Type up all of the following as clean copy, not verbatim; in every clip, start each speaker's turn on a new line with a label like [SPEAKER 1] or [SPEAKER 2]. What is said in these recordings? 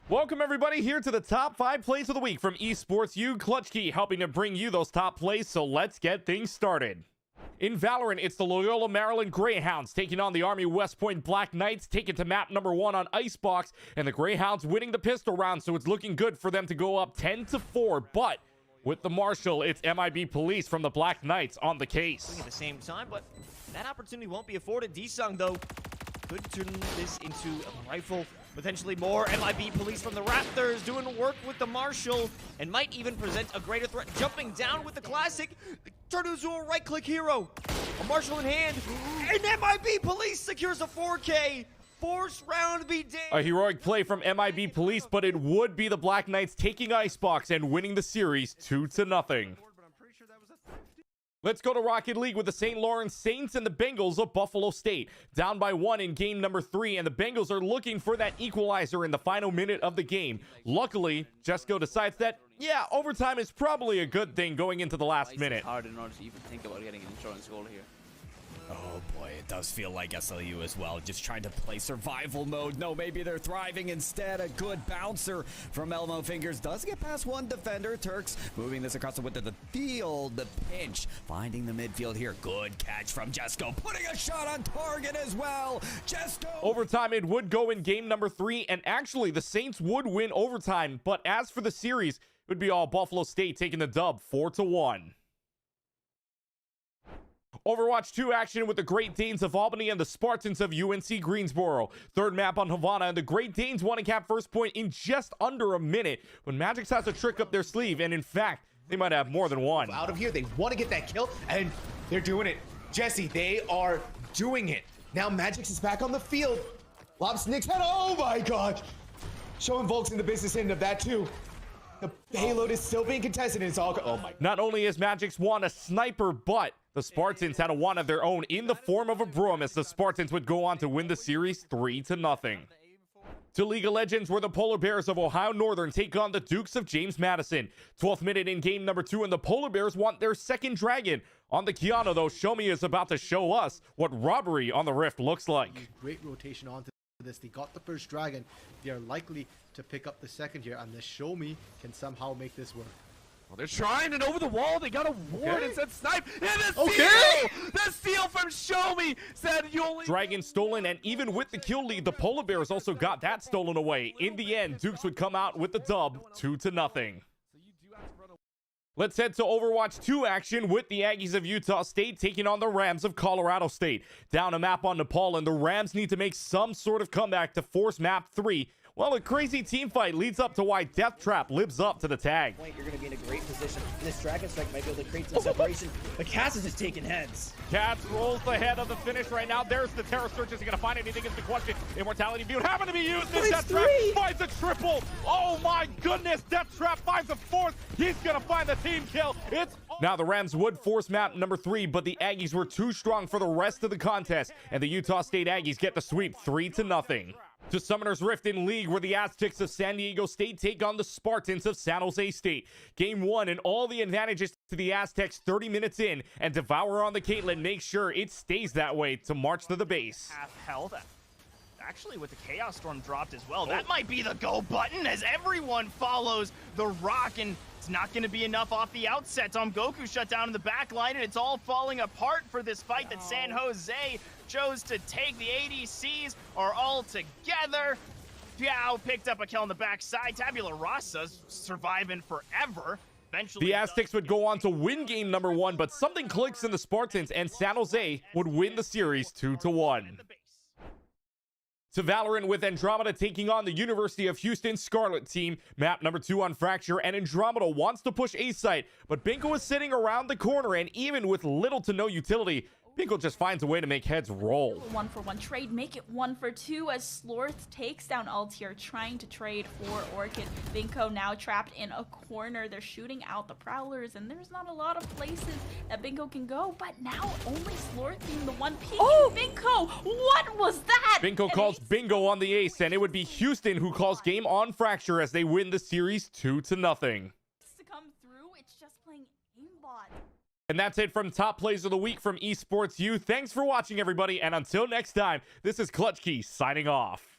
[SPEAKER 1] Welcome everybody here to the top 5 plays of the week from Esports U, Clutch Key helping to bring you those top plays, so let's get things started. In Valorant, it's the Loyola Maryland Greyhounds taking on the Army West Point Black Knights, taken to map number 1 on Icebox, and the Greyhounds winning the pistol round, so it's looking good for them to go up 10-4, but with the Marshal, it's MIB Police from the Black Knights on the case.
[SPEAKER 2] At the same time, but that opportunity won't be afforded. Dsung, though, could turn this into a rifle, potentially more. MIB Police from the Raptors doing work with the Marshal and might even present a greater threat. Jumping down with the Classic, turn into a right-click hero. A Marshal in hand, and MIB Police secures a 4K. Force round be damned.
[SPEAKER 1] A heroic play from MIB Police, but it would be the Black Knights taking Icebox and winning the series 2-0. Let's go to Rocket League with the St. Lawrence Saints and the Bengals of Buffalo State. Down by 1 in game number 3, and the Bengals are looking for that equalizer in the final minute of the game. Luckily, Jesco decides that, yeah, overtime is probably a good thing going into the last minute.
[SPEAKER 3] It's hard in order to even think about getting an insurance goal here.
[SPEAKER 4] Oh boy, it does feel like SLU as well, just trying to play survival mode. No, maybe they're thriving instead. A good bouncer from Elmo Fingers does get past one defender. Turks moving this across the width of the field. The pinch, finding the midfield here. Good catch from Jesco, putting a shot on target as well. Jesco!
[SPEAKER 1] Overtime, it would go in game number 3, and actually the Saints would win overtime, but as for the series, it would be all Buffalo State taking the dub 4-1. Overwatch 2 action with the Great Danes of Albany and the Spartans of UNC Greensboro. Third map on Havana, and the Great Danes won and cap first point in just under a minute. But Magix has a trick up their sleeve, and in fact, they might have more than one.
[SPEAKER 5] Out of here, they want to get that kill, and they're doing it. Jesse, they are doing it. Now Magix is back on the field. Lobs Nick's head, oh my god! Showing Volks in the business end of that too. The payload is still being contested, and it's all, oh my.
[SPEAKER 1] Not only is Magix Wand a sniper, but the Spartans had a one of their own in the form of a broom, as the Spartans would go on to win the series 3-0. To League of Legends, where the Polar Bears of Ohio Northern take on the Dukes of James Madison. 12th minute in game number 2, and the Polar Bears want their second dragon. On the Kiana, though, Shomi is about to show us what robbery on the Rift looks like.
[SPEAKER 6] Great rotation onto this. They got the first dragon. They are likely to pick up the second here, and the Shomi can somehow make this work.
[SPEAKER 7] Well, they're trying, and over the wall, they got a ward and said snipe. And the steal! The steal from Shomi said you only...
[SPEAKER 1] Dragon stolen, and even with the kill lead, the Polar Bears also got that stolen away. In the end, Dukes would come out with the dub 2-0. Let's head to Overwatch 2 action with the Aggies of Utah State taking on the Rams of Colorado State. Down a map on Nepal, and the Rams need to make some sort of comeback to force map 3. Well, a crazy team fight leads up to why Death Trap lives up to the tag.
[SPEAKER 8] You're going to be in a great position. This Dragon Strike might be able to create some separation, but Cass is just taking heads.
[SPEAKER 1] Cass rolls the head of the finish right now. There's the Terror Surge. Is he going to find anything is the question. Immortality View happened to be used. And Death Trap finds a triple. Oh my goodness. Death Trap finds a fourth. He's going to find the team kill. It's now the Rams would force map number 3, but the Aggies were too strong for the rest of the contest, and the Utah State Aggies get the sweep 3-0. To Summoner's Rift in League, where the Aztecs of San Diego State take on the Spartans of San Jose State. Game 1, and all the advantages to the Aztecs 30 minutes in, and Devour on the Caitlyn makes sure it stays that way to march to the base.
[SPEAKER 2] Half health. Actually, with the Chaos Storm dropped as well, that might be the go button as everyone follows the rock, and it's not going to be enough off the outset. Goku shut down in the back line, and it's all falling apart for this fight that San Jose chose to take. The ADCs are all together. Piao picked up a kill on the backside. Tabula Rasa's surviving forever. Eventually,
[SPEAKER 1] the Aztecs would go on to win game number 1, but something clicks in the Spartans, and San Jose would win the series 2-1. To Valorant with Andromeda taking on the University of Houston Scarlet team. Map number 2 on Fracture, and Andromeda wants to push A site, but Binko is sitting around the corner, and even with little to no utility, Binko just finds a way to make heads roll.
[SPEAKER 9] 1-for-1 trade, make it 1-for-2 as Slorth takes down Altier, trying to trade for Orchid. Binko now trapped in a corner. They're shooting out the Prowlers, and there's not a lot of places that Binko can go, but now only Slorth being the one peeking. Oh, Binko! What was that?
[SPEAKER 1] Binko calls bingo on the ace, and it would be Houston who calls game on Fracture as they win the series 2-0.
[SPEAKER 9] To come through, it's just playing aimbot.
[SPEAKER 1] And that's it from Top Plays of the Week from Esports U. Thanks for watching, everybody, and until next time, this is Clutch Key signing off.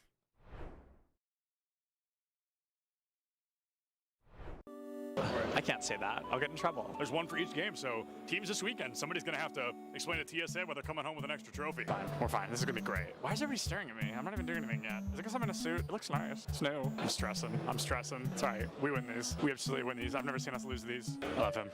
[SPEAKER 10] can't say that. I'll get in trouble. There's one for each game, so teams this weekend, somebody's going to have to explain to TSA why they're coming home with an extra trophy. Fine. We're fine. This is going to be great. Why is everybody staring at me? I'm not even doing anything yet. Is it because I'm in a suit? It looks nice. It's new. I'm stressing. I'm stressing. It's all right. We win these. We absolutely win these. I've never seen us lose these. I love him.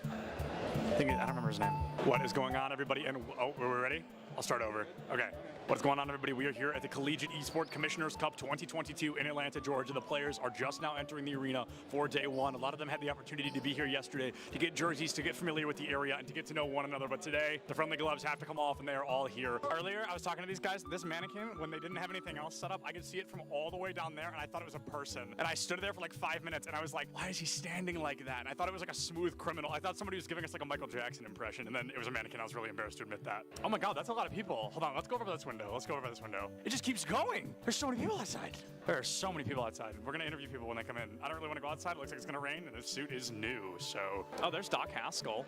[SPEAKER 10] I don't remember his name. What is going on, everybody? And oh, are we ready? I'll start over. Okay. What's going on, everybody? We are here at the Collegiate Esports Commissioners Cup 2022 in Atlanta, Georgia. The players are just now entering the arena for day one. A lot of them had the opportunity to be here yesterday to get jerseys, to get familiar with the area, and to get to know one another. But today, the friendly gloves have to come off, and they are all here. Earlier, I was talking to these guys. This mannequin, when they didn't have anything else set up, I could see it from all the way down there, and I thought it was a person. And I stood there for like 5 minutes, and I was like, why is he standing like that? And I thought it was like a smooth criminal. I thought somebody was giving us like a Michael Jackson impression, and then it was a mannequin. I was really embarrassed to admit that. Oh my God, that's a lot of people. Hold on, let's go over this window. Let's go over this window. It just keeps going. There's so many people outside. There are so many people outside. We're gonna interview people when they come in. I don't really want to go outside. It looks like it's gonna rain, and this suit is new, so. Oh, there's Doc Haskell.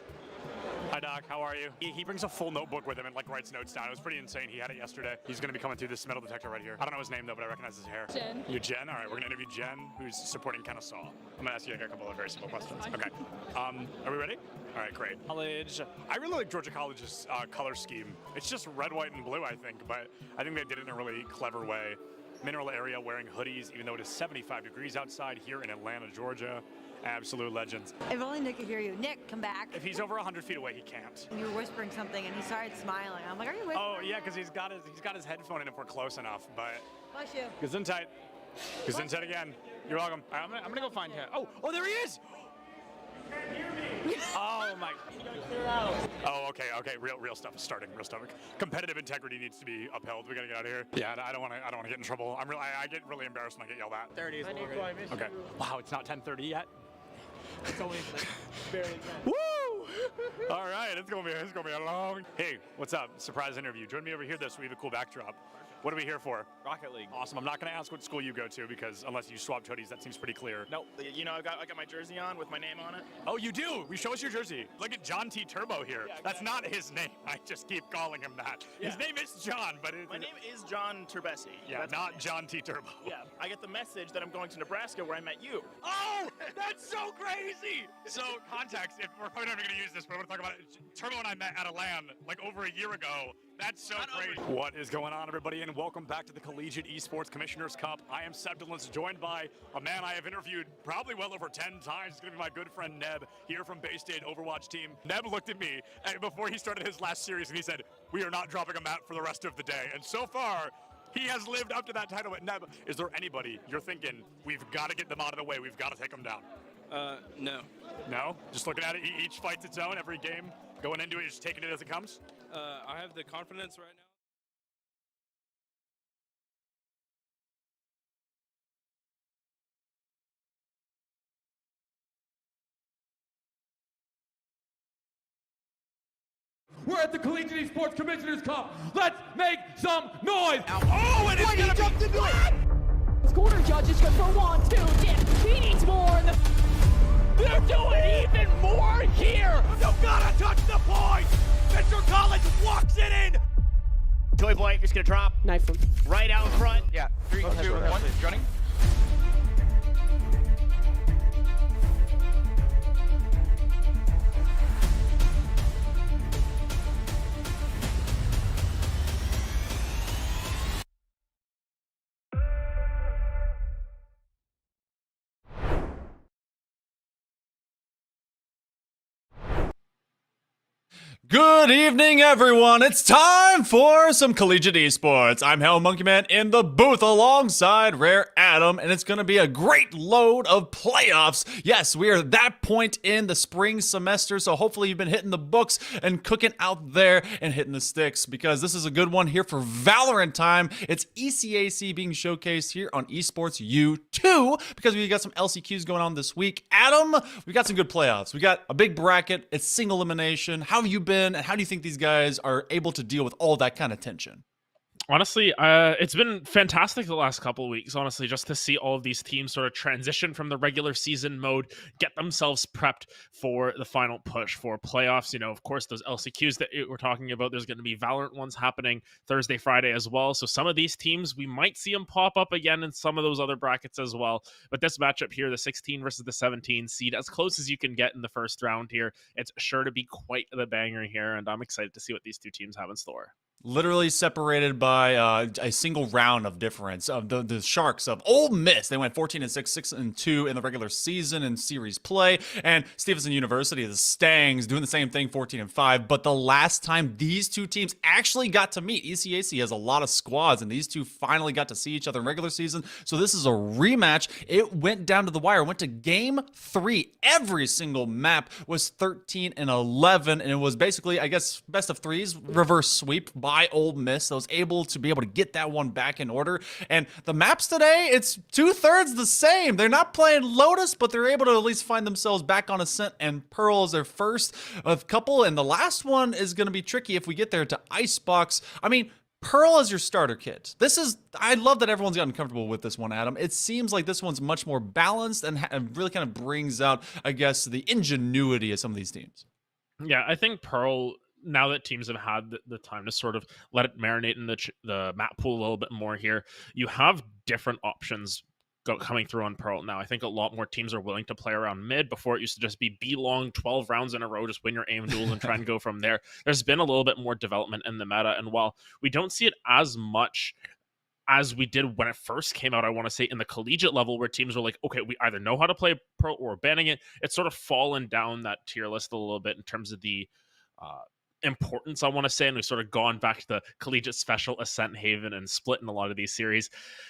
[SPEAKER 10] Hi, Doc. How are you? He brings a full notebook with him and like writes notes down. It was pretty insane. He had it yesterday. He's gonna be coming through this metal detector right here. I don't know his name though, but I recognize his hair.
[SPEAKER 9] Jen.
[SPEAKER 10] You Jen? All right, we're gonna interview Jen, who's supporting Kennesaw. I'm gonna ask you a couple of very simple questions. Okay. Are we ready? All right, great. College. I really like Georgia College's color scheme. It's just red, white, and blue, I think, but I think they did it in a really clever way. Mineral area, wearing hoodies, even though it is 75 degrees outside here in Atlanta, Georgia. Absolute legends.
[SPEAKER 11] If only Nick could hear you. Nick, come back.
[SPEAKER 10] If he's over 100 feet away, he can't.
[SPEAKER 11] You were whispering something, and he started smiling. I'm like, are you whispering?
[SPEAKER 10] Oh yeah, because he's got his headphone in if we're close enough. But
[SPEAKER 11] Bless you.
[SPEAKER 10] Gesundheit. Gesundheit again. You're welcome. I'm gonna go find him. Oh, there he is. Oh my. Oh, okay. Real stuff is starting. Real stuff. Competitive integrity needs to be upheld. We gotta get out of here. Yeah, I don't want to get in trouble. I get really embarrassed when I get yelled at.
[SPEAKER 2] 30 is
[SPEAKER 10] Okay. Wow, it's not 10:30 yet.
[SPEAKER 2] It's only barely 10.
[SPEAKER 10] Woo! All right, it's gonna be a long. Hey, what's up? Surprise interview. Join me over here. We have a cool backdrop. What are we here for?
[SPEAKER 2] Rocket League.
[SPEAKER 10] Awesome. I'm not going to ask what school you go to because unless you swapped hoodies, that seems pretty clear.
[SPEAKER 2] No, you know, I got my jersey on with my name on it.
[SPEAKER 10] Oh, you do? Show us your jersey. Look at John T. Turbo here.
[SPEAKER 2] Yeah,
[SPEAKER 10] that's not his name. I just keep calling him that.
[SPEAKER 2] Yeah.
[SPEAKER 10] His name is John, but
[SPEAKER 2] my name is John Turbesi.
[SPEAKER 10] Yeah,
[SPEAKER 2] that's
[SPEAKER 10] not John T. Turbo.
[SPEAKER 2] Yeah, I get the message that I'm going to Nebraska where I met you.
[SPEAKER 10] Oh, that's so crazy. So context, if we're probably never going to use this, but we're going to talk about it. Turbo and I met at a LAN like over a year ago. That's so crazy. What is going on, everybody, and welcome back to the Collegiate Esports Commissioners Cup. I am Stevenson, joined by a man I have interviewed probably well over 10 times. It's going to be my good friend Neb, here from Bay State Overwatch team. Neb looked at me before he started his last series, and he said, we are not dropping a map for the rest of the day. And so far, he has lived up to that title. But Neb, is there anybody you're thinking, we've got to get them out of the way, we've got to take them down?
[SPEAKER 12] No.
[SPEAKER 10] No? Just looking at it, each fight's its own, every game, going into it, just taking it as it comes?
[SPEAKER 12] I have the confidence right now.
[SPEAKER 13] We're at the Collegiate Esports Commissioners Cup. Let's make some noise.
[SPEAKER 10] Oh, and it's gonna
[SPEAKER 13] jumped into it.
[SPEAKER 14] This corner judge is good for 1, 2, yeah. He needs more.
[SPEAKER 13] They're doing even more here. You gotta touch the point. Mr. College walks it in.
[SPEAKER 2] Toy Boy is gonna drop.
[SPEAKER 14] Knife him.
[SPEAKER 2] Right out front.
[SPEAKER 7] Yeah, 3, 2, 1, running.
[SPEAKER 15] Good evening, everyone. It's time for some Collegiate Esports. I'm Hell Monkey Man in the booth alongside Rare Adam, and it's going to be a great load of playoffs. Yes, we are at that point in the spring semester, so hopefully you've been hitting the books and cooking out there and hitting the sticks, because this is a good one here for Valorant time. It's ECAC being showcased here on Esports U2, because we got some LCQs going on this week. Adam, we got some good playoffs. We got a big bracket. It's single elimination. How have you been? And how do you think these guys are able to deal with all that kind of tension?
[SPEAKER 16] Honestly, it's been fantastic the last couple of weeks, honestly, just to see all of these teams sort of transition from the regular season mode, get themselves prepped for the final push for playoffs. You know, of course, those LCQs that we're talking about, there's going to be Valorant ones happening Thursday, Friday as well. So some of these teams, we might see them pop up again in some of those other brackets as well. But this matchup here, the 16 versus the 17 seed, as close as you can get in the first round here, it's sure to be quite the banger here. And I'm excited to see what these two teams have in store.
[SPEAKER 15] Literally separated by a single round of difference. The Sharks of Ole Miss, they went 14-6, 6-2 in the regular season in series play, and Stevenson University, the Stangs, doing the same thing, 14-5. But the last time these two teams actually got to meet, ECAC has a lot of squads, and these two finally got to see each other in regular season. So this is a rematch. It went down to the wire. It went to game 3. Every single map was 13-11, and it was basically, I guess, best of threes, reverse sweep by Ole Miss. I was able to get that one back in order. And the maps today, it's 2/3 the same. They're not playing Lotus, but they're able to at least find themselves back on Ascent, and Pearl is their first of couple. And the last one is going to be tricky if we get there to Icebox. I mean, Pearl is your starter kit. I love that everyone's gotten comfortable with this one, Adam. It seems like this one's much more balanced and really kind of brings out, I guess, the ingenuity of some of these teams.
[SPEAKER 16] Yeah, I think Pearl, now that teams have had the time to sort of let it marinate in the map pool a little bit more here, you have different options coming through on Pearl now. I think a lot more teams are willing to play around mid. Before, it used to just be long 12 rounds in a row, just win your aim duels and try and go from there. There's been a little bit more development in the meta, and while we don't see it as much as we did when it first came out, I want to say in the collegiate level, where teams were like, okay, we either know how to play Pearl or we're banning it. It's sort of fallen down that tier list a little bit in terms of the importance, I want to say, and we've sort of gone back to the collegiate special, Ascent, Haven, and Split in a lot of these series.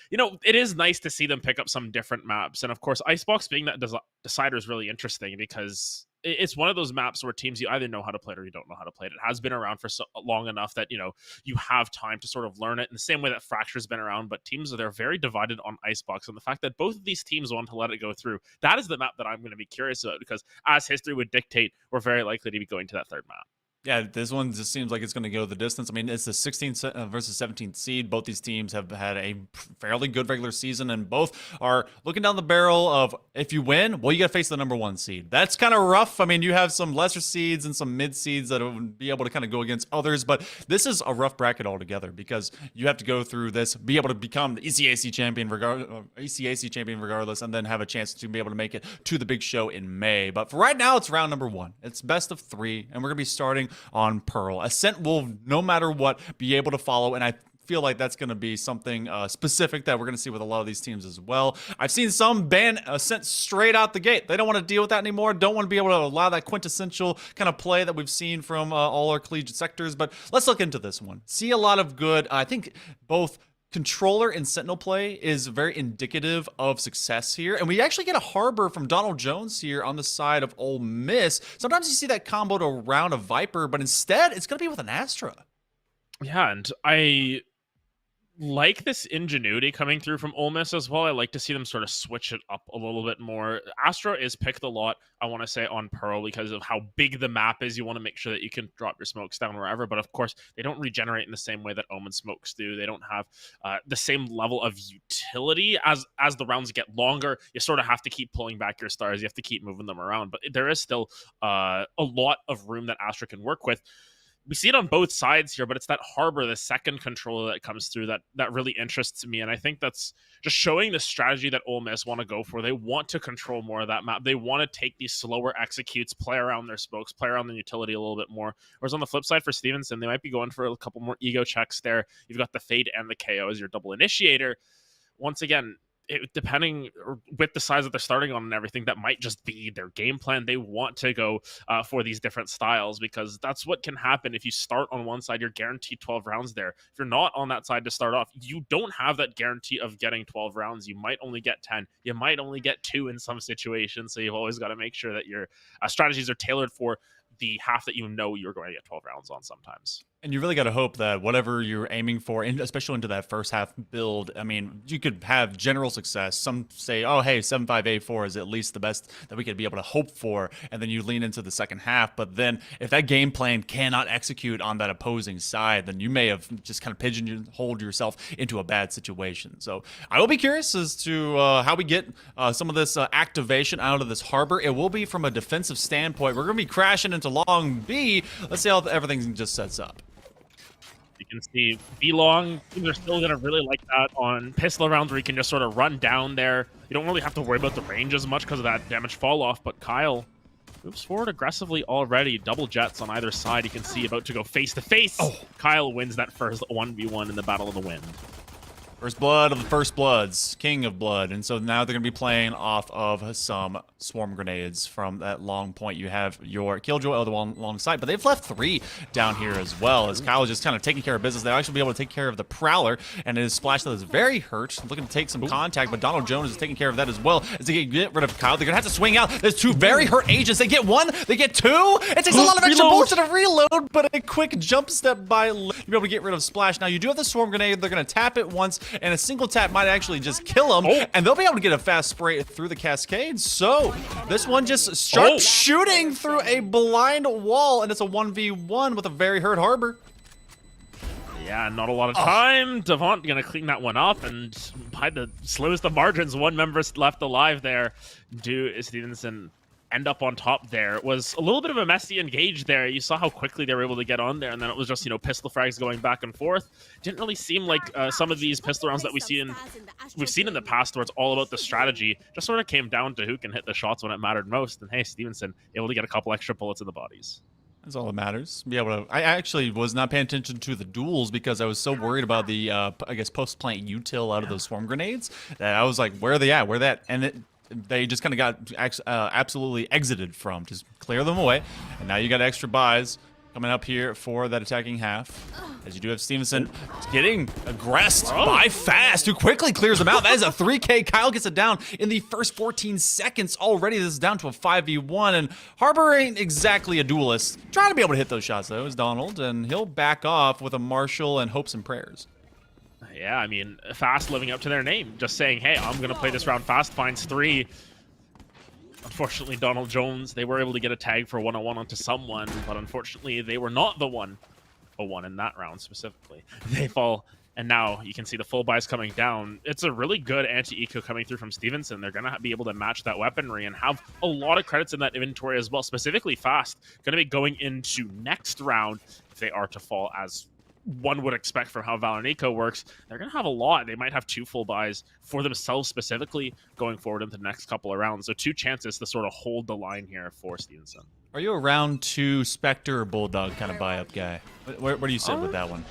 [SPEAKER 16] You know, it is nice to see them pick up some different maps, and of course, Icebox being that decider is really interesting because it's one of those maps where teams, you either know how to play it or you don't know how to play it. It has been around for so long enough that, you know, you have time to sort of learn it in the same way that Fracture's been around, but they're very divided on Icebox, and the fact that both of these teams want to let it go through, that is the map that I'm going to be curious about, because as history would dictate, we're very likely to be going to that third map.
[SPEAKER 15] Yeah, this one just seems like it's going to go the distance. I mean, it's the 16th versus 17th seed. Both these teams have had a fairly good regular season, and both are looking down the barrel of, if you win, well, you got to face the number 1 seed. That's kind of rough. I mean, you have some lesser seeds and some mid seeds that would be able to kind of go against others, but this is a rough bracket altogether because you have to go through this, be able to become the ECAC champion regardless, and then have a chance to be able to make it to the big show in May. But for right now, it's round number 1. It's best of 3, and we're going to be starting on Pearl. Ascent will, no matter what, be able to follow, and I feel like that's going to be something specific that we're going to see with a lot of these teams as well. I've seen some ban Ascent straight out the gate. They don't want to deal with that anymore. Don't want to be able to allow that quintessential kind of play that we've seen from all our collegiate sectors. But let's look into this one. See a lot of good, I think both controller and sentinel play is very indicative of success here. And we actually get a harbor from Donald Jones here on the side of Ole Miss. Sometimes you see that comboed around a Viper, but instead it's going to be with an Astra.
[SPEAKER 16] Yeah, and I like this ingenuity coming through from Ole Miss as well. I like to see them sort of switch it up a little bit more. Astra is picked a lot, I want to say, on Pearl because of how big the map is. You want to make sure that you can drop your smokes down wherever, but of course, they don't regenerate in the same way that Omen smokes do. They don't have the same level of utility. As the rounds get longer, you sort of have to keep pulling back your stars. You have to keep moving them around, but there is still a lot of room that Astra can work with. We see it on both sides here, but it's that harbor, the second controller that comes through that really interests me. And I think that's just showing the strategy that Ole Miss want to go for. They want to control more of that map. They want to take these slower executes, play around their smokes, play around the utility a little bit more. Whereas on the flip side for Stevenson, they might be going for a couple more ego checks there. You've got the Fade and the KO as your double initiator. Once again, depending with the size that they're starting on and everything, that might just be their game plan. They want to go for these different styles because that's what can happen. If you start on one side, you're guaranteed 12 rounds there. If you're not on that side to start off, you don't have that guarantee of getting 12 rounds. You might only get 10. You might only get 2 in some situations. So you've always got to make sure that your strategies are tailored for the half that you know you're going to get 12 rounds on sometimes.
[SPEAKER 15] And you really got to hope that whatever you're aiming for, especially into that first half build, I mean, you could have general success. Some say, oh, hey, 7-5-8-4 is at least the best that we could be able to hope for. And then you lean into the second half. But then if that game plan cannot execute on that opposing side, then you may have just kind of pigeonholed yourself into a bad situation. So I will be curious as to how we get some of this activation out of this harbor. It will be from a defensive standpoint. We're going to be crashing into Long B. Let's see how everything just sets up.
[SPEAKER 16] You can see B-Long, teams are still going to really like that on pistol rounds where you can just sort of run down there. You don't really have to worry about the range as much because of that damage fall off, but Kyle moves forward aggressively already. Double jets on either side. You can see about to go face-to-face. Oh. Kyle wins that first 1v1 in the Battle of the Wind.
[SPEAKER 15] First blood of the first bloods, king of blood. And so now they're going to be playing off of some swarm grenades from that long point. You have your Killjoy alongside, but they've left 3 down here as well, as Kyle is just kind of taking care of business. They'll actually be able to take care of the Prowler, and his splash that is very hurt, looking to take some contact, but Donald Jones is taking care of that as well. As they get rid of Kyle, they're going to have to swing out. There's 2 very hurt agents. They get 1, they get 2. It takes a lot of extra bullets to reload, but a quick jump step by you'll be able to get rid of Splash. Now, you do have the swarm grenade. They're going to tap it once, and a single tap might actually just kill him, and they'll be able to get a fast spray through the cascade. So this one just starts shooting through a blind wall, and it's a 1v1 with a very hurt harbor.
[SPEAKER 16] Yeah, not a lot of time. Devont gonna clean that one up, and by the slimmest of margins, 1 member left alive there. Stevenson end up on top there. It was a little bit of a messy engage there. You saw how quickly they were able to get on there, and then it was just, pistol frags going back and forth. Didn't really seem like some of these pistol rounds that we've seen in the past where it's all about the strategy. Just sort of came down to who can hit the shots when it mattered most. And hey, Stevenson able to get a couple extra bullets in the bodies.
[SPEAKER 15] That's all that matters. Be able to. I actually was not paying attention to the duels because I was so worried about the, I guess, post-plant util out of those swarm grenades that I was like, where are they at? Where are they at? And they just kind of got absolutely exited from. Just clear them away. And now you got extra buys coming up here for that attacking half. As you do have Stevenson getting aggressed by Fast, who quickly clears them out. That is a 3K. Kyle gets it down in the first 14 seconds already. This is down to a 5v1. And Harbor ain't exactly a duelist. Trying to be able to hit those shots, though, is Donald. And he'll back off with a Marshall and hopes and prayers.
[SPEAKER 16] Yeah, I mean, Fast living up to their name. Just saying, hey, I'm going to play this round fast, finds 3. Unfortunately, Donald Jones, they were able to get a tag for 1-on-1 onto someone, but unfortunately, they were not the 1-on-1 in that round specifically. They fall, and now you can see the full buys coming down. It's a really good anti-eco coming through from Stevenson. They're going to be able to match that weaponry and have a lot of credits in that inventory as well, specifically Fast. Going to be going into next round if they are to fall as one would expect from how VAL and Eco works. They're going to have a lot. They might have 2 full buys for themselves specifically going forward into the next couple of rounds. So 2 chances to sort of hold the line here for Stevenson.
[SPEAKER 15] Are you a round 2 Spectre or Bulldog kind of buy-up guy? Where do you sit with that one?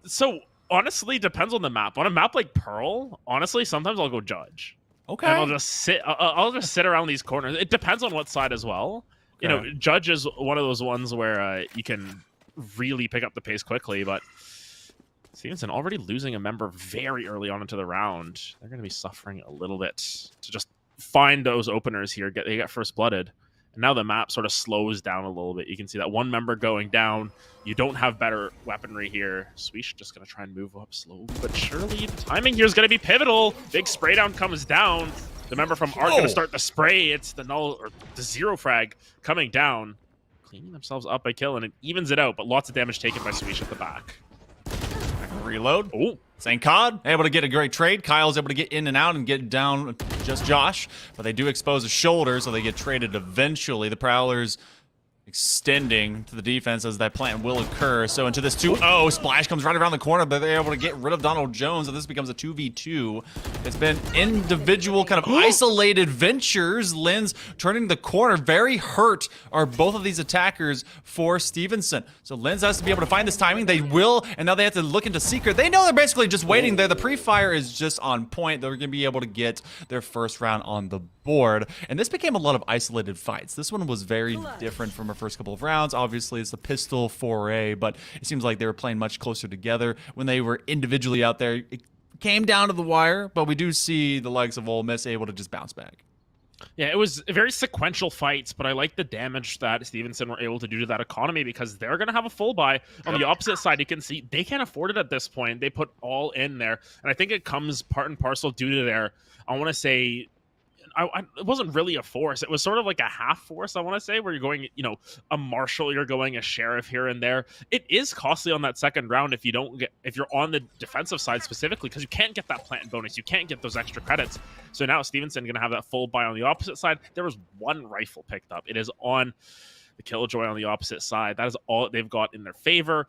[SPEAKER 16] So honestly, depends on the map. On a map like Pearl, honestly, sometimes I'll go Judge.
[SPEAKER 15] Okay.
[SPEAKER 16] And I'll just sit around these corners. It depends on what side as well.
[SPEAKER 15] Okay.
[SPEAKER 16] Judge is one of those ones where you can really pick up the pace quickly, but Stevenson already losing a member very early on into the round. They're going to be suffering a little bit to just find those openers here. They get first blooded, and now the map sort of slows down a little bit. You can see that 1 member going down. You don't have better weaponry here. Swish just going to try and move up slowly but surely. The timing here is going to be pivotal. Big spray down comes down. The member from Art going to start the spray. It's the null or the 0 frag coming down, cleaning themselves up by kill, and it evens it out, but lots of damage taken by Swish at the back.
[SPEAKER 15] Reload. Oh, St. Cod able to get a great trade. Kyle's able to get in and out and get down just Josh, but they do expose a shoulder, so they get traded eventually. The Prowlers extending to the defense as that plant will occur. So into this 2-0, Splash comes right around the corner, but they're able to get rid of Donald Jones, and this becomes a 2v2. It's been individual kind of isolated ventures. Linz turning the corner. Very hurt are both of these attackers for Stevenson. So Linz has to be able to find this timing. They will, and now they have to look into Secret. They know they're basically just waiting there. The pre-fire is just on point. They're going to be able to get their first round on the board, and this became a lot of isolated fights. This one was very different from our first couple of rounds. Obviously, it's the pistol foray, but it seems like they were playing much closer together when they were individually out there. It came down to the wire, but we do see the likes of Ole Miss able to just bounce back.
[SPEAKER 16] Yeah, it was very sequential fights, but I like the damage that Stevenson were able to do to that economy because they're going to have a full buy. On the opposite side, you can see they can't afford it at this point. They put all in there, and I think it comes part and parcel due to their, I want to say, it wasn't really a force. It was sort of like a half force, I want to say, where you're going, a marshal, you're going a sheriff here and there. It is costly on that second round if you're on the defensive side specifically, because you can't get that plant bonus. You can't get those extra credits. So now Stevenson going to have that full buy on the opposite side. There was one rifle picked up. It is on the Killjoy on the opposite side. That is all they've got in their favor.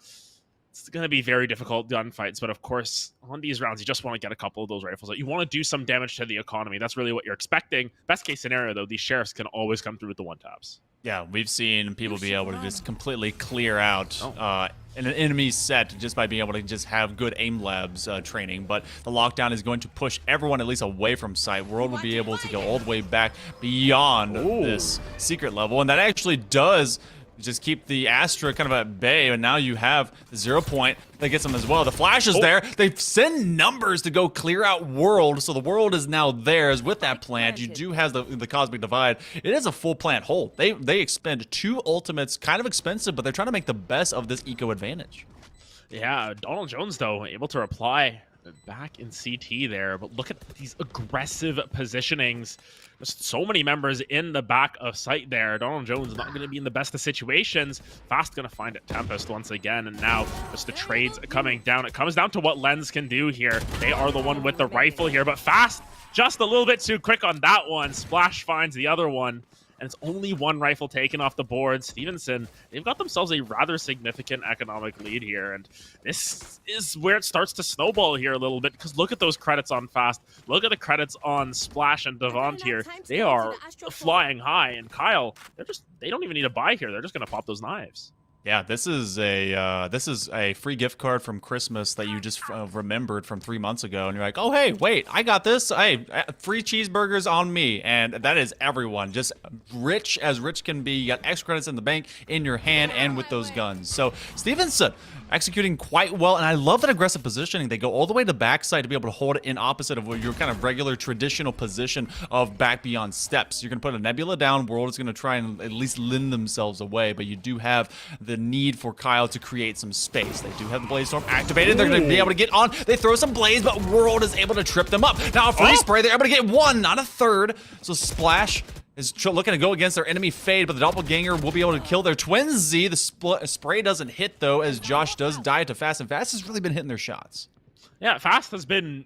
[SPEAKER 16] It's going to be very difficult gunfights, but of course, on these rounds, you just want to get a couple of those rifles out. You want to do some damage to the economy. That's really what you're expecting. Best case scenario, though, these sheriffs can always come through with the one-taps.
[SPEAKER 15] Yeah, we've seen people be able to just completely clear out an enemy set just by being able to just have good aim labs training, but the lockdown is going to push everyone at least away from site. World will be able to go all the way back beyond this secret level, and that actually does just keep the Astra kind of at bay, and now you have the 0 point that gets them as well. The flash is there. They send numbers to go clear out World, so the World is now theirs with that plant. You do have the Cosmic Divide. It is a full plant hold. They expend 2 ultimates, kind of expensive, but they're trying to make the best of this eco advantage.
[SPEAKER 16] Yeah, Donald Jones, though, able to reply back in CT there, but look at these aggressive positionings. There's so many members in the back of sight there. Donald Jones not going to be in the best of situations. Fast going to find it Tempest once again, and now just the trades coming down. It comes down to what Lens can do here. They are the one with the rifle here, but Fast just a little bit too quick on that one. Splash finds the other one, and it's only one rifle taken off the board. Stevenson, they've got themselves a rather significant economic lead here, and this is where it starts to snowball here a little bit, because look at those credits on Fast. Look at the credits on Splash and Devant here. They are flying high, and Kyle, they don't even need a buy here. They're just going to pop those knives.
[SPEAKER 15] Yeah, this is a free gift card from Christmas that you just remembered from 3 months ago, and you're like, oh hey, wait, I got this. Hey, free cheeseburgers on me, and that is everyone. Just rich as rich can be. You got extra credits in the bank, in your hand, and with those guns. So Stevenson executing quite well, and I love that aggressive positioning. They go all the way to backside to be able to hold it in opposite of your kind of regular traditional position of back beyond steps. You're going to put a Nebula down. World is going to try and at least lend themselves away, but you do have the need for Kyle to create some space. They do have the Blaze Storm activated. They're going to be able to get on. They throw some Blaze, but World is able to trip them up. Now a free spray. They're able to get one, not a third. So Splash is looking to go against their enemy Fade, but the Doppelganger will be able to kill their Twin Z. The spray doesn't hit, though, as Josh does die to Fast, and Fast has really been hitting their shots.
[SPEAKER 16] Yeah, Fast has been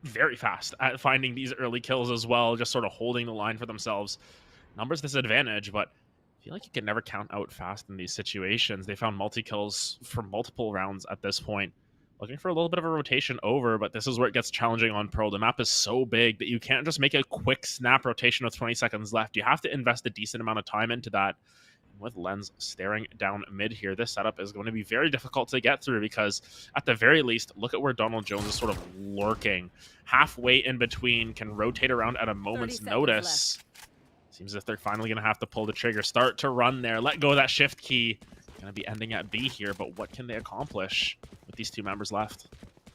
[SPEAKER 16] very fast at finding these early kills as well, just sort of holding the line for themselves. Numbers disadvantage, but I feel like you can never count out Fast in these situations. They found multi-kills for multiple rounds at this point. Looking for a little bit of a rotation over, but this is where it gets challenging on Pro. The map is so big that you can't just make a quick snap rotation with 20 seconds left. You have to invest a decent amount of time into that. And with Lens staring down mid here, this setup is going to be very difficult to get through, because at the very least, look at where Donald Jones is sort of lurking. Halfway in between, can rotate around at a moment's notice. Seems as if they're finally going to have to pull the trigger, start to run there, let go of that shift key. Going to be ending at B here, but what can they accomplish with these 2 members left?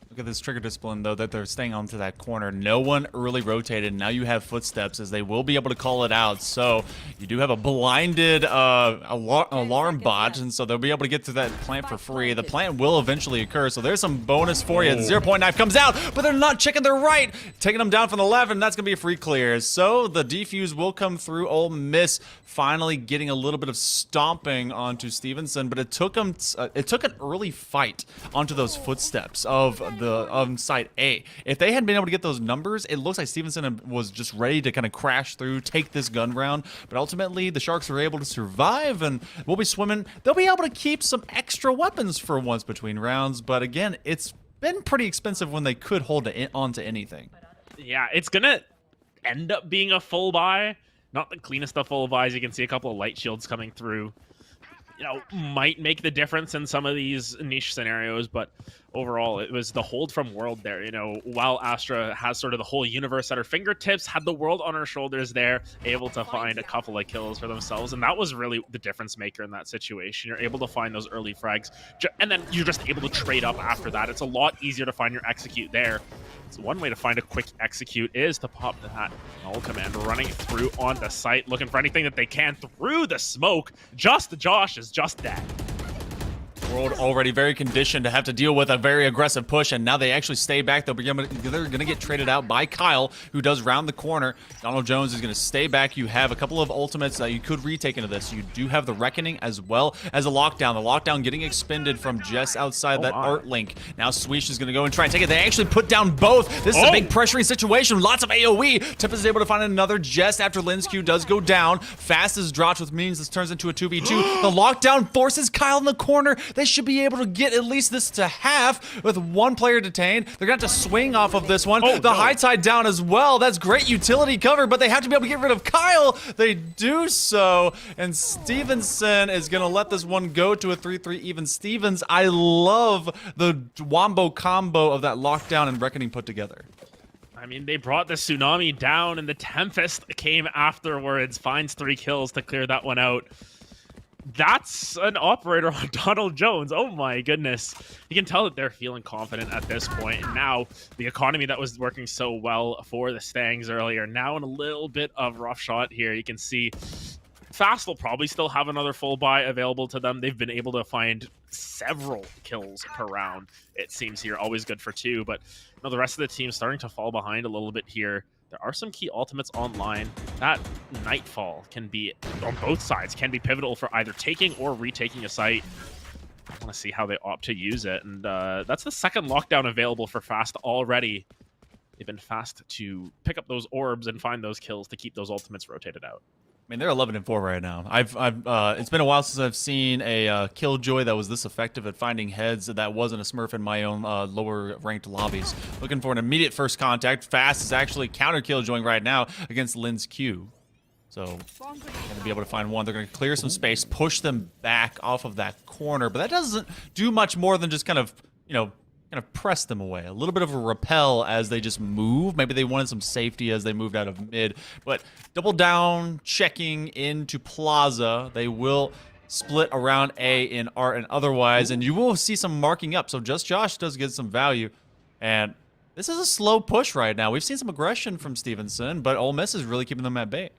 [SPEAKER 15] Look at this trigger discipline, though, that they're staying onto that corner. No one early rotated. Now you have footsteps, as they will be able to call it out. So you do have a blinded alarm bot, and so they'll be able to get to that plant for free. The plant will eventually occur, so there's some bonus for you. The 0 point knife comes out, but they're not checking their right. Taking them down from the left, and that's going to be a free clear. So the defuse will come through. Ole Miss finally getting a little bit of stomping onto Stevenson, but it took them. It took an early fight onto those footsteps of the side A. If they hadn't been able to get those numbers, it looks like Stevenson was just ready to kind of crash through, take this gun round. But ultimately, the Sharks are able to survive, and we'll be swimming. They'll be able to keep some extra weapons for once between rounds. But again, it's been pretty expensive when they could hold on to anything.
[SPEAKER 16] Yeah, it's gonna end up being a full buy. Not the cleanest of full buys. You can see a couple of light shields coming through. you know, might make the difference in some of these niche scenarios, but overall, it was the hold from World there. You know, while Astra has sort of the whole universe at her fingertips, had the world on her shoulders there, able to find a couple of kills for themselves, and that was really the difference maker in that situation. You're able to find those early frags, and then you're just able to trade up after that. It's a lot easier to find your execute there. So one way to find a quick execute is to pop that null command, running through on the site, looking for anything that they can through the smoke. Just Josh is just dead.
[SPEAKER 15] World already very conditioned to have to deal with a very aggressive push, and now they actually stay back. They're going to get traded out by Kyle, who does round the corner. Donald Jones is going to stay back. You have a couple of ultimates that you could retake into this. You do have the Reckoning as well as a Lockdown. The Lockdown getting expended from just outside that art link. Now Swish is going to go and try and take it. They actually put down both. This is a big pressuring situation. Lots of AoE. Tip is able to find another Jest after Lynn's Q does go down. Fast is dropped, which means this turns into a 2v2. The Lockdown forces Kyle in the corner. They should be able to get at least this to half with one player detained. They're going to have to swing off of this one. High tide down as well. That's great utility cover, but they have to be able to get rid of Kyle. They do so, and Stevenson is going to let this one go to a 3-3 even. Stevens, I love the wombo combo of that Lockdown and Reckoning put together.
[SPEAKER 16] I mean, they brought the Tsunami down, and the Tempest came afterwards. Finds 3 kills to clear that one out. That's an operator on Donald Jones. Oh my goodness. You can tell that they're feeling confident at this point. And now the economy that was working so well for the Stangs earlier, now in a little bit of rough shot here. You can see Fast will probably still have another full buy available to them. They've been able to find several kills per round, it seems here. Always good for 2, but you know, the rest of the team starting to fall behind a little bit here. There are some key ultimates online. That Nightfall can be, on both sides, can be pivotal for either taking or retaking a site. I want to see how they opt to use it. And that's the second Lockdown available for Fast already. They've been fast to pick up those orbs and find those kills to keep those ultimates rotated out.
[SPEAKER 15] I mean, they're 11-4 right now. It's been a while since I've seen a Killjoy that was this effective at finding heads. That wasn't a Smurf in my own lower ranked lobbies. Looking for an immediate first contact. Fast is actually counter Killjoying right now against Lynn's Q. So going to be able to find one. They're going to clear some space, push them back off of that corner, but that doesn't do much more than just kind of press them away. A little bit of a repel as they just move. Maybe they wanted some safety as they moved out of mid. But double down, checking into Plaza. They will split around A in art and otherwise, and you will see some marking up. So Just Josh does get some value. And this is a slow push right now. We've seen some aggression from Stevenson, but Ole Miss is really keeping them at bay.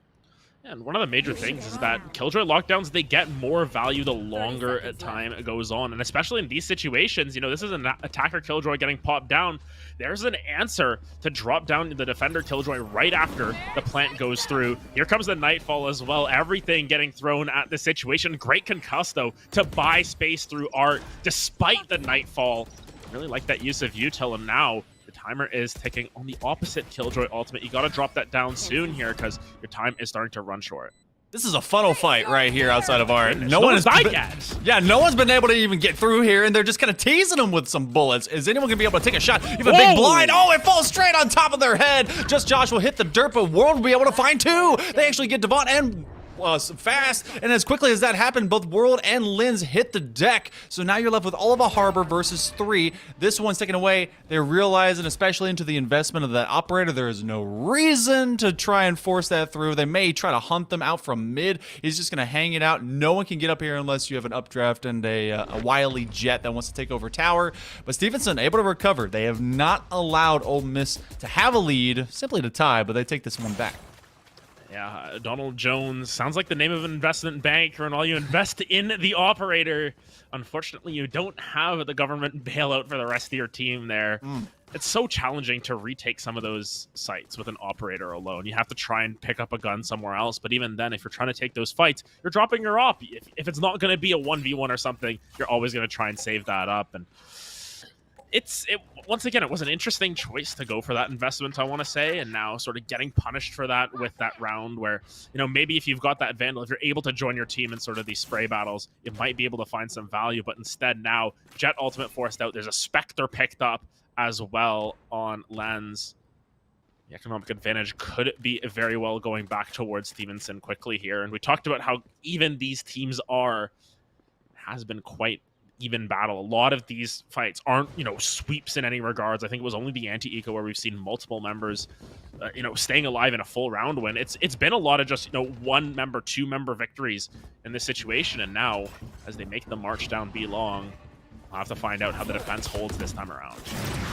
[SPEAKER 16] And one of the major things is that Killjoy lockdowns, they get more value the longer time goes on. And especially in these situations, you know, this is an attacker Killjoy getting popped down. There's an answer to drop down the defender Killjoy right after the plant goes through. Here comes the Nightfall as well. Everything getting thrown at the situation. Great concuss, though, to buy space through art despite the Nightfall. I really like that use of util, and now the timer is ticking on the opposite Killjoy ultimate. You got to drop that down soon here because your time is starting to run short.
[SPEAKER 15] This is a funnel fight right here outside of art.
[SPEAKER 16] No one's
[SPEAKER 15] been able to even get through here, and they're just kind of teasing them with some bullets. Is anyone gonna be able to take a shot? You have a big blind. Oh, it falls straight on top of their head. Just Josh will hit the dirt, but World will be able to find 2. They actually get Devon and fast, and as quickly as that happened, both World and Linz hit the deck. So now you're left with all of a Harbor versus 3. This one's taken away. They're realizing, especially into the investment of that operator, there is no reason to try and force that through. They may try to hunt them out from mid. He's just going to hang it out. No one can get up here unless you have an updraft and a wily jet that wants to take over tower. But Stevenson able to recover. They have not allowed Ole Miss to have a lead, simply to tie, but they take this one back.
[SPEAKER 16] Yeah, Donald Jones sounds like the name of an investment banker, and all you invest in the operator. Unfortunately, you don't have the government bailout for the rest of your team there. It's so challenging to retake some of those sites with an operator alone. You have to try and pick up a gun somewhere else, but even then, if you're trying to take those fights, you're dropping your op. If it's not going to be a 1v1 or something, you're always going to try and save that up. And once again, it was an interesting choice to go for that investment, I want to say, and now sort of getting punished for that with that round where, you know, maybe if you've got that Vandal, if you're able to join your team in sort of these spray battles, you might be able to find some value, but instead now, Jet ultimate forced out, there's a Spectre picked up as well on Lens. The economic advantage could be very well going back towards Stevenson quickly here, and we talked about how even these teams are. has been quite even battle. A lot of these fights aren't, sweeps in any regards. I think it was only the anti-eco where we've seen multiple members, staying alive in a full round win. It's been a lot of just, one member, two member victories in this situation. And now, as they make the march down B long, I'll have to find out how the defense holds this time around.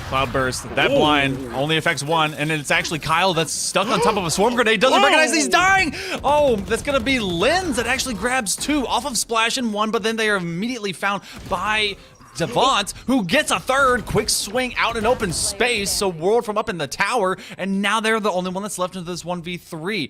[SPEAKER 15] Cloudburst, that blind only affects one, and it's actually Kyle that's stuck on top of a swarm grenade. Doesn't recognize he's dying. Oh, that's gonna be Linz that actually grabs two off of Splash and one, but then they are immediately found by Devant, who gets a third. Quick swing out in open space, so World from up in the tower, and now they're the only one that's left into this 1v3.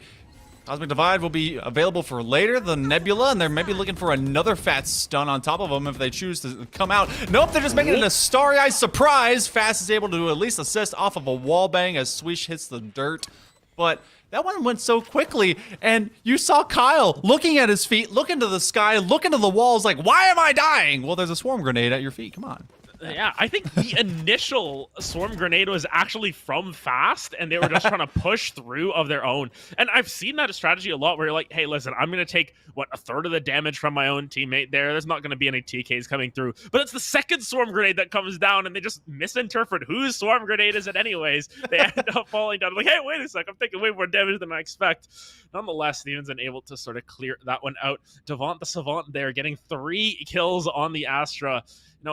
[SPEAKER 15] Cosmic Divide will be available for later, the Nebula, and they're maybe looking for another fat stun on top of them if they choose to come out. Nope, they're just making it a starry-eyed surprise. Fast is able to at least assist off of a wall bang as Swish hits the dirt. But that one went so quickly, and you saw Kyle looking at his feet, looking to the sky, looking to the walls like, why am I dying? Well, there's a swarm grenade at your feet, come on.
[SPEAKER 16] Yeah, I think the initial swarm grenade was actually from Fast, and they were just trying to push through of their own. And I've seen that strategy a lot where you're like, hey, listen, I'm going to take, a third of the damage from my own teammate there. There's not going to be any TKs coming through. But it's the second swarm grenade that comes down, and they just misinterpret whose swarm grenade is it anyways. They end up falling down. Like, hey, wait a sec, I'm taking way more damage than I expect. Nonetheless, Stevenson able to sort of clear that one out. Devant the Savant there getting 3 kills on the Astra.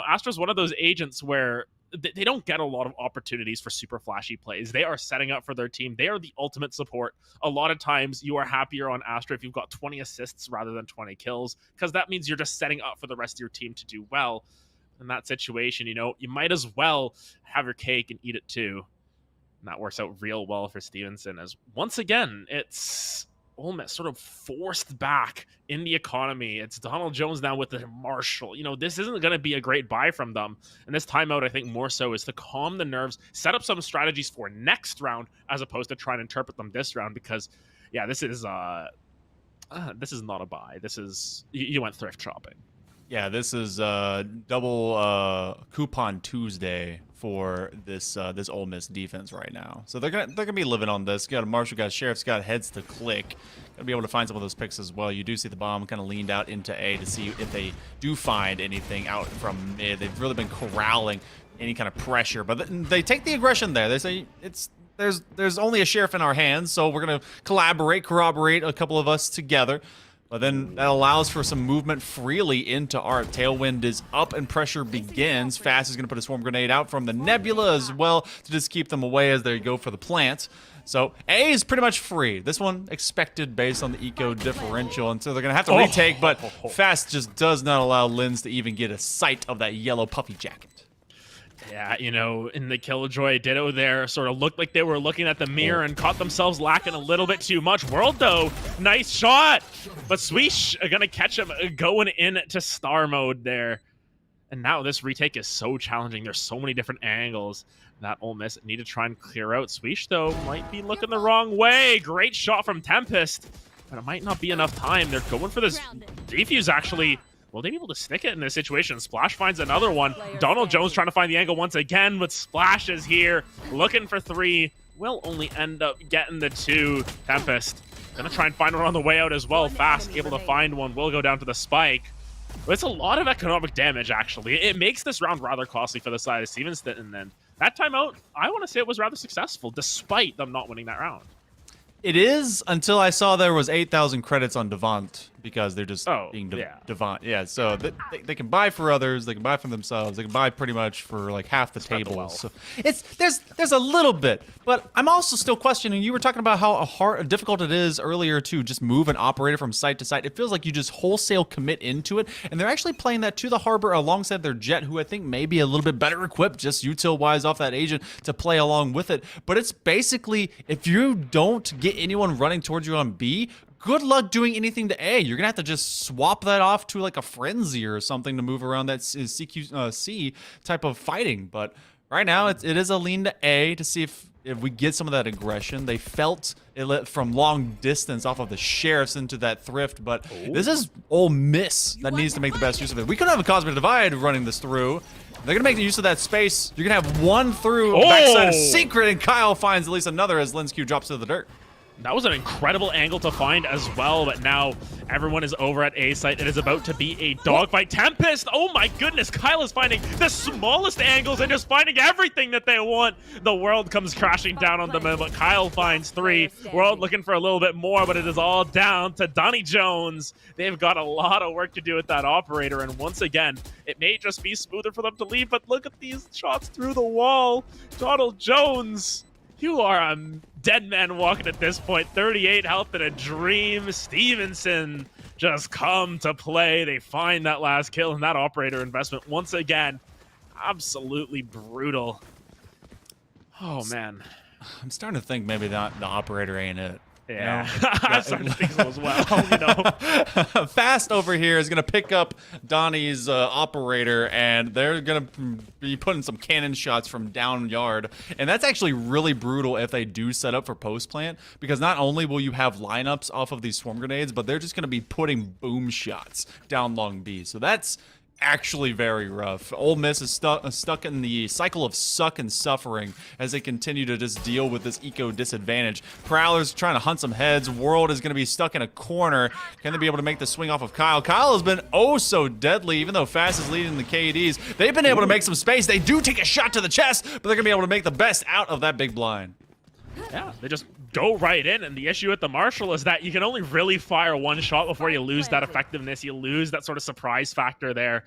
[SPEAKER 16] Astra's one of those agents where they don't get a lot of opportunities for super flashy plays. They are setting up for their team. They are the ultimate support. A lot of times you are happier on Astra if you've got 20 assists rather than 20 kills, because that means you're just setting up for the rest of your team to do well. In that situation, you might as well have your cake and eat it too. And that works out real well for Stevenson, as once again, it's Ole Miss sort of forced back in the economy. It's Donald Jones now with the Marshall. This isn't going to be a great buy from them. And this timeout, I think, more so is to calm the nerves, set up some strategies for next round, as opposed to try and interpret them this round. Because, yeah, this is not a buy. This is you went thrift shopping.
[SPEAKER 15] Yeah, this is double coupon Tuesday for this Ole Miss defense right now. So they're gonna be living on this. Got a Marshall, got a Sheriff's, got heads to click. Gonna be able to find some of those picks as well. You do see the bomb kind of leaned out into A to see if they do find anything out from mid. They've really been corralling any kind of pressure, but they take the aggression there. They say there's only a Sheriff in our hands, so we're gonna corroborate a couple of us together. But then that allows for some movement freely into Art. Tailwind is up and pressure begins. Fast is going to put a swarm grenade out from the Nebula as well to just keep them away as they go for the plant. So A is pretty much free. This one expected based on the eco differential, and so they're going to have to retake, but Fast just does not allow Linz to even get a sight of that yellow puffy jacket.
[SPEAKER 16] Yeah, in the Killjoy Ditto there, sort of looked like they were looking at the mirror and caught themselves lacking a little bit too much. World, though, nice shot. But Swish are going to catch him going into star mode there. And now this retake is so challenging. There's so many different angles that Ole Miss need to try and clear out. Swish, though, might be looking the wrong way. Great shot from Tempest, but it might not be enough time. They're going for this defuse, actually. Will they be able to stick it in this situation? Splash finds another one. Donald Jones trying to find the angle once again, but Splash is here, looking for 3. Will only end up getting the 2. Tempest gonna try and find one on the way out as well. Fast, able to find one. Will go down to the spike. But it's a lot of economic damage, actually. It makes this round rather costly for the side of Stevenson. And then that timeout, I want to say it was rather successful, despite them not winning that round.
[SPEAKER 15] It is, until I saw there was 8,000 credits on Devant, because they're just being Devant. Yeah, so they can buy for others, they can buy for themselves, they can buy pretty much for like half the tables. So there's a little bit, but I'm also still questioning. You were talking about how difficult it is earlier to just move an operator from site to site. It feels like you just wholesale commit into it, and they're actually playing that to the harbor alongside their jet, who I think may be a little bit better equipped, just util-wise off that agent, to play along with it. But it's basically, if you don't get anyone running towards you on B, good luck doing anything to A. You're gonna have to just swap that off to like a frenzy or something to move around that CQC type of fighting. But right now it is a lean to A to see if we get some of that aggression. They felt it from long distance off of the Sheriffs into that thrift, but this is Ole Miss that needs to make the best use of it. We could have a Cosmic Divide running this through. They're gonna make the use of that space. You're gonna have one through backside of Secret, and Kyle finds at least another as Linz Q drops to the dirt.
[SPEAKER 16] That was an incredible angle to find as well, but now everyone is over at A site. It is about to be a dogfight. Tempest, oh my goodness, Kyle is finding the smallest angles and just finding everything that they want. The world comes crashing down on them, but Kyle finds 3. World looking for a little bit more, but it is all down to Donnie Jones. They've got a lot of work to do with that operator, and once again, it may just be smoother for them to leave, but look at these shots through the wall. Donald Jones, you are a dead man walking at this point. 38 health in a dream. Stevenson just come to play. They find that last kill, and that operator investment once again, absolutely brutal. Oh man,
[SPEAKER 15] I'm starting to think maybe the operator ain't it.
[SPEAKER 16] Yeah,
[SPEAKER 15] you know?
[SPEAKER 16] I'm starting to think so as well. You know,
[SPEAKER 15] Fast over here is gonna pick up Donnie's operator, and they're gonna be putting some cannon shots from down yard, and that's actually really brutal if they do set up for post plant, because not only will you have lineups off of these swarm grenades, but they're just gonna be putting boom shots down long B. So that's actually very rough. Ole Miss is stuck in the cycle of suck and suffering as they continue to just deal with this eco disadvantage. Prowler's trying to hunt some heads. World is going to be stuck in a corner. Can they be able to make the swing off of Kyle? Kyle has been oh so deadly, even though Fast is leading the KDs. They've been able to make some space. They do take a shot to the chest, but they're going to be able to make the best out of that big blind.
[SPEAKER 16] Yeah, they just go right in, and the issue with the Marshall is that you can only really fire one shot before you lose that effectiveness. You lose that sort of surprise factor there.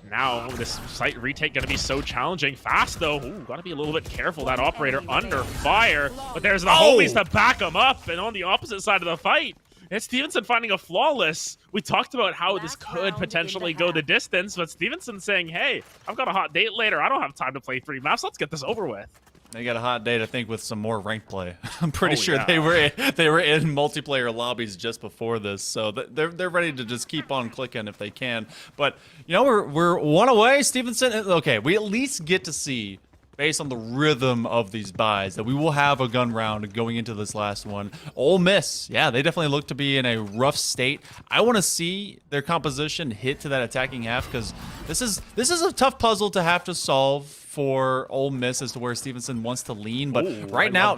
[SPEAKER 16] Now, this site retake going to be so challenging. Fast, though. Ooh, got to be a little bit careful. That operator under fire, but there's the homies to back him up, and on the opposite side of the fight, it's Stevenson finding a flawless. We talked about how this could potentially go the distance, but Stevenson saying, hey, I've got a hot date later. I don't have time to play 3 maps. Let's get this over with.
[SPEAKER 15] They got a hot day to think with some more ranked play. I'm pretty sure they were in multiplayer lobbies just before this, so they're ready to just keep on clicking if they can. But you know, we're one away. Stevenson. Okay, we at least get to see, based on the rhythm of these buys, that we will have a gun round going into this last one. Ole Miss, yeah, they definitely look to be in a rough state. I want to see their composition hit to that attacking half, because this is a tough puzzle to have to solve for Ole Miss as to where Stevenson wants to lean. But right now,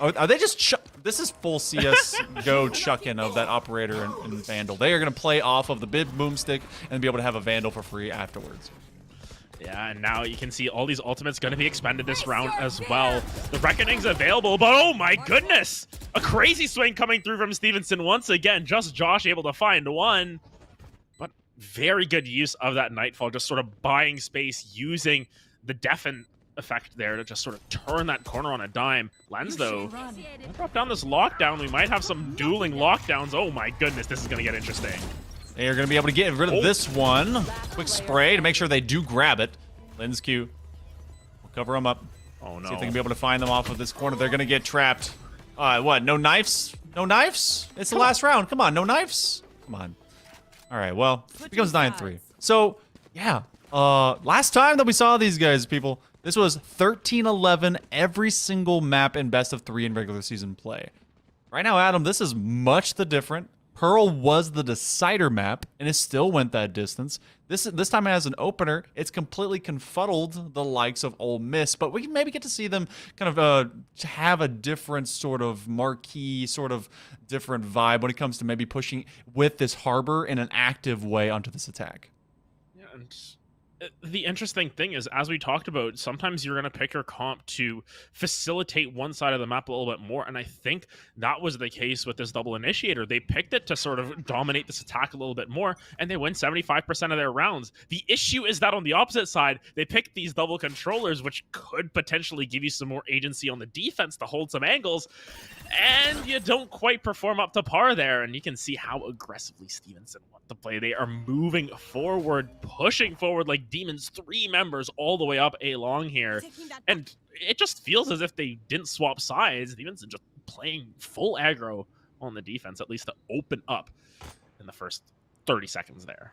[SPEAKER 15] are they just this is full CSGO chucking of that operator and Vandal. They are going to play off of the big boomstick and be able to have a Vandal for free afterwards.
[SPEAKER 16] Yeah, and now you can see all these ultimates going to be expended this round as well. The Reckoning's available, but oh my goodness! A crazy swing coming through from Stevenson once again. Just Josh able to find one. But very good use of that Nightfall, just sort of buying space, using the deafen effect there to just sort of turn that corner on a dime. Lens, though, drop down this lockdown. We might have some dueling lockdowns. Oh my goodness, this is going to get interesting.
[SPEAKER 15] They are going to be able to get rid of this one. Quick spray to make sure they do grab it. Lens Q. We'll cover them up.
[SPEAKER 16] Oh no.
[SPEAKER 15] See if they can be able to find them off of this corner. They're going to get trapped. What? No knives? No knives? It's the last round. Come on, no knives? Come on. All right, well, it becomes 9-3. So, yeah. Last time that we saw these guys, people, this was 13-11 every single map in best of 3 in regular season play. Right now, Adam, this is much the different. Pearl was the decider map, and it still went that distance. This time as an opener, it's completely confuddled the likes of Ole Miss, but we can maybe get to see them kind of have a different sort of marquee, sort of different vibe when it comes to maybe pushing with this Harbor in an active way onto this attack.
[SPEAKER 16] Yeah, and the interesting thing is, as we talked about, sometimes you're going to pick your comp to facilitate one side of the map a little bit more, and I think that was the case with this double initiator. They picked it to sort of dominate this attack a little bit more, and they win 75% of their rounds. The issue is that on the opposite side, they picked these double controllers, which could potentially give you some more agency on the defense to hold some angles, and you don't quite perform up to par there, and you can see how aggressively Stevenson wants to play. They are moving forward, pushing forward like demons, 3 members all the way up A long here, and it just feels as if they didn't swap sides. Stevenson just playing full aggro on the defense, at least to open up in the first 30 seconds there.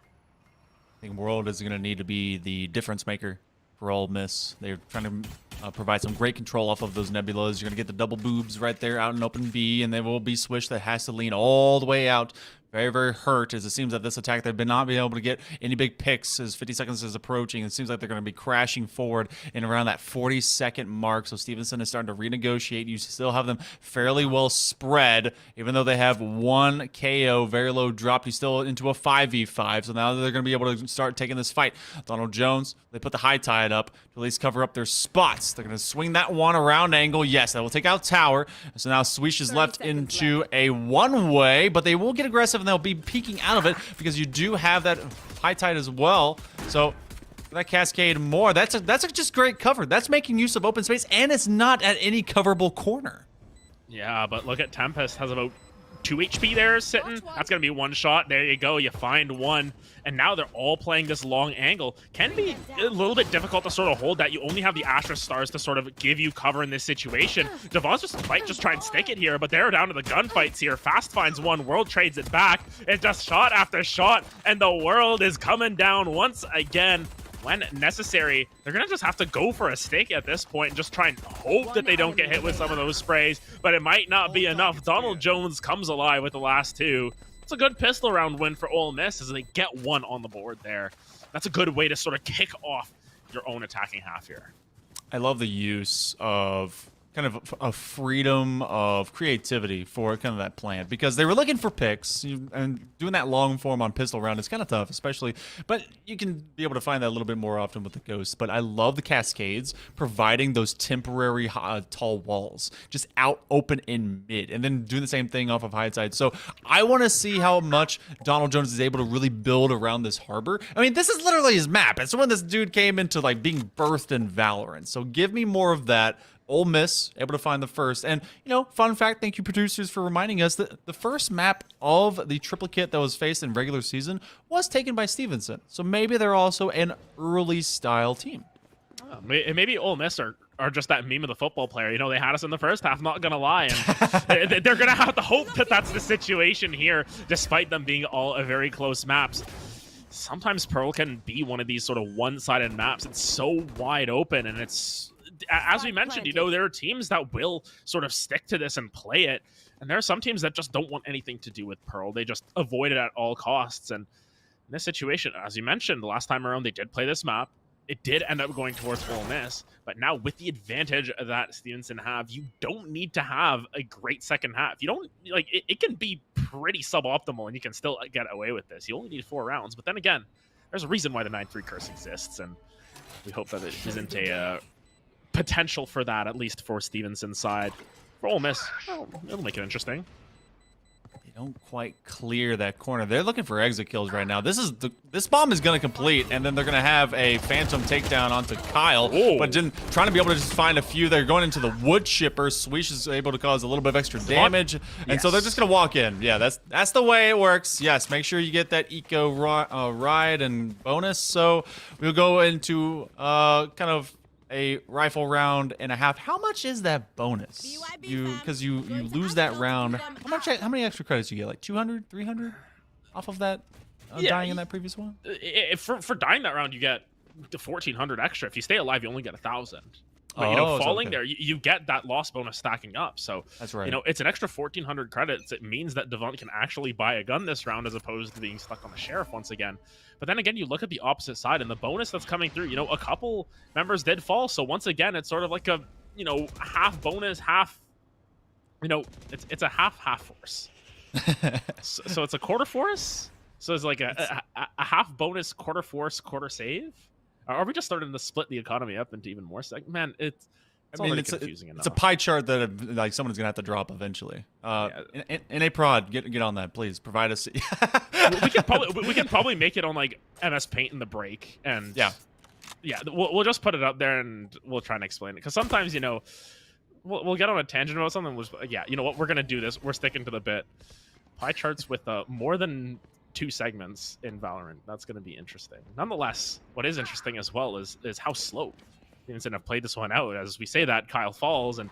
[SPEAKER 15] I think World is going to need to be the difference maker for Ole Miss. They're trying to provide some great control off of those nebulas. You're going to get the double boobs right there out in open B, and they will be Swish that has to lean all the way out very, very hurt, as it seems that this attack they've been not being able to get any big picks as 50 seconds is approaching. It seems like they're going to be crashing forward in around that 40-second mark. So Stevenson is starting to renegotiate. You still have them fairly well spread, even though they have one KO, very low drop. He's still into a 5v5. So now they're going to be able to start taking this fight. Donald Jones, they put the high tide up to at least cover up their spots. They're going to swing that one around angle. Yes, that will take out tower. So now Swish is left into a one-way, but they will get aggressive and they'll be peeking out of it because you do have that high tide as well. So that cascade more. That's just great cover. That's making use of open space, and it's not at any coverable corner.
[SPEAKER 16] Yeah, but look at Tempest has about 2 HP there sitting. That's going to be one shot. There you go. You find one. And now they're all playing this long angle. Can be a little bit difficult to sort of hold that. You only have the Astra Stars to sort of give you cover in this situation. Devon's just try and stick it here, but they're down to the gunfights here. Fast finds one. World trades it back. It's just shot after shot, and the World is coming down once again. When necessary, they're going to just have to go for a stake at this point and just try and hope that they don't get hit with some of those sprays, but it might not be enough. Donald Jones comes alive with the last two. It's a good pistol round win for Ole Miss as they get one on the board there. That's a good way to sort of kick off your own attacking half here.
[SPEAKER 15] I love the use of kind of a freedom of creativity for kind of that plan, because they were looking for picks, and doing that long form on pistol round is kind of tough, especially, but you can be able to find that a little bit more often with the Ghosts. But I love the cascades providing those temporary tall walls just out open in mid, and then doing the same thing off of high side. So I want to see how much Donald Jones is able to really build around this harbor. I mean, this is literally his map. It's when this dude came into like being birthed in Valorant. So give me more of that. Ole Miss able to find the first. And, you know, fun fact, thank you producers for reminding us that the first map of the triplicate that was faced in regular season was taken by Stevenson. So maybe they're also an early style team.
[SPEAKER 16] Maybe Ole Miss are just that meme of the football player. You know, they had us in the first half, not going to lie. And they're going to have to hope that that's the situation here, despite them being all very close maps. Sometimes Pearl can be one of these sort of one-sided maps. It's so wide open, and it's... As we mentioned, you know, there are teams that will sort of stick to this and play it. And there are some teams that just don't want anything to do with Pearl. They just avoid it at all costs. And in this situation, as you mentioned, the last time around, they did play this map. It did end up going towards Ole Miss. But now with the advantage that Stevenson have, you don't need to have a great second half. You don't, like, it can be pretty suboptimal and you can still get away with this. You only need 4 rounds. But then again, there's a reason why the 9-3 curse exists. And we hope that it isn't a... potential for that, at least for Stevenson's side. For Ole Miss, well, it'll make it interesting.
[SPEAKER 15] They don't quite clear that corner. They're looking for exit kills right now. This bomb is going to complete, and then they're going to have a phantom takedown onto Kyle.
[SPEAKER 16] Ooh.
[SPEAKER 15] But trying to be able to just find a few. They're going into the wood chipper. Swish is able to cause a little bit of extra damage, and so they're just going to walk in. Yeah, that's the way it works. Yes, make sure you get that eco ride and bonus. So we'll go into kind of a rifle round and a half. How much is that bonus? Because you lose that round. How many extra credits do you get? Like 200, 300 off of that dying in that previous one?
[SPEAKER 16] For dying that round, you get the 1,400 extra. If you stay alive, you only get 1,000. But, you know, falling there, you get that loss bonus stacking up. So
[SPEAKER 15] that's right.
[SPEAKER 16] You know, it's an extra 1,400 credits. It means that Devon can actually buy a gun this round as opposed to being stuck on the sheriff once again. But then again, you look at the opposite side and the bonus that's coming through. You know, a couple members did fall. So once again, it's sort of like a, you know, half bonus, half, you know, it's a half force. so it's a quarter force. So it's like a half bonus, quarter force, quarter save. Are we just starting to split the economy up into even more? Man, it's confusing enough.
[SPEAKER 15] It's a pie chart that like someone's gonna have to drop eventually. In a prod, get on that, please. Provide us.
[SPEAKER 16] we can probably make it on like MS Paint in the break, and yeah, we'll just put it up there and we'll try and explain it, because sometimes, you know, we'll get on a tangent about something. You know what, we're gonna do this. We're sticking to the bit. Pie charts with more than 2 segments in Valorant. That's going to be interesting. Nonetheless, what is interesting as well is how slow Stevenson have played this one out. As we say that, Kyle falls, and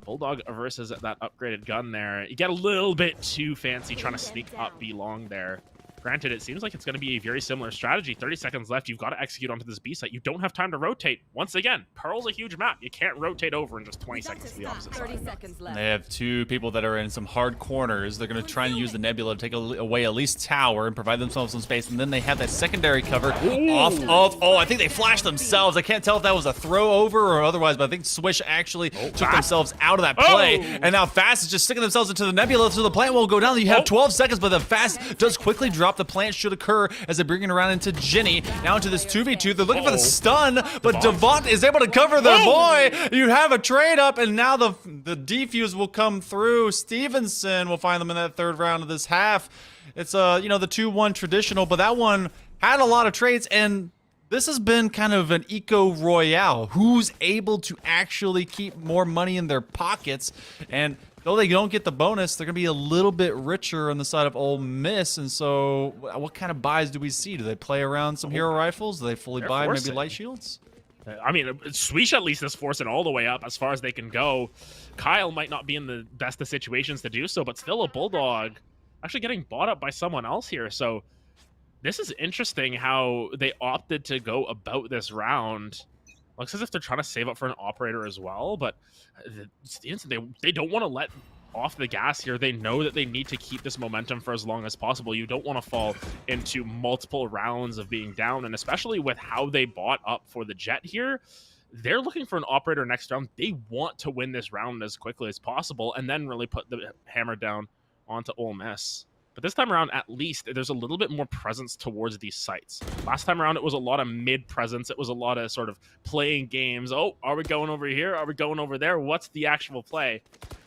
[SPEAKER 16] Bulldog versus that upgraded gun there. You get a little bit too fancy trying to sneak up B long there. Granted, it seems like it's going to be a very similar strategy. 30 seconds left. You've got to execute onto this B site. You don't have time to rotate. Once again, Pearl's a huge map. You can't rotate over in just 20 seconds to the opposite side.
[SPEAKER 11] 30 seconds left.
[SPEAKER 15] They have two people that are in some hard corners. They're going to try and use the Nebula to take away at least tower and provide themselves some space. And then they have that secondary cover off of... Oh, I think they flashed themselves. I can't tell if that was a throw over or otherwise, but I think Swish actually took themselves out of that play. And now Fast is just sticking themselves into the Nebula, so the plant will go down. You have 12 seconds, but the Fast does quickly drop. The plant should occur as they bring it around into Ginny. Now into this 2v2. They're looking for the stun, but Devont is able to cover their boy. You have a trade up, and now the defuse will come through. Stevenson will find them in that third round of this half. It's you know, the 2-1 traditional, but that one had a lot of trades, and this has been kind of an eco royale. Who's able to actually keep more money in their pockets? And though they don't get the bonus, they're going to be a little bit richer on the side of Ole Miss. And so what kind of buys do we see? Do they play around some hero rifles? Do they fully buy maybe light shields?
[SPEAKER 16] I mean, Swish at least is forcing all the way up as far as they can go. Kyle might not be in the best of situations to do so, but still a Bulldog actually getting bought up by someone else here. So this is interesting how they opted to go about this round. Looks as if they're trying to save up for an operator as well, but they don't want to let off the gas here. They know that they need to keep this momentum for as long as possible. You don't want to fall into multiple rounds of being down, and especially with how they bought up for the Jet here, they're looking for an operator next round. They want to win this round as quickly as possible and then really put the hammer down onto Ole Miss. But this time around, at least, there's a little bit more presence towards these sites. Last time around, it was a lot of mid-presence. It was a lot of sort of playing games. Oh, are we going over here? Are we going over there? What's the actual play?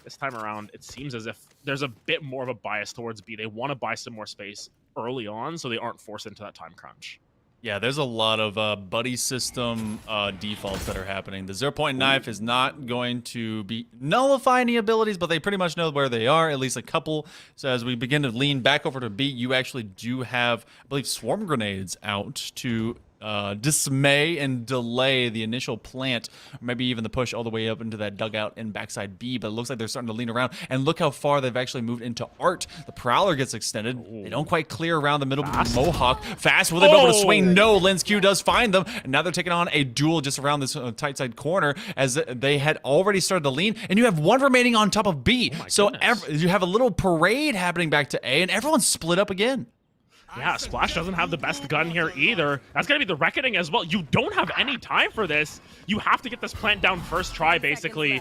[SPEAKER 16] This time around, it seems as if there's a bit more of a bias towards B. They want to buy some more space early on so they aren't forced into that time crunch.
[SPEAKER 15] Yeah, there's a lot of buddy system defaults that are happening. The 0-point knife is not going to be nullify any abilities, but they pretty much know where they are, at least a couple. So as we begin to lean back over to B, you actually do have, I believe, swarm grenades out to dismay and delay the initial plant, or maybe even the push all the way up into that dugout in backside B. But it looks like they're starting to lean around, and look how far they've actually moved into Art. The Prowler gets extended. They don't quite clear around the middle. Mohawk Fast, will they be able to swing? No. Lens Q does find them, and now they're taking on a duel just around this tight side corner as they had already started to lean, and you have one remaining on top of B. So you have a little parade happening back to A, and everyone's split up again.
[SPEAKER 16] Yeah, Splash doesn't have the best gun here either. That's going to be the Reckoning as well. You don't have any time for this. You have to get this plant down first try, basically.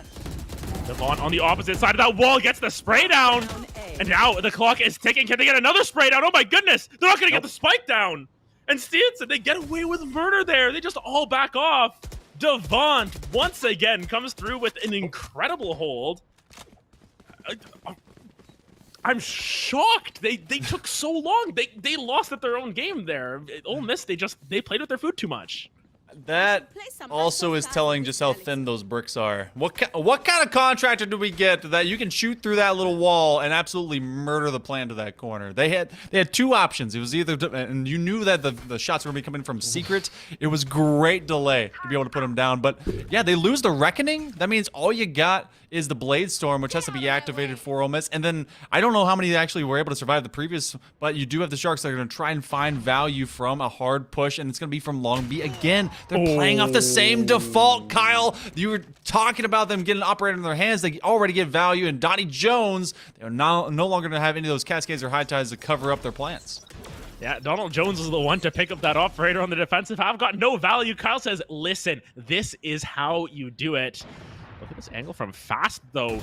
[SPEAKER 16] Devon on the opposite side of that wall gets the spray down. And now the clock is ticking. Can they get another spray down? Oh my goodness. They're not going to get the spike down. And Stevenson, they get away with murder there. They just all back off. Devon, once again, comes through with an incredible hold. I'm shocked. They took so long. They lost at their own game there. Ole Miss, they played with their food too much.
[SPEAKER 15] That also is telling just how thin those bricks are. What kind of contractor do we get that you can shoot through that little wall and absolutely murder the plan to that corner? They had two options. It was either, and you knew that the shots were going to be coming from secret. It was great delay to be able to put them down. But yeah, they lose the Reckoning. That means all you got is the Blade Storm, which has to be activated for Ole Miss. And then I don't know how many actually were able to survive the previous, but you do have the Sharks that are going to try and find value from a hard push, and it's going to be from Long B again. They're playing off the same default, Kyle. You were talking about them getting an operator in their hands. They already get value, and Donnie Jones, they're no longer going to have any of those Cascades or High Tides to cover up their plants.
[SPEAKER 16] Yeah, Donald Jones is the one to pick up that operator on the defensive half. Got no value. Kyle says, listen, this is how you do it. Look at this angle from Fast, though.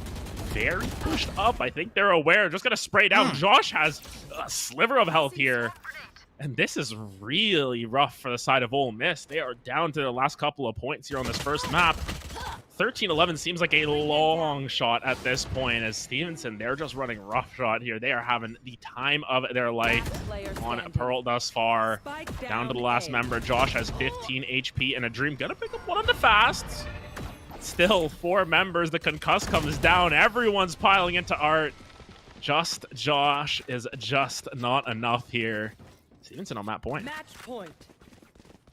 [SPEAKER 16] Very pushed up. I think they're aware. Just going to spray down. Josh has a sliver of health here. And this is really rough for the side of Ole Miss. They are down to the last couple of points here on this first map. 13-11 seems like a long shot at this point, as Stevenson, they're just running roughshod here. They are having the time of their life on Pearl thus far. Down to the last member. Josh has 15 HP and a Dream. Gonna pick up one on the Fast. Still 4 members. The concuss comes down. Everyone's piling into Art. Just Josh is just not enough here. Stevenson on that point.
[SPEAKER 11] Match point.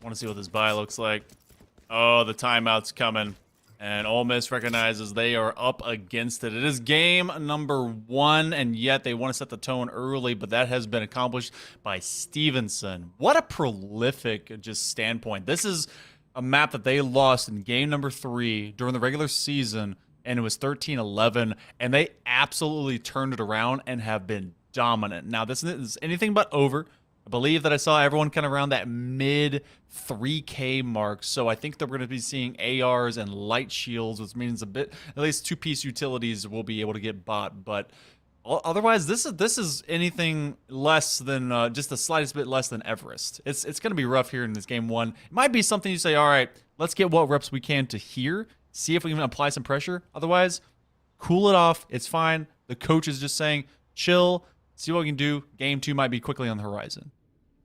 [SPEAKER 15] Want to see what this buy looks like. Oh, the timeout's coming. And Ole Miss recognizes they are up against it. It is game number 1, and yet they want to set the tone early, but that has been accomplished by Stevenson. What a prolific just standpoint. This is a map that they lost in game number 3 during the regular season, and it was 13-11, and they absolutely turned it around and have been dominant. Now, this is anything but over. I believe that I saw everyone kind of around that mid 3K mark, so I think that we're going to be seeing ARs and light shields, which means at least 2-piece utilities will be able to get bought. But otherwise, this is anything less than just the slightest bit less than Everest. It's going to be rough here in this game 1. It might be something you say, all right, let's get what reps we can to here, see if we can apply some pressure. Otherwise, cool it off. It's fine. The coach is just saying, chill, see what we can do. Game 2 might be quickly on the horizon.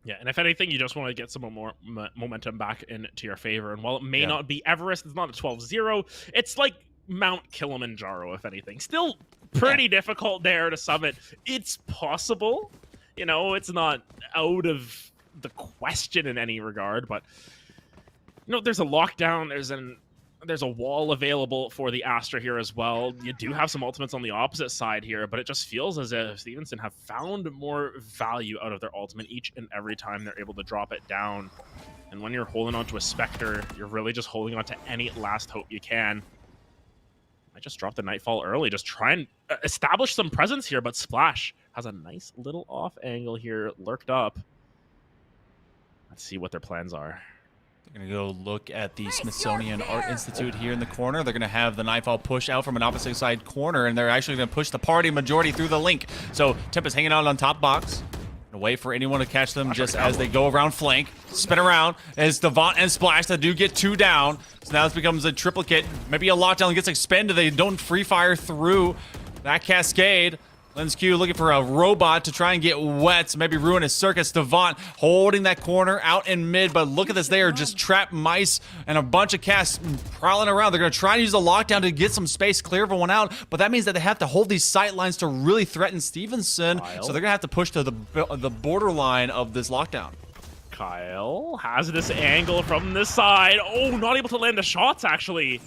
[SPEAKER 16] Yeah, and if anything, you just want to get some more momentum back into your favor. And while it may not be Everest, it's not a 12-0. It's like Mount Kilimanjaro, if anything. Still pretty difficult there to summit. It's possible. You know, it's not out of the question in any regard. But, you know, there's a lockdown. There's a wall available for the Astra here as well. You do have some ultimates on the opposite side here, but it just feels as if Stevenson have found more value out of their ultimate each and every time they're able to drop it down. And when you're holding onto a Spectre, you're really just holding on to any last hope you can. I just dropped the Nightfall early, just try and establish some presence here, but Splash has a nice little off angle here lurked up. Let's see what their plans are.
[SPEAKER 15] They're going to go look at the Smithsonian Art Institute here in the corner. They're going to have the Nightfall push out from an opposite side corner, and they're actually going to push the party majority through the link. So Tempest hanging out on top box. And wait for anyone to catch them just as they go around flank. Spin around as Devant and Splash that do get 2 down. So now this becomes a triplicate. Maybe a lockdown gets expended. They don't free fire through that cascade. Lens Q looking for a robot to try and get wet, maybe ruin his circus. Devant holding that corner out in mid, but look at this. They are just trapped mice and a bunch of casts prowling around. They're going to try and use the lockdown to get some space, clear everyone out, but that means that they have to hold these sight lines to really threaten Stevenson, so they're going to have to push to the borderline of this lockdown.
[SPEAKER 16] Kyle has this angle from this side. Oh, not able to land the shots, actually.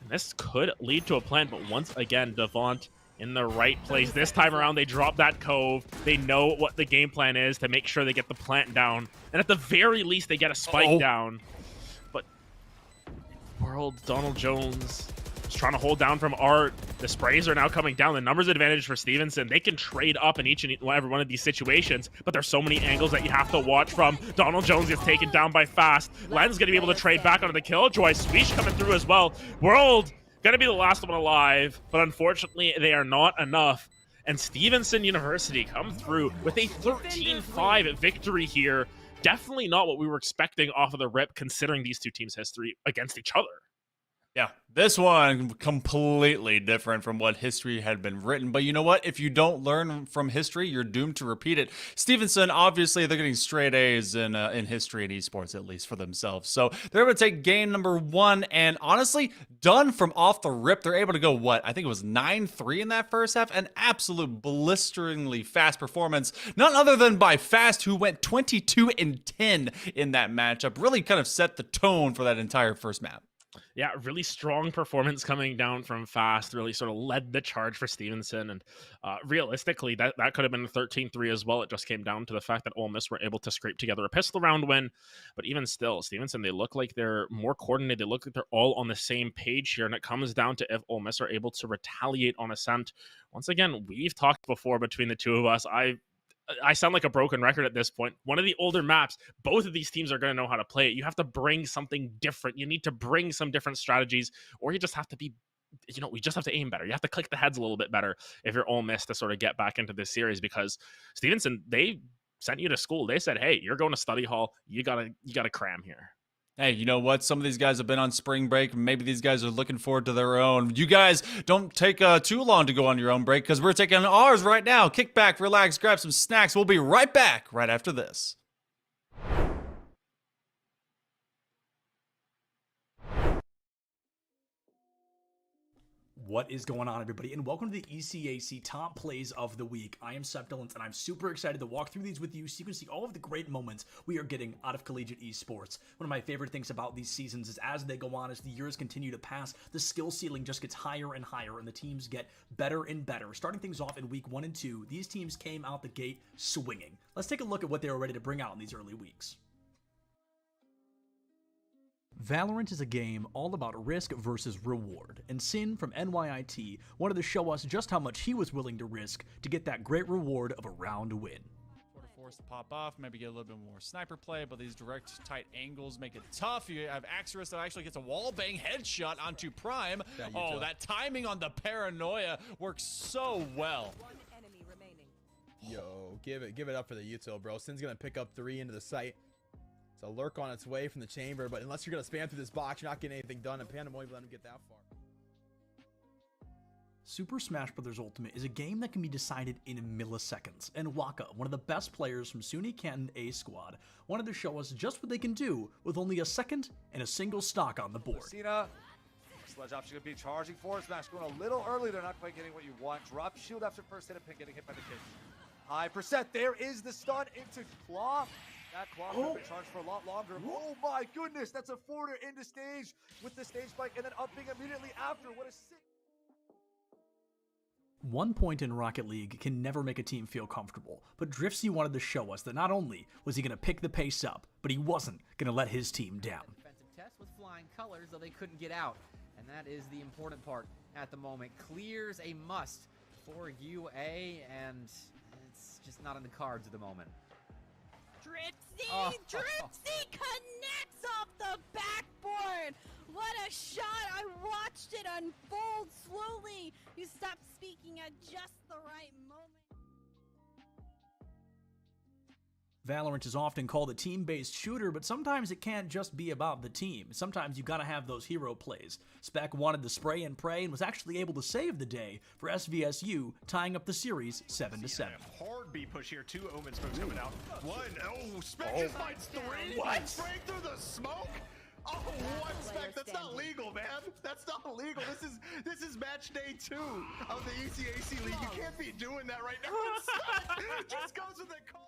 [SPEAKER 16] This could lead to a plant, but once again, Devant in the right place. This time around, they drop that cove. They know what the game plan is to make sure they get the plant down. And at the very least, they get a spike down. But World, Donald Jones is trying to hold down from Art. The sprays are now coming down. The numbers advantage for Stevenson. They can trade up in each and every one of these situations, but there's so many angles that you have to watch from. Donald Jones gets taken down by Fast. Len's going to be able to trade back onto the Killjoy. Swish coming through as well. World gonna be the last one alive, but unfortunately they are not enough. And Stevenson University come through with a 13-5 victory here. Definitely not what we were expecting off of the rip, considering these two teams' history against each other.
[SPEAKER 15] Yeah, this one completely different from what history had been written. But you know what? If you don't learn from history, you're doomed to repeat it. Stevenson, obviously, they're getting straight A's in history and esports, at least for themselves. So they're able to take game number 1, and honestly, done from off the rip. They're able to go, what? I think it was 9-3 in that first half. An absolute blisteringly fast performance. None other than by Fast, who went 22-10 in that matchup. Really kind of set the tone for that entire first map.
[SPEAKER 16] Yeah, really strong performance coming down from Fast, really sort of led the charge for Stevenson. And realistically, that could have been a 13-3 as well. It just came down to the fact that Ole Miss were able to scrape together a pistol round win. But even still, Stevenson, they look like they're more coordinated. They look like they're all on the same page here. And it comes down to if Ole Miss are able to retaliate on Ascent. Once again, we've talked before between the two of us. I sound like a broken record at this point. One of the older maps, both of these teams are going to know how to play it. You have to bring something different. You need to bring some different strategies, or you just have to be, we just have to aim better. You have to click the heads a little bit better if you're Ole Miss to sort of get back into this series, because Stevenson, they sent you to school. They said, hey, you're going to study hall. You gotta cram here.
[SPEAKER 15] Hey, you know what? Some of these guys have been on spring break. Maybe these guys are looking forward to their own. You guys don't take too long to go on your own break, because we're taking ours right now. Kick back, relax, grab some snacks. We'll be right back right after this.
[SPEAKER 17] What is going on, everybody, and welcome to the ECAC Top Plays of the Week. I am Stevenson, and I'm super excited to walk through these with you so you can see all of the great moments we are getting out of collegiate esports. One of my favorite things about these seasons is as they go on, as the years continue to pass, the skill ceiling just gets higher and higher, and the teams get better and better. Starting things off in week 1 and 2, these teams came out the gate swinging. Let's take a look at what they were ready to bring out in these early weeks. Valorant is a game all about risk versus reward, and Sin from NYIT wanted to show us just how much he was willing to risk to get that great reward of a round win.
[SPEAKER 15] Sort of forced to pop off, maybe get a little bit more sniper play, but these direct tight angles make it tough. You have Axorus that actually gets a wall bang headshot onto Prime. Oh, that timing on the paranoia works so well.
[SPEAKER 18] Yo, give it up for the Util, bro. Sin's gonna pick up 3 into the site. It's a lurk on its way from the chamber, but unless you're going to spam through this box, you're not getting anything done, and Panda won't even let him get that far.
[SPEAKER 17] Super Smash Bros. Ultimate is a game that can be decided in milliseconds, and Waka, one of the best players from SUNY Canton A Squad, wanted to show us just what they can do with only a second and a single stock on the board.
[SPEAKER 19] Cena, Sledge option going to be charging forward smash, going a little early. They're not quite getting what you want. Drop shield after first hit, and Pin getting hit by the kick. High percent. There is the stun into Claw. That clock has been charged for a lot longer. Oh my goodness, that's a forwarder into stage with the stage spike and then upping immediately after. What a sick.
[SPEAKER 17] 1 point in Rocket League can never make a team feel comfortable, but Driftsy wanted to show us that not only was he going to pick the pace up, but he wasn't going to let his team down.
[SPEAKER 20] Defensive test with flying colors, though they couldn't get out, and that is the important part at the moment. Clears a must for UA, and it's just not in the cards at the moment.
[SPEAKER 21] Dripsy connects off the backboard. What a shot. I watched it unfold slowly. You stopped speaking at just the right moment.
[SPEAKER 17] Valorant is often called a team-based shooter, but sometimes it can't just be about the team. Sometimes you gotta have those hero plays. Spec wanted to spray and pray and was actually able to save the day for SVSU, tying up the series 7-7.
[SPEAKER 22] Hard B push here, 2 Omen smokes coming out. 1, oh, Spec just finds 3.
[SPEAKER 21] What?
[SPEAKER 22] Spraying through the smoke? Oh, 1 Spec, that's not legal, man. That's not legal. This is match day 2 of the ECAC League. You can't be doing that right now. Spec just goes with the call.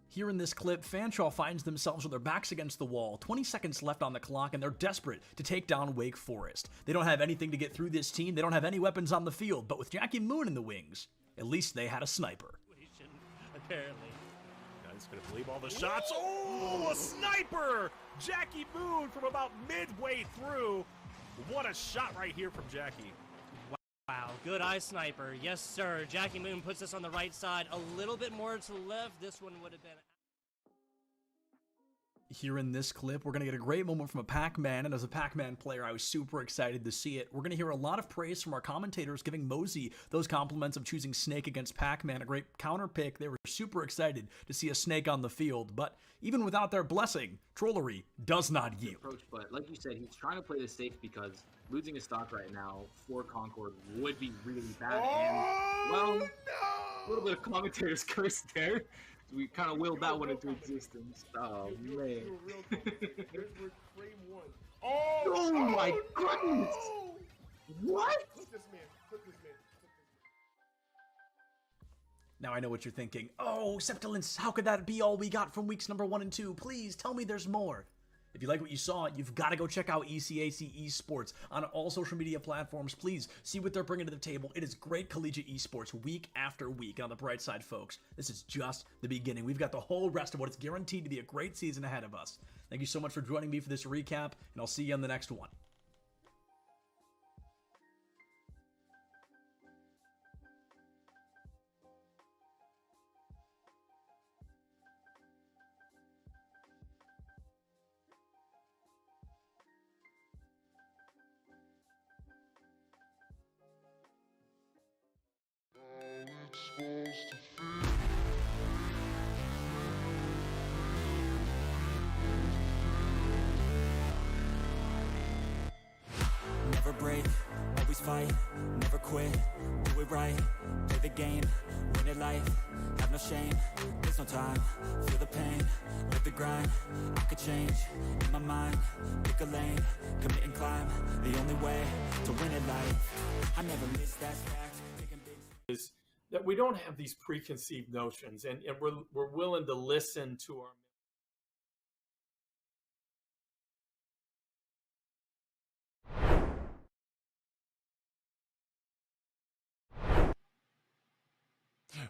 [SPEAKER 17] Here in this clip, Fanshawe finds themselves with their backs against the wall, 20 seconds left on the clock, and they're desperate to take down Wake Forest. They don't have anything to get through this team, they don't have any weapons on the field, but with Jackie Moon in the wings, at least they had a sniper.
[SPEAKER 13] Apparently. Guys gonna believe all the shots. Oh, a sniper! Jackie Moon from about midway through. What a shot right here from Jackie.
[SPEAKER 23] Wow, good eye sniper. Yes, sir. Jackie Moon puts us on the right side. A little bit more to the left. This one would have been...
[SPEAKER 17] Here in this clip, we're going to get a great moment from a Pac-Man, and as a Pac-Man player, I was super excited to see it. We're going to hear a lot of praise from our commentators giving Mosey those compliments of choosing Snake against Pac-Man, a great counter pick. They were super excited to see a Snake on the field, but even without their blessing, Trollery does not yield.
[SPEAKER 24] Approach, but like you said, he's trying to play this safe because losing his stock right now for Concord would be really bad. And, well, a little bit of commentator's curse there. We kind of willed that one into existence. Oh, man. Oh my goodness! What?
[SPEAKER 17] Now I know what you're thinking. Oh, Septilence, how could that be all we got from weeks number 1 and 2? Please tell me there's more. If you like what you saw, you've got to go check out ECAC Esports on all social media platforms. Please see what they're bringing to the table. It is great collegiate esports week after week. And on the bright side, folks, this is just the beginning. We've got the whole rest of what is guaranteed to be a great season ahead of us. Thank you so much for joining me for this recap, and I'll see you on the next one.
[SPEAKER 25] Never break, always
[SPEAKER 3] always fight, never quit, do it right, play the game, win it life, have no shame, there's no time, feel the pain, live the grind, I could change, in my mind, pick a lane, commit and climb, the only way to win it life, I never miss that fact, taking big
[SPEAKER 4] is that we don't have these preconceived notions, and we're willing to listen to our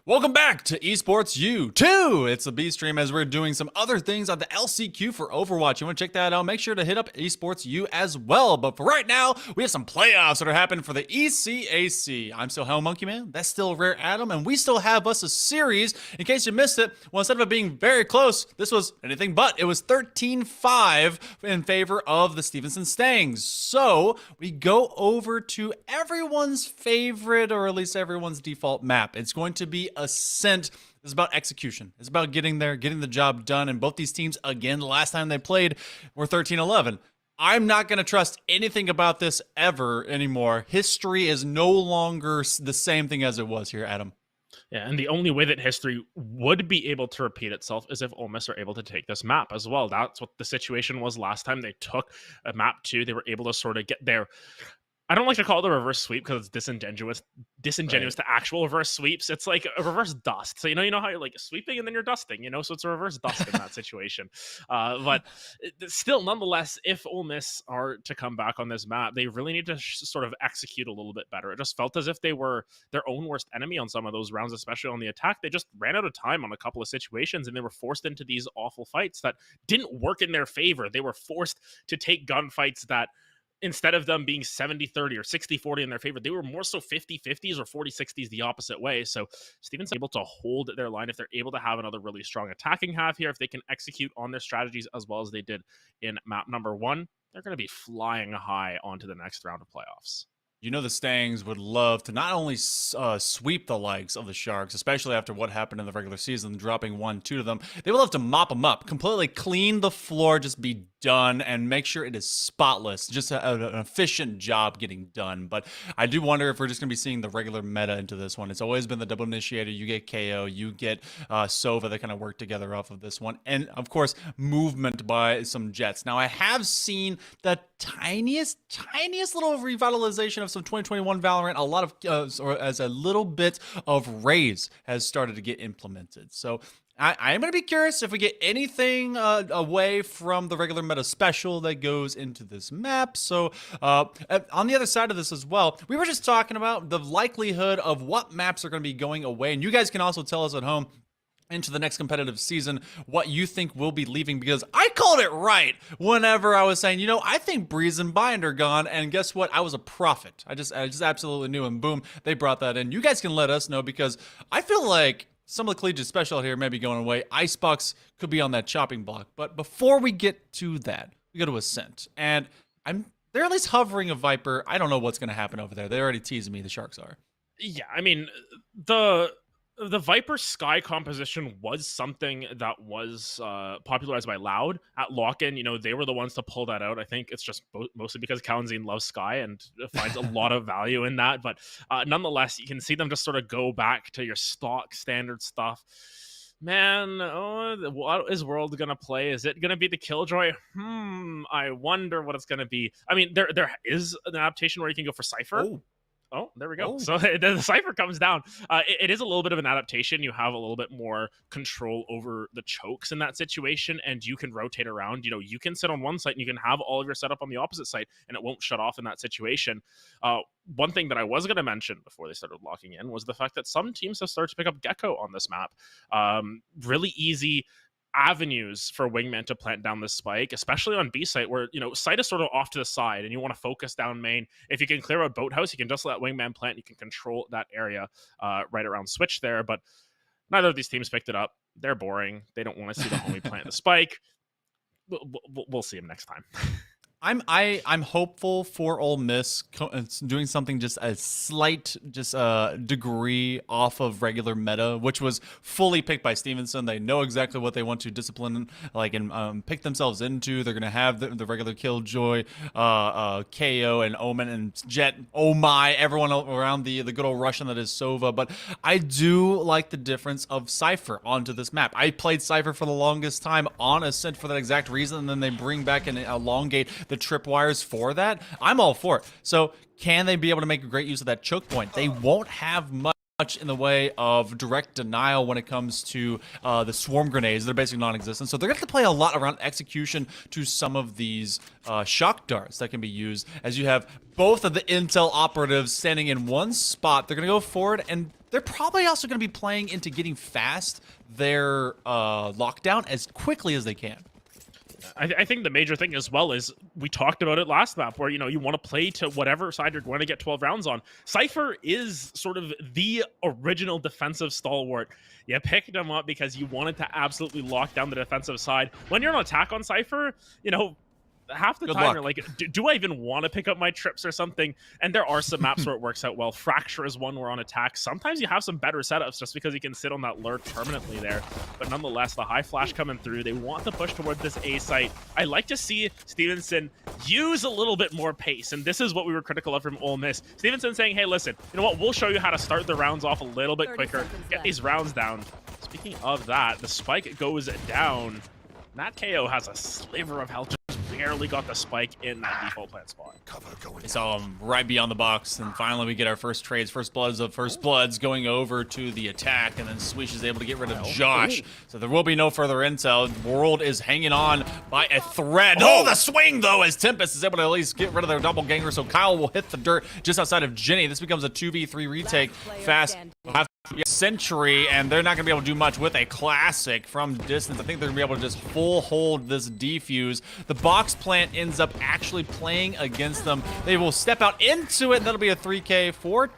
[SPEAKER 15] Welcome back to Esports U2. It's a B stream as we're doing some other things on the LCQ for Overwatch. You want to check that out? Make sure to hit up Esports U as well. But for right now, we have some playoffs that are happening for the ECAC. I'm still Hell Monkey Man. That's still Rare Adam. And we still have us a series. In case you missed it, well, instead of it being very close, this was anything but. It was 13-5 in favor of the Stevenson Stangs. So we go over to everyone's favorite, or at least everyone's default map. It's going to be Ascent. It's about execution. It's about getting there, getting the job done. And both these teams, again, the last time they played were 13-11. I'm not going to trust anything about this ever anymore. History is no longer the same thing as it was here, Adam.
[SPEAKER 16] Yeah, and the only way that history would be able to repeat itself is if Ole Miss are able to take this map as well. That's what the situation was last time. They took a map 2. They were able to sort of get there. I don't like to call it a reverse sweep because it's disingenuous
[SPEAKER 15] Right.
[SPEAKER 16] to actual reverse sweeps. It's like a reverse dust. So, you know how you're like sweeping and then you're dusting, so it's a reverse dust in that situation. But still, nonetheless, if Ole Miss are to come back on this map, they really need to sort of execute a little bit better. It just felt as if they were their own worst enemy on some of those rounds, especially on the attack. They just ran out of time on a couple of situations and they were forced into these awful fights that didn't work in their favor. They were forced to take gunfights that, instead of them being 70-30 or 60-40 in their favor, they were more so 50-50s or 40-60s the opposite way. So Stevenson able to hold their line if they're able to have another really strong attacking half here, if they can execute on their strategies as well as they did in map number 1, they're going to be flying high onto the next round of playoffs.
[SPEAKER 15] You know the Stangs would love to not only sweep the likes of the Sharks, especially after what happened in the regular season, dropping 1-2 to them. They would love to mop them up, completely clean the floor, just be done, and make sure it is spotless. Just an efficient job getting done. But I do wonder if we're just going to be seeing the regular meta into this one. It's always been the double initiator. You get KO, you get Sova that kind of work together off of this one. And, of course, movement by some Jets. Now, I have seen the tiniest little revitalization of some 2021 Valorant. A lot of, or as a little bit of Raze has started to get implemented. So I am going to be curious if we get anything away from the regular meta special that goes into this map. So on the other side of this as well, we were just talking about the likelihood of what maps are going to be going away. And you guys can also tell us at home into the next competitive season what you think will be leaving, because I called it right whenever I was saying, I think Breeze and Bind are gone, and guess what? I was a prophet. I just absolutely knew, and boom, they brought that in. You guys can let us know, because I feel like some of the collegiate special here may be going away. Icebox could be on that chopping block. But before we get to that, we go to Ascent, and they're at least hovering a Viper. I don't know what's going to happen over there. They already teased me, the Sharks are.
[SPEAKER 16] Yeah, I mean, the Viper Sky composition was something that was popularized by Loud at Lock-In. They were the ones to pull that out. I think it's just mostly because Kalenzine loves Sky and finds a lot of value in that. But nonetheless, you can see them just sort of go back to your stock standard stuff. Man, what is World going to play? Is it going to be the Killjoy? I wonder what it's going to be. I mean, there is an adaptation where you can go for Cypher. Oh, there we go. So the Cypher comes down. It is a little bit of an adaptation. You have a little bit more control over the chokes in that situation, and you can rotate around. You can sit on one site and you can have all of your setup on the opposite site, and it won't shut off in that situation. One thing that I was going to mention before they started locking in was the fact that some teams have started to pick up Gecko on this map. Really easy avenues for Wingman to plant down the spike, especially on B site where, site is sort of off to the side and you want to focus down main. If you can clear out Boathouse, you can just let Wingman plant. You can control that area right around switch there, but neither of these teams picked it up. They're boring. They don't want to see the homie plant the spike. We'll see him next time.
[SPEAKER 15] I'm hopeful for Ole Miss doing something just a slight degree off of regular meta, which was fully picked by Stevenson. They know exactly what they want to discipline and pick themselves into. They're gonna have the regular Killjoy, KO and Omen and Jet. Oh my, everyone around the good old Russian that is Sova. But I do like the difference of Cypher onto this map. I played Cypher for the longest time on Ascent for that exact reason, and then they bring back and elongate the tripwires for that. I'm all for it. So can they be able to make a great use of that choke point? They won't have much in the way of direct denial when it comes to the swarm grenades. They're basically non-existent. So they're going to have to play a lot around execution to some of these shock darts that can be used. As you have both of the intel operatives standing in one spot, they're going to go forward, and they're probably also going to be playing into getting fast their lockdown as quickly as they can.
[SPEAKER 16] I think the major thing as well is we talked about it last map where, you want to play to whatever side you're going to get 12 rounds on. Cypher is sort of the original defensive stalwart. You picked him up because you wanted to absolutely lock down the defensive side. When you're on attack on Cypher, half the time you're like, do I even want to pick up my trips or something? And there are some maps where it works out well. Fracture is one where on attack, sometimes you have some better setups just because you can sit on that lurk permanently there. But nonetheless, the high flash coming through, they want to push towards this A site. I like to see Stevenson use a little bit more pace, and this is what we were critical of from Ole Miss. Stevenson saying, hey, listen, you know what, we'll show you how to start the rounds off a little bit quicker, get these rounds down. Speaking of that, the spike goes down. That KO has a sliver of health, just barely got the spike in that default plant spot.
[SPEAKER 15] We saw him right beyond the box, and finally we get our first trades, first bloods going over to the attack, and then Swish is able to get rid of Josh. So there will be no further intel. World is hanging on by a thread. Oh, the swing though, as Tempest is able to at least get rid of their doppelganger, so Kyle will hit the dirt just outside of Jenny. This becomes a 2v3 retake. Fast. Century, and they're not going to be able to do much with a classic from distance. I think they're going to be able to just full hold this defuse. The box plant ends up actually playing against them. They will step out into it, and that'll be a 3K for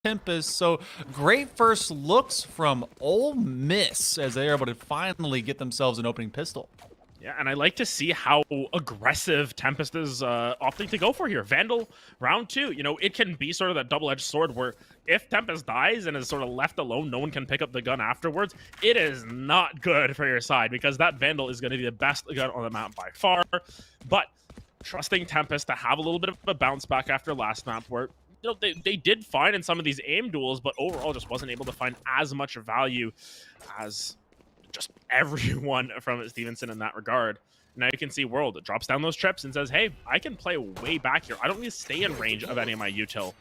[SPEAKER 15] Tempest. So great first looks from Ole Miss as they are able to finally get themselves an opening pistol.
[SPEAKER 16] Yeah, and I like to see how aggressive Tempest is opting to go for here. Vandal, round 2. It can be sort of that double-edged sword where if Tempest dies and is sort of left alone, no one can pick up the gun afterwards. It is not good for your side because that Vandal is going to be the best gun on the map by far. But trusting Tempest to have a little bit of a bounce back after last map where they did fine in some of these aim duels, but overall just wasn't able to find as much value as just everyone from Stevenson in that regard. Now you can see World drops down those trips and says, hey, I can play way back here. I don't need to stay in range of any of my util.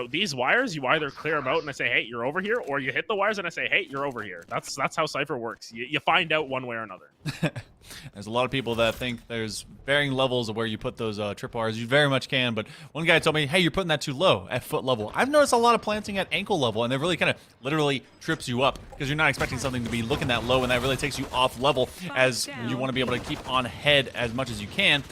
[SPEAKER 16] These wires, you either clear them out and I say, hey, you're over here, or you hit the wires and I say, hey, you're over here. That's how Cypher works. You find out one way or another.
[SPEAKER 15] There's a lot of people that think there's varying levels of where you put those trip wires. You very much can, but one guy told me, hey, you're putting that too low at foot level. I've noticed a lot of planting at ankle level, and it really kind of literally trips you up because you're not expecting something to be looking that low, and that really takes you off level as you want to be able to keep on head as much as you can.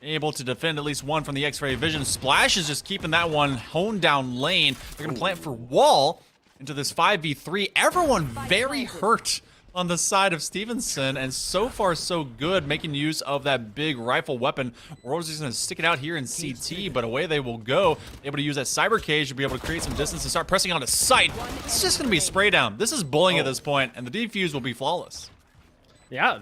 [SPEAKER 15] Able to defend at least one from the X-ray vision. Splash is just keeping that one honed down lane. They're going to plant for wall into this 5v3. Everyone very hurt on the side of Stevenson, and so far so good, making use of that big rifle weapon. World's just going to stick it out here in CT, but away they will go. Able to use that cyber cage to be able to create some distance and start pressing onto sight. This is just going to be spray down. This is bullying at this point, and the defuse will be flawless.
[SPEAKER 16] Yeah,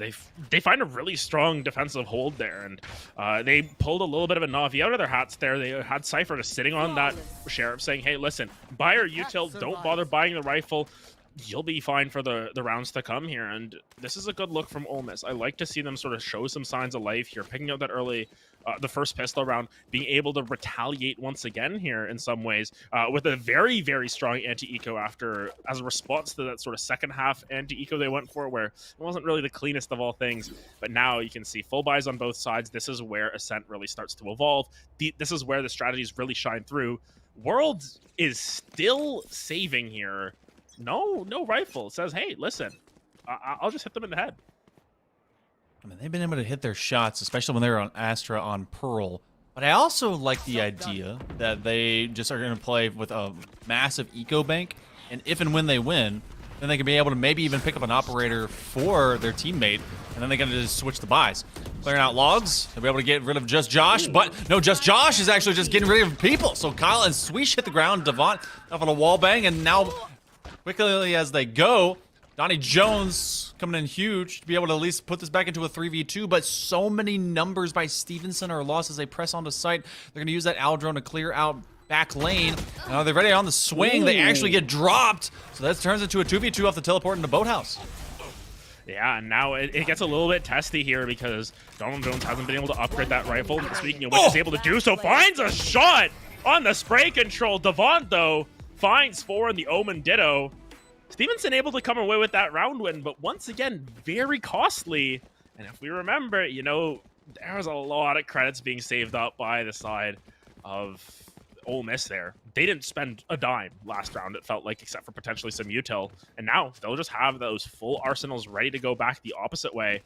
[SPEAKER 16] they find a really strong defensive hold there, and they pulled a little bit of a Na'Vi out of their hats there. They had Cypher just sitting on that Sheriff saying, hey, listen, buy your util, don't bother buying the rifle. You'll be fine for the rounds to come here, and this is a good look from Ole Miss. I like to see them sort of show some signs of life here, picking up that early, the first pistol round, being able to retaliate once again here in some ways with a very, very strong anti-eco as a response to that sort of second half anti-eco they went for, where it wasn't really the cleanest of all things, but now you can see full buys on both sides. This is where Ascent really starts to evolve. This is where the strategies really shine through. World is still saving here. No rifle. It says, hey, listen, I'll just hit them in the head.
[SPEAKER 15] I mean, they've been able to hit their shots, especially when they're on Astra on Pearl. But I also like the idea that they just are going to play with a massive eco bank, and if and when they win, then they can be able to maybe even pick up an operator for their teammate, and then they're going to just switch the buys. Clearing out logs, they'll be able to get rid of Just Josh, but no, Just Josh is actually just getting rid of people. So Kyle and Swish hit the ground, Devont up on a wall bang, and now quickly as they go, Donnie Jones coming in huge to be able to at least put this back into a 3v2, but so many numbers by Stevenson are lost as they press onto site. They're going to use that Owl drone to clear out back lane. Now they're ready on the swing. Ooh. They actually get dropped. So that turns into a 2v2 off the teleport into Boathouse.
[SPEAKER 16] Yeah, and now it gets a little bit testy here because Donald Jones hasn't been able to upgrade that rifle. Speaking of which, is able to do so. Finds a shot on the spray control. Devont, though, finds 4 in the Omen Ditto. Stevenson able to come away with that round win, but once again, very costly. And if we remember, you know, there was a lot of credits being saved up by the side of Ole Miss there. They didn't spend a dime last round, it felt like, except for potentially some util. And now they'll just have those full arsenals ready to go back the opposite way.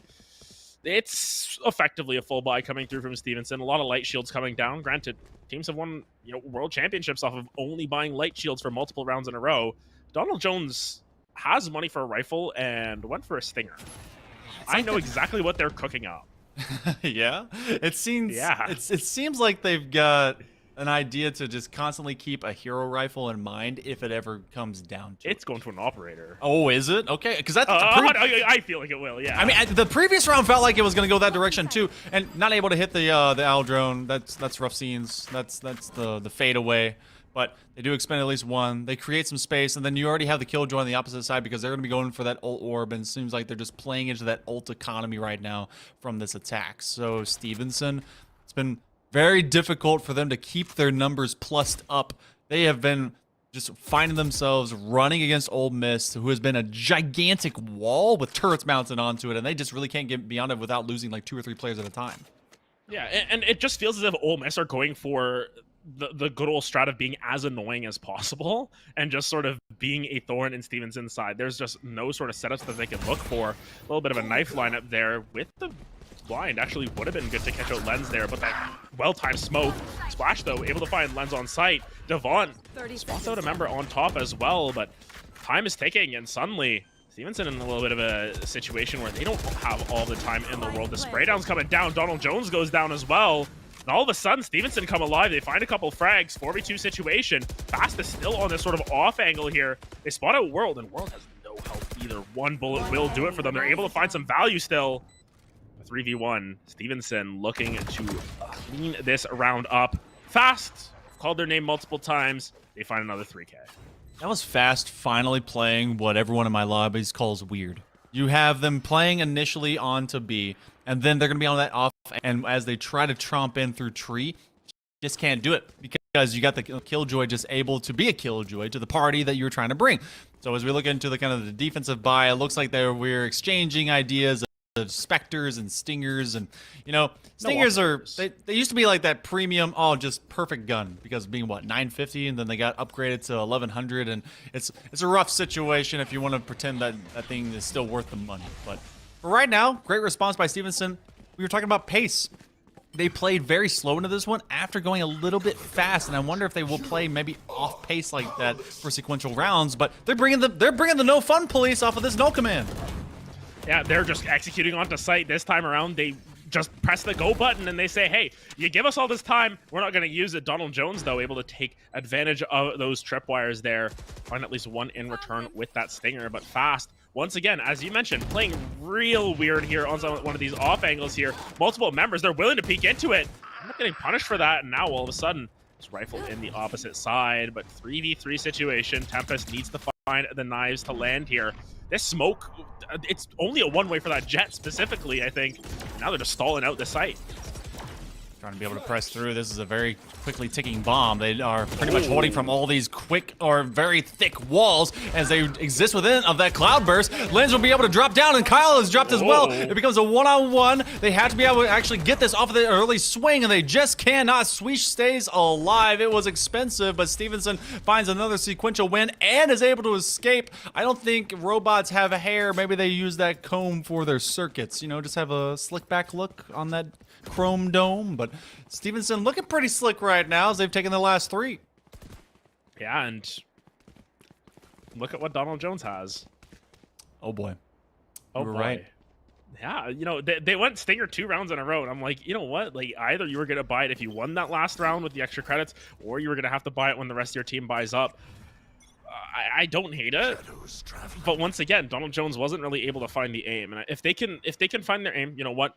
[SPEAKER 16] It's effectively a full buy coming through from Stevenson. A lot of light shields coming down. Granted, teams have won, you know, world championships off of only buying light shields for multiple rounds in a row. Donald Jones has money for a rifle and went for a stinger. I know exactly what they're cooking up.
[SPEAKER 15] Yeah, it seems. Yeah, it seems like they've got an idea to just constantly keep a hero rifle in mind if it ever comes down to
[SPEAKER 16] It's going to an operator.
[SPEAKER 15] Oh, is it? Okay, because that's
[SPEAKER 16] I feel like it will. Yeah.
[SPEAKER 15] I mean, the previous round felt like it was going to go that direction too, and not able to hit the Owl drone. That's rough scenes. That's the fade away. But they do expend at least one. They create some space, and then you already have the Killjoy on the opposite side because they're going to be going for that ult orb, and it seems like they're just playing into that ult economy right now from this attack. So Stevenson, it's been very difficult for them to keep their numbers plussed up. They have been just finding themselves running against Ole Miss, who has been a gigantic wall with turrets mounted onto it, and they just really can't get beyond it without losing like 2 or 3 players at a time.
[SPEAKER 16] Yeah, and it just feels as if Ole Miss are going for the good old strat of being as annoying as possible and just sort of being a thorn in Stevenson's side. There's just no sort of setups that they can look for. A little bit of a knife lineup there with the blind. Actually would have been good to catch out Lens there, but that well-timed smoke. Splash, though, able to find Lens on site. Devont spots out a member on top as well, but time is ticking, and suddenly Stevenson in a little bit of a situation where they don't have all the time in the world. The spray down's coming down. Donald Jones goes down as well. And all of a sudden, Stevenson come alive. They find a couple frags. 4v2 situation. Fast is still on this sort of off angle here. They spot out World, and World has no health either. One bullet will do it for them. They're able to find some value still. 3v1. Stevenson looking to clean this round up. Fast called their name multiple times. They find another 3K.
[SPEAKER 15] That was Fast finally playing what everyone in my lobbies calls weird. You have them playing initially on to B, and then they're going to be on that off, and as they try to tromp in through tree, just can't do it because you got the Killjoy just able to be a Killjoy to the party that you're trying to bring. So as we look into the kind of the defensive buy, it looks like we're exchanging ideas of Spectres and Stingers, and you know, Stingers they used to be like that premium, just perfect gun because being what, 950, and then they got upgraded to 1100, and it's a rough situation if you want to pretend that that thing is still worth the money. But for right now, great response by Stevenson. We were talking about pace. They played very slow into this one after going a little bit fast, and I wonder if they will play maybe off pace like that for sequential rounds. But they're bringing the no fun police off of this null command.
[SPEAKER 16] Yeah, they're just executing onto site this time around. They just press the go button and they say, hey, you give us all this time, we're not going to use it. Donald Jones, though, able to take advantage of those tripwires there. Find at least one in return with that stinger, but Fast, once again, as you mentioned, playing real weird here on one of these off angles here. Multiple members, they're willing to peek into it. I'm not getting punished for that, and now all of a sudden, this rifle in the opposite side, but 3v3 situation. Tempest needs to find the knives to land here. This smoke, it's only a one-way for that jet specifically, I think. Now they're just stalling out the site.
[SPEAKER 15] Trying to be able to press through. This is a very quickly ticking bomb. They are pretty much holding from all these quick or very thick walls as they exist within of that cloud burst. Lens will be able to drop down, and Kyle has dropped as well. It becomes a one-on-one. They have to be able to actually get this off of the early swing, and they just cannot. Swish stays alive. It was expensive, but Stevenson finds another sequential win and is able to escape. I don't think robots have a hair. Maybe they use that comb for their circuits. You know, just have a slick back look on that chrome dome. But Stevenson looking pretty slick right now as they've taken the last 3.
[SPEAKER 16] Yeah, and look at what Donald Jones has.
[SPEAKER 15] Oh boy.
[SPEAKER 16] Oh,
[SPEAKER 15] You were
[SPEAKER 16] boy.
[SPEAKER 15] right.
[SPEAKER 16] Yeah, you know, they went Stinger 2 rounds in a row, and I'm like, you know what? Like, either you were going to buy it if you won that last round with the extra credits, or you were going to have to buy it when the rest of your team buys up. I don't hate it, but once again, Donald Jones wasn't really able to find the aim, and if they can find their aim, you know what?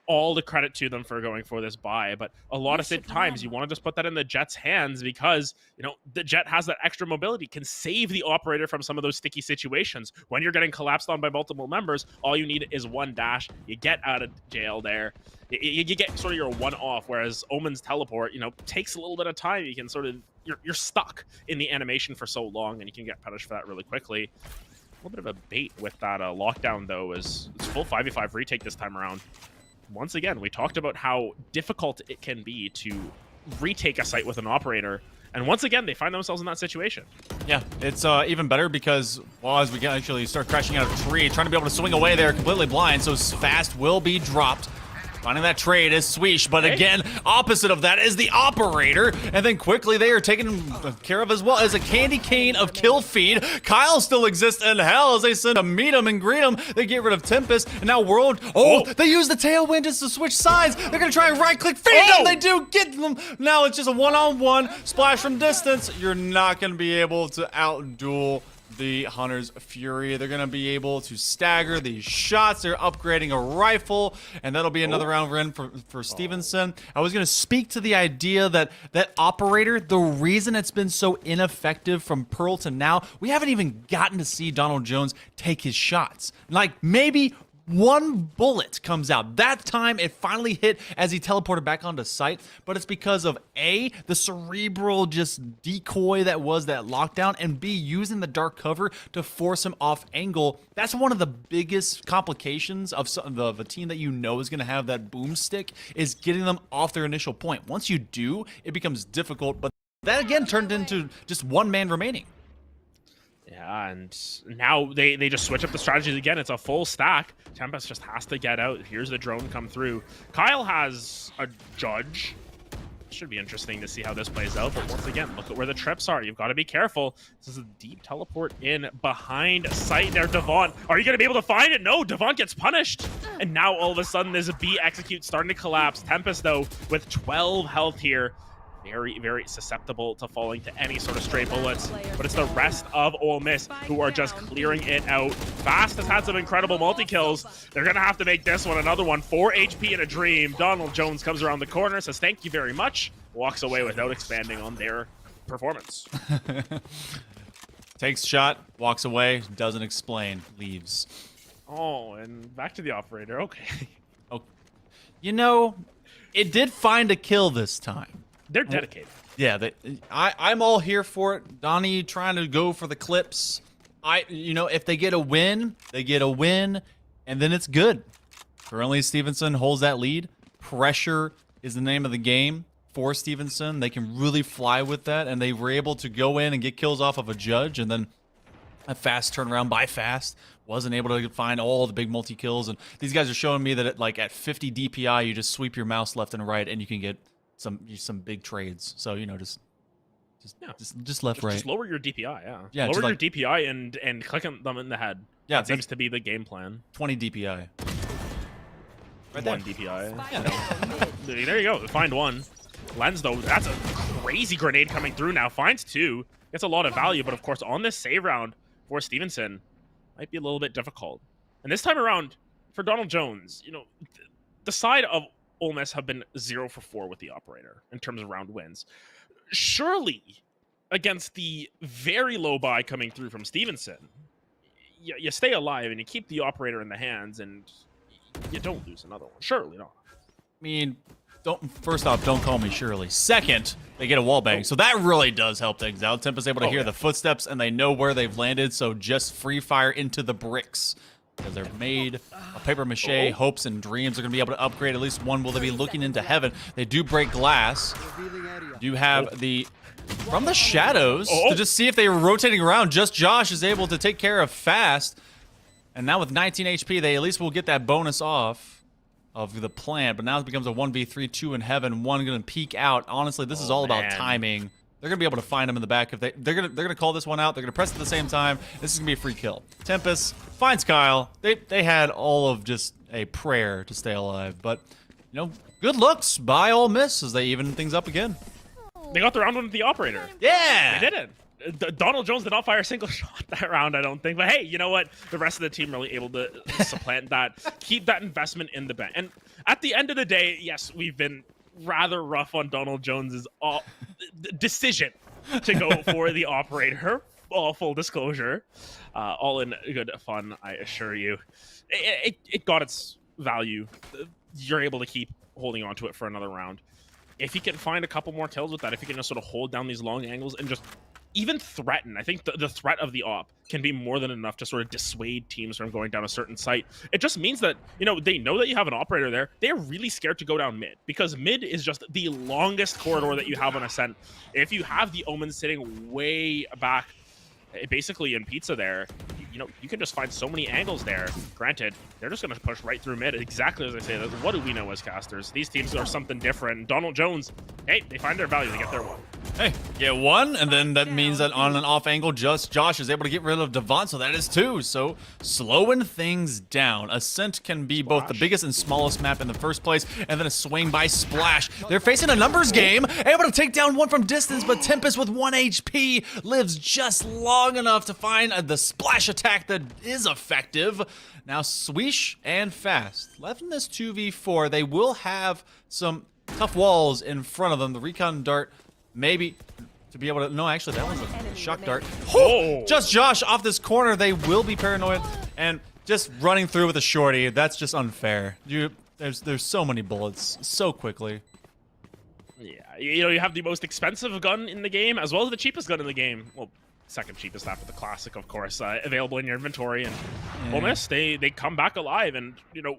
[SPEAKER 16] All the credit to them for going for this buy, but a lot of times you want to just put that in the Jet's hands because, you know, the Jet has that extra mobility, can save the operator from some of those sticky situations. When you're getting collapsed on by multiple members, all you need is one dash. You get out of jail there. You get sort of your one-off, whereas Omen's teleport, you know, takes a little bit of time. You can sort of, you're stuck in the animation for so long, and you can get punished for that really quickly. A little bit of a bait with that lockdown, though, is it's full 5v5 retake this time around. Once again, we talked about how difficult it can be to retake a site with an operator, and once again, they find themselves in that situation.
[SPEAKER 15] Yeah, it's even better because, well, as we can actually start crashing out of a tree, trying to be able to swing away there completely blind, so Fast will be dropped. Finding that trade is Swish, but again, opposite of that is the operator, and then quickly they are taken care of as well as a candy cane of kill feed. Kyle still exists in hell as they send to meet him and greet him. They get rid of Tempest, and now World, they use the tailwind just to switch sides. They're gonna try and right-click feed them. They do get them. Now it's just a one-on-one splash from distance. You're not gonna be able to out-duel the Hunter's Fury. They're going to be able to stagger these shots. They're upgrading a rifle, and that'll be another round win for Stevenson. I was going to speak to the idea that that operator, the reason it's been so ineffective from Pearl to now, we haven't even gotten to see Donald Jones take his shots. Like, maybe one bullet comes out. That time it finally hit as he teleported back onto site, but it's because of A, the cerebral just decoy that was that lockdown, and B, using the dark cover to force him off angle. That's one of the biggest complications of a team that you know is going to have that boomstick, is getting them off their initial point. Once you do, it becomes difficult, but that again turned into just one man remaining.
[SPEAKER 16] Yeah, and now they just switch up the strategies again. It's a full stack. Tempest just has to get out. Here's the drone come through. Kyle has a judge. Should be interesting to see how this plays out. But once again, look at where the trips are. You've got to be careful. This is a deep teleport in behind sight there. Devon, are you going to be able to find it? No, Devon gets punished. And now all of a sudden there's a B execute starting to collapse. Tempest, though, with 12 health here. Very, very susceptible to falling to any sort of stray bullets. But it's the rest of Ole Miss who are just clearing it out. Fast has had some incredible multi-kills. They're going to have to make this one another one. 4 HP in a dream. Donald Jones comes around the corner, says thank you very much. Walks away without expanding on their performance.
[SPEAKER 15] Takes shot, walks away, doesn't explain, leaves.
[SPEAKER 16] Oh, and back to the operator. Okay.
[SPEAKER 15] Oh, you know, it did find a kill this time.
[SPEAKER 16] They're dedicated.
[SPEAKER 15] Yeah, I'm all here for it. Donnie trying to go for the clips. You know, if they get a win, they get a win, and then it's good. Currently, Stevenson holds that lead. Pressure is the name of the game for Stevenson. They can really fly with that, and they were able to go in and get kills off of a judge, and then a fast turnaround by Fast. Wasn't able to find all the big multi-kills, and these guys are showing me that at 50 DPI, you just sweep your mouse left and right, and you can get some big trades. So, you know, just left, right.
[SPEAKER 16] Just lower your DPI,
[SPEAKER 15] yeah.
[SPEAKER 16] Lower your DPI and click them in the head.
[SPEAKER 15] Yeah,
[SPEAKER 16] that seems to be the game plan.
[SPEAKER 15] 20 DPI.
[SPEAKER 16] Right, 1 DPI. Yeah. There you go. Find one. Lens, though, that's a crazy grenade coming through now. Finds 2. Gets a lot of value, but of course on this save round for Stevenson, might be a little bit difficult. And this time around, for Donald Jones, you know, the side of Ole Miss have been 0 for 4 with the operator in terms of round wins. Surely, against the very low buy coming through from Stevenson, you stay alive and you keep the operator in the hands and you don't lose another one. Surely not.
[SPEAKER 15] I mean, first off, don't call me Shirley. Second, they get a wall bang, so that really does help things out. Tempa's able to hear the footsteps and they know where they've landed, so just free fire into the bricks. Because they're made of paper mache, hopes and dreams. They're going to be able to upgrade at least one. Will they be looking into heaven? They do break glass. Do have the from the shadows to just see if they were rotating around. Just Josh is able to take care of Fast. And now with 19 HP, they at least will get that bonus off of the plant. But now it becomes a 1v3, 2 in heaven, 1 going to peek out. Honestly, this is all about timing. They're gonna be able to find him in the back if they're gonna call this one out. They're gonna press at the same time. This is gonna be a free kill. Tempest finds Kyle. They had all of just a prayer to stay alive, but you know, good looks by Ole Miss as they even things up again.
[SPEAKER 16] They got the round one with the operator.
[SPEAKER 15] Yeah,
[SPEAKER 16] they did it. Donald Jones did not fire a single shot that round, I don't think. But hey, you know what? The rest of the team really able to supplant that, keep that investment in the bank. And at the end of the day, yes, we've been rather rough on Donald Jones's decision to go for the operator. All full disclosure, all in good fun, I assure you. It got its value. You're able to keep holding on to it for another round. If you can find a couple more kills with that, if you can just sort of hold down these long angles and just even threaten, I think the threat of the op can be more than enough to sort of dissuade teams from going down a certain site. It just means that, you know, they know that you have an operator there. They're really scared to go down mid because mid is just the longest corridor that you have on Ascent. If you have the Omen sitting way back, basically in pizza there, you know, you can just find so many angles there. Granted, they're just going to push right through mid, exactly as I say. What do we know as casters? These teams are something different. Donald Jones, hey, they find their value. They get their one.
[SPEAKER 15] Hey, get one, and then that means that on an off angle, just Josh is able to get rid of Devon, so that is two. So slowing things down. Ascent can be both the biggest and smallest map in the first place, and then a swing by Splash. They're facing a numbers game, able to take down one from distance, but Tempest with 1 HP lives just long enough to find the splash attack that is effective. Now Swish and Fast left in this 2v4. They will have some tough walls in front of them. The recon dart maybe to be able to, no, actually that was a shock dart. Oh, just Josh off this corner. They will be paranoid and just running through with a shorty. That's just unfair. There's so many bullets so quickly.
[SPEAKER 16] Yeah, you know, you have the most expensive gun in the game as well as the cheapest gun in the game. Well, second cheapest after the classic, of course, available in your inventory. And Ole Miss, they come back alive, and you know,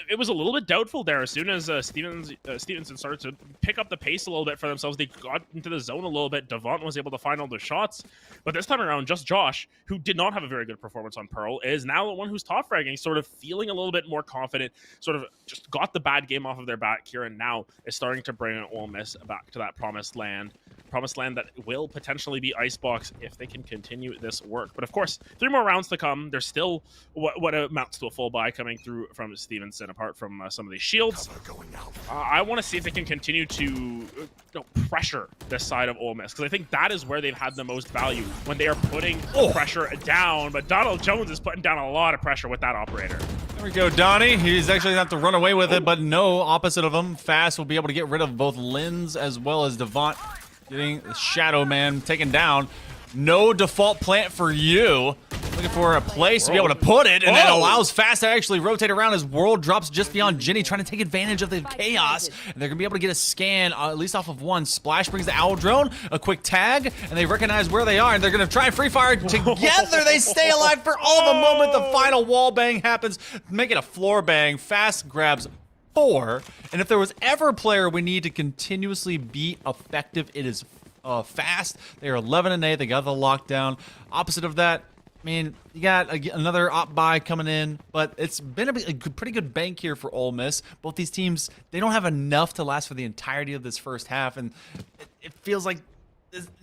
[SPEAKER 16] it was a little bit doubtful there. As soon as Stevenson started to pick up the pace a little bit for themselves, they got into the zone a little bit. Devon was able to find all the shots, but this time around, just Josh, who did not have a very good performance on Pearl, is now the one who's top fragging, sort of feeling a little bit more confident, sort of just got the bad game off of their back here, and now is starting to bring Ole Miss back to that promised land that will potentially be Icebox if they can continue this work. But of course, 3 more rounds to come. There's still what amounts to a full buy coming through from Stevenson, apart from some of these shields. I want to see if they can continue to pressure this side of Ole Miss, because I think that is where they've had the most value, when they are putting pressure down. But Donald Jones is putting down a lot of pressure with that operator.
[SPEAKER 15] There we go, Donnie. He's actually going to have to run away with it, but no, opposite of him. Fast will be able to get rid of both Linz as well as Devont. Getting the Shadow Man taken down. No default plant for you. Looking for a place to be able to put it, and that allows Fast to actually rotate around as World drops just beyond Ginny, trying to take advantage of the chaos. And they're going to be able to get a scan, at least off of one. Splash brings the Owl Drone, a quick tag, and they recognize where they are, and they're going to try and free fire together. They stay alive for all the moment the final wall bang happens. Make it a floor bang. Fast grabs 4, and if there was ever a player we need to continuously be effective, it is Fast. They are 11-8. They got the lockdown. Opposite of that, I mean, you got another op buy coming in, but it's been a pretty good bank here for Ole Miss. Both these teams, they don't have enough to last for the entirety of this first half, and it feels like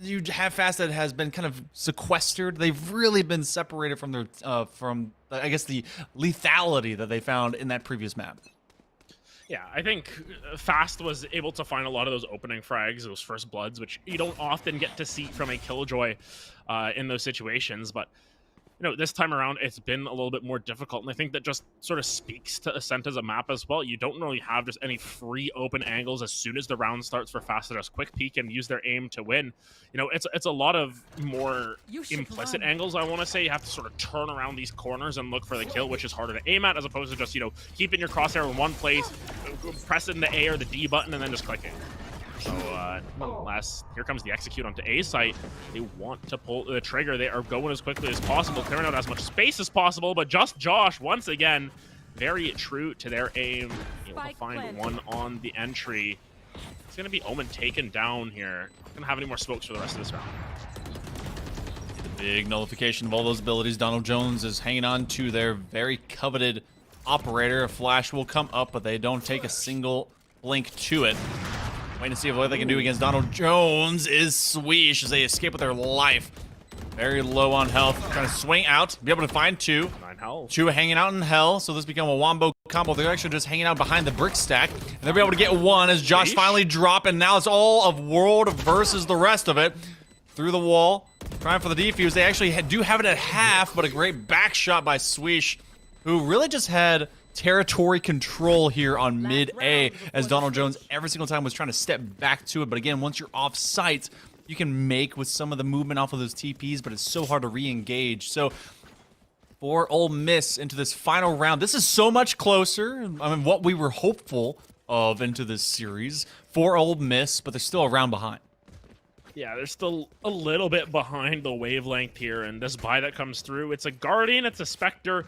[SPEAKER 15] you have Fast that has been kind of sequestered. They've really been separated from their I guess the lethality that they found in that previous map.
[SPEAKER 16] Yeah, I think Fast was able to find a lot of those opening frags, those first bloods, which you don't often get to see from a Killjoy in those situations. But you know, this time around, it's been a little bit more difficult, and I think that just sort of speaks to Ascent as a map as well. You don't really have just any free open angles as soon as the round starts for Fast to just quick peek and use their aim to win. You know, it's a lot of more implicit angles, I want to say. You have to sort of turn around these corners and look for the kill, which is harder to aim at, as opposed to just, you know, keeping your crosshair in one place, pressing the A or the D button, and then just clicking. So, nonetheless, here comes the execute onto A site. They want to pull the trigger. They are going as quickly as possible, clearing out as much space as possible, but just Josh, once again, very true to their aim. Able to find one on the entry. It's going to be Omen taken down here. Not going to have any more smokes for the rest of this round.
[SPEAKER 15] The big nullification of all those abilities. Donald Jones is hanging on to their very coveted operator. A flash will come up, but they don't take a single blink to it. Waiting to see what they can do against Donald Jones is Swish as they escape with their life. Very low on health. Trying to swing out. Be able to find two.
[SPEAKER 16] 9 health.
[SPEAKER 15] Two hanging out in hell. So this become a wombo combo. They're actually just hanging out behind the brick stack. And they'll be able to get one as Josh finally dropped. And now it's all of World versus the rest of it. Through the wall. Trying for the defuse. They actually do have it at half. But a great back shot by Swish, who really just had territory control here on mid A, as Donald Jones every single time was trying to step back to it. But again, once you're off site, you can make with some of the movement off of those TPs, but it's so hard to re-engage. So for Ole Miss into this final round, this is so much closer. I mean, what we were hopeful of into this series for Ole Miss, but they're still a round behind.
[SPEAKER 16] Yeah, they're still a little bit behind the wavelength here, and this buy that comes through, it's a Guardian, it's a Spectre.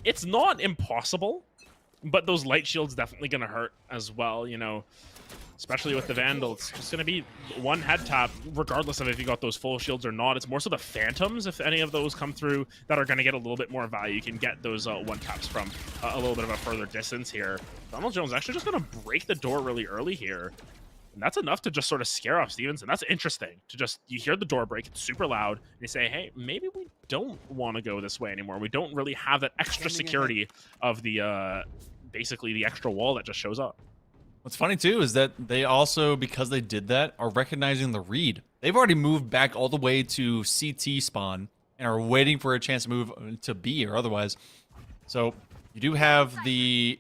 [SPEAKER 16] It's not impossible, but those light shields definitely going to hurt as well, you know, especially with the Vandal. It's just going to be one head tap, regardless of if you got those full shields or not. It's more so the Phantoms, if any of those come through, that are going to get a little bit more value. You can get those one taps from a little bit of a further distance here. Donald Jones actually just going to break the door really early here. And that's enough to just sort of scare off Stevenson. That's interesting. To just, you hear the door break, it's super loud, and you say, hey, maybe we don't want to go this way anymore. We don't really have that extra security of the, basically the extra wall that just shows up.
[SPEAKER 15] What's funny, too, is that they also, because they did that, are recognizing the read. They've already moved back all the way to CT spawn and are waiting for a chance to move to B or otherwise. So you do have the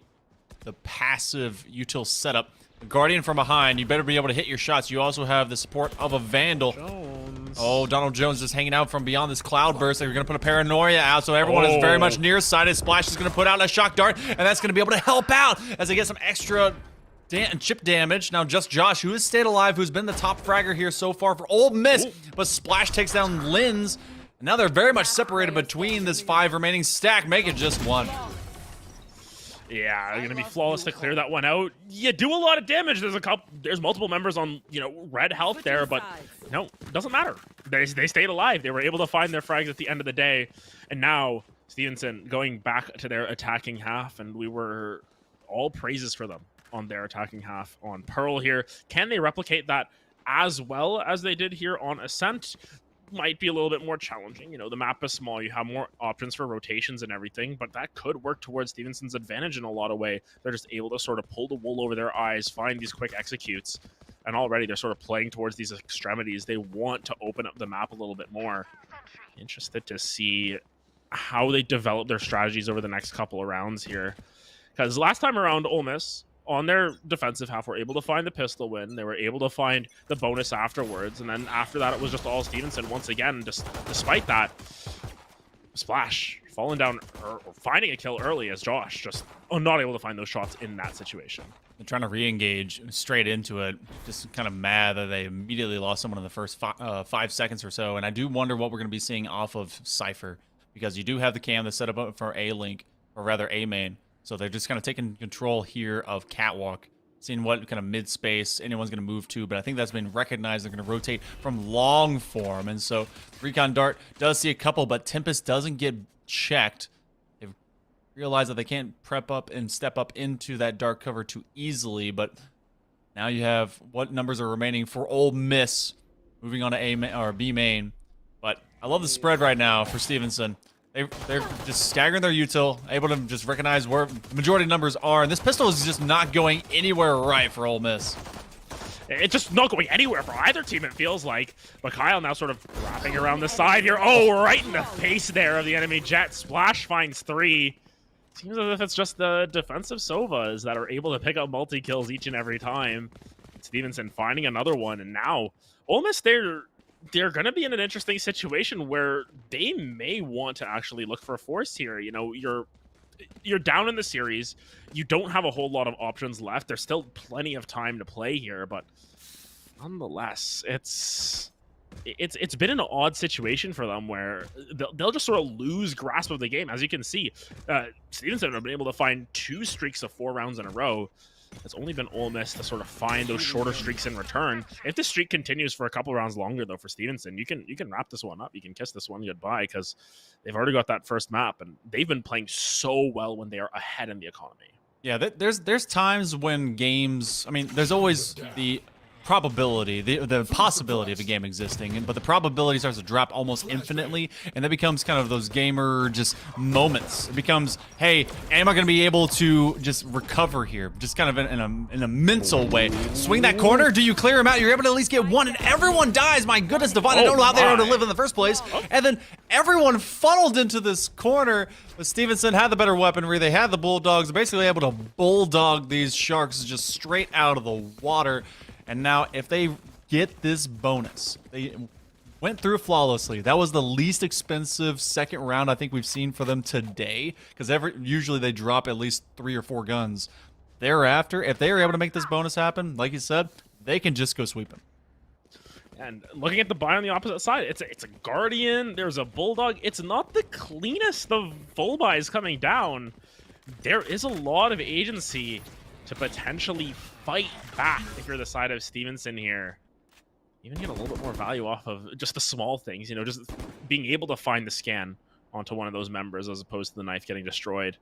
[SPEAKER 15] passive util setup. Guardian from behind, you better be able to hit your shots. You also have the support of a Vandal.
[SPEAKER 16] Jones.
[SPEAKER 15] Oh, Donald Jones just hanging out from beyond this cloud burst. They're going to put a Paranoia out, so everyone is very much nearsighted. Splash is going to put out a shock dart, and that's going to be able to help out as they get some extra chip damage. Now just Josh, who has stayed alive, who's been the top fragger here so far for Ole Miss, but Splash takes down Linz. And now they're very much separated between this 5 remaining stack. Make it just 1.
[SPEAKER 16] Yeah, they're gonna be flawless to clear that one out. You do a lot of damage. There's multiple members on, you know, red health there, but no, it doesn't matter. They stayed alive. They were able to find their frags at the end of the day, and now Stevenson going back to their attacking half, and we were all praises for them on their attacking half on Pearl here. Can they replicate that as well as they did here on Ascent? Might be a little bit more challenging. You know, the map is small. You have more options for rotations and everything, but that could work towards Stevenson's advantage in a lot of way. They're just able to sort of pull the wool over their eyes, find these quick executes, and already they're sort of playing towards these extremities. They want to open up the map a little bit more. Interested to see how they develop their strategies over the next couple of rounds here. Because last time around, Ole Miss, on their defensive half, were able to find the pistol win. They were able to find the bonus afterwards. And then after that, it was just all Stevenson once again. Just despite that, Splash falling down, or finding a kill early as Josh just not able to find those shots in that situation.
[SPEAKER 15] They're trying to re-engage straight into it. Just kind of mad that they immediately lost someone in the first 5 seconds or so. And I do wonder what we're going to be seeing off of Cypher, because you do have the cam that's set up for A-Link, or rather A-Main. So they're just kind of taking control here of Catwalk, seeing what kind of mid-space anyone's going to move to. But I think that's been recognized. They're going to rotate from long form. And so Recon Dart does see a couple, but Tempest doesn't get checked. They've realized that they can't prep up and step up into that dark cover too easily. But now you have what numbers are remaining for Ole Miss moving on to A main, or B main. But I love the spread right now for Stevenson. They're just staggering their util, able to just recognize where the majority of numbers are. And this pistol is just not going anywhere right for Ole Miss.
[SPEAKER 16] It's just not going anywhere for either team, it feels like. But Kyle now sort of wrapping around the side here. Oh, right in the face there of the enemy jet. Splash finds 3. Seems as if it's just the defensive Sovas that are able to pick up multi-kills each and every time. Stevenson finding another one. And now, Ole Miss, they're going to be in an interesting situation where they may want to actually look for a force here. You know, you're down in the series. You don't have a whole lot of options left. There's still plenty of time to play here, but nonetheless, it's been an odd situation for them where they'll just sort of lose grasp of the game. As you can see, Stevenson have been able to find 2 streaks of 4 rounds in a row. It's only been Ole Miss to sort of find those shorter streaks in return. If this streak continues for a couple rounds longer, though, for Stevenson, you can wrap this one up. You can kiss this one goodbye, because they've already got that first map, and they've been playing so well when they are ahead in the economy.
[SPEAKER 15] Yeah, there's times when games. I mean, there's always the probability, the possibility of a game existing, but the probability starts to drop almost infinitely, and that becomes kind of those gamer just moments. It becomes, hey, am I going to be able to just recover here, just kind of in a mental way? Swing that corner, do you clear him out? You're able to at least get one, and everyone dies. My goodness, Devon, I don't know how they were able to live in the first place. And then everyone funneled into this corner, but Stevenson had the better weaponry. They had the bulldogs, basically able to bulldog these sharks just straight out of the water. And now, if they get this bonus, they went through flawlessly. That was the least expensive second round I think we've seen for them today, because usually they drop at least 3 or 4 guns. Thereafter, if they are able to make this bonus happen, like you said, they can just go sweeping.
[SPEAKER 16] And looking at the buy on the opposite side, it's a Guardian, there's a Bulldog. It's not the cleanest of full buys coming down. There is a lot of agency to potentially fight back if you're the side of Stevenson here. Even get a little bit more value off of just the small things, you know, just being able to find the scan onto one of those members as opposed to the knife getting destroyed.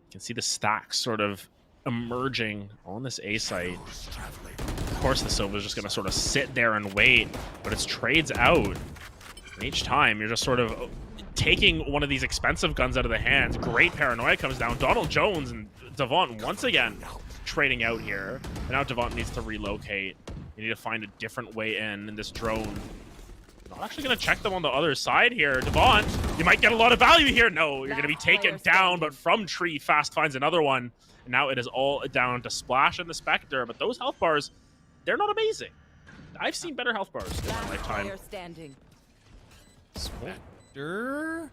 [SPEAKER 16] You can see the stacks sort of emerging on this A site. Of course, the Silva's just going to sort of sit there and wait, but it's trades out. And each time, you're just sort of taking one of these expensive guns out of the hands. Great paranoia comes down. Donald Jones and Devon once again trading out here. And now Devon needs to relocate. You need to find a different way in this drone. Not actually going to check them on the other side here. Devon, you might get a lot of value here. No, you're going to be taken down, but from tree, Fast finds another one. And now it is all down to Splash and the Spectre. But those health bars, they're not amazing. I've seen better health bars in my lifetime.
[SPEAKER 15] Spectre.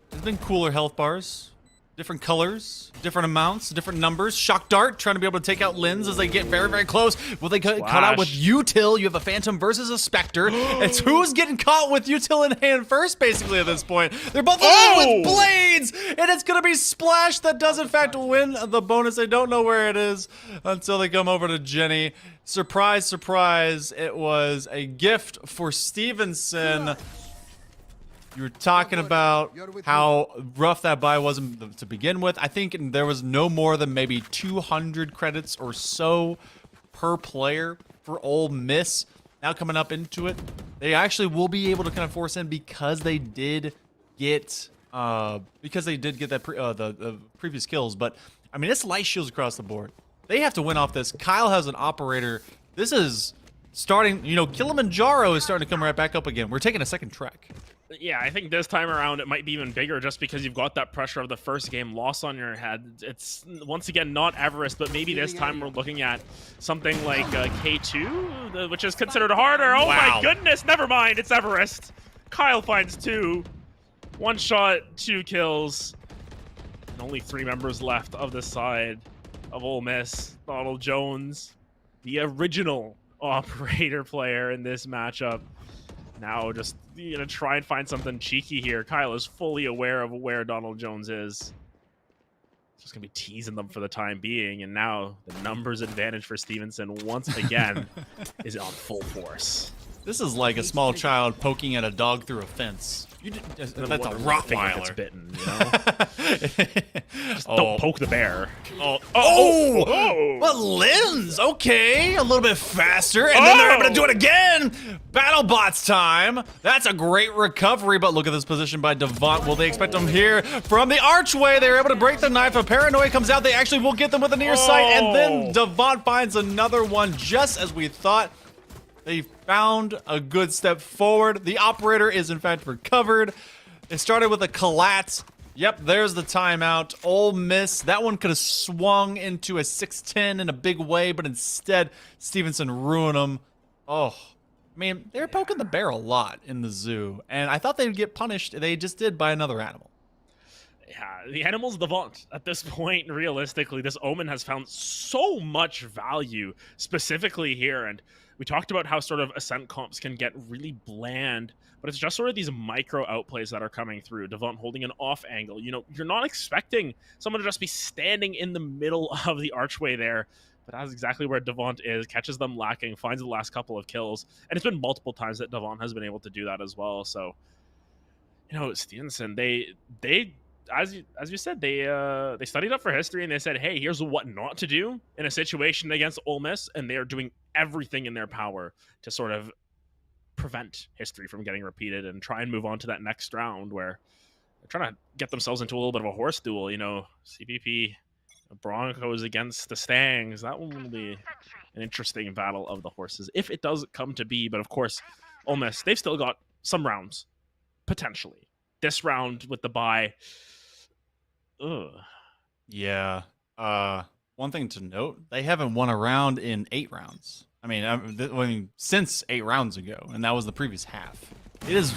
[SPEAKER 15] There's been cooler health bars. Different colors, different amounts, different numbers. Shock Dart trying to be able to take out Lins as they get very, very close. Will they cut out with Util? You have a Phantom versus a Spectre. It's who's getting caught with Util in hand first, basically, at this point. They're both with blades, and it's going to be Splash that does, in fact, win the bonus. They don't know where it is until they come over to Jenny. Surprise, surprise, it was a gift for Stevenson. You were talking about how rough that buy was to begin with. I think there was no more than maybe 200 credits or so per player for Ole Miss. Now coming up into it, they actually will be able to kind of force in because they did get that the previous kills. But I mean, it's light shields across the board. They have to win off this. Kyle has an operator. This is starting. You know, Kilimanjaro is starting to come right back up again. We're taking a second trek.
[SPEAKER 16] Yeah, I think this time around it might be even bigger just because you've got that pressure of the first game loss on your head. It's, once again, not Everest, but maybe this time we're looking at something like K2, which is considered harder. Oh my goodness, never mind, it's Everest. Kyle finds 2. 1 shot, 2 kills. And only 3 members left of the side of Ole Miss. Donald Jones, the original operator player in this matchup. Now just gonna try and find something cheeky here. Kyle is fully aware of where Donald Jones is. Just gonna be teasing them for the time being, and now the numbers advantage for Stevenson once again is on full force.
[SPEAKER 15] This is like a small child poking at a dog through a fence. That's a Rottweiler.
[SPEAKER 16] It's bitten, you know? Just don't poke the bear.
[SPEAKER 15] But Lins, okay, a little bit faster, and then they're able to do it again. BattleBots time. That's a great recovery, but look at this position by Devon. Will they expect him here from the archway? They're able to break the knife. A Paranoia comes out. They actually will get them with a near sight, and then Devon finds another one, just as we thought. They found a good step forward. The operator is, in fact, recovered. It started with a collat. Yep, there's the timeout. Ole Miss, that one could have swung into a 6-10 in a big way, but instead, Stevenson ruined them. Oh, I mean, they were poking the bear a lot in the zoo, and I thought they'd get punished. They just did by another animal.
[SPEAKER 16] Yeah, the animal's Devant. At this point, realistically, this Omen has found so much value, specifically here, and we talked about how sort of Ascent comps can get really bland, but it's just sort of these micro outplays that are coming through. Devant holding an off angle. You know, you're not expecting someone to just be standing in the middle of the archway there, but that's exactly where Devant is, catches them lacking, finds the last couple of kills, and it's been multiple times that Devant has been able to do that as well. So, you know, Stevenson, they as you said, they studied up for history and they said, hey, here's what not to do in a situation against Ole Miss, and they are doing everything in their power to sort of prevent history from getting repeated and try and move on to that next round where they're trying to get themselves into a little bit of a horse duel. You know, CPP Broncos against the Stangs. That one will be an interesting battle of the horses if it does come to be. But of course, Ole Miss, they've still got some rounds potentially. This round with the bye. Ugh.
[SPEAKER 15] Yeah. One thing to note, they haven't won a round in 8 rounds. I mean, since 8 rounds ago, and that was the previous half. It has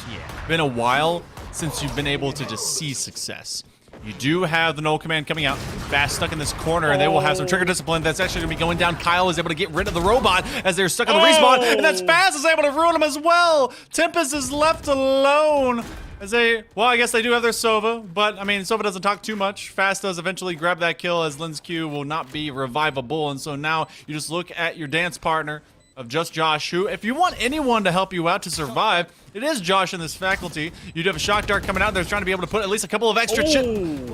[SPEAKER 15] been a while since you've been able to just see success. You do have the null command coming out. Fast stuck in this corner, and they will have some trigger discipline that's actually going to be going down. Kyle is able to get rid of the robot as they're stuck on the respawn, and that's Fast is able to ruin him as well. Tempest is left alone. Well, I guess they do have their Sova, but I mean, Sova doesn't talk too much. Fast does eventually grab that kill as Lynn's Q will not be revivable, and so now you just look at your dance partner of just Josh, who, if you want anyone to help you out to survive, it is Josh in this faculty. You do have a shock dart coming out there, trying to be able to put at least a couple of extra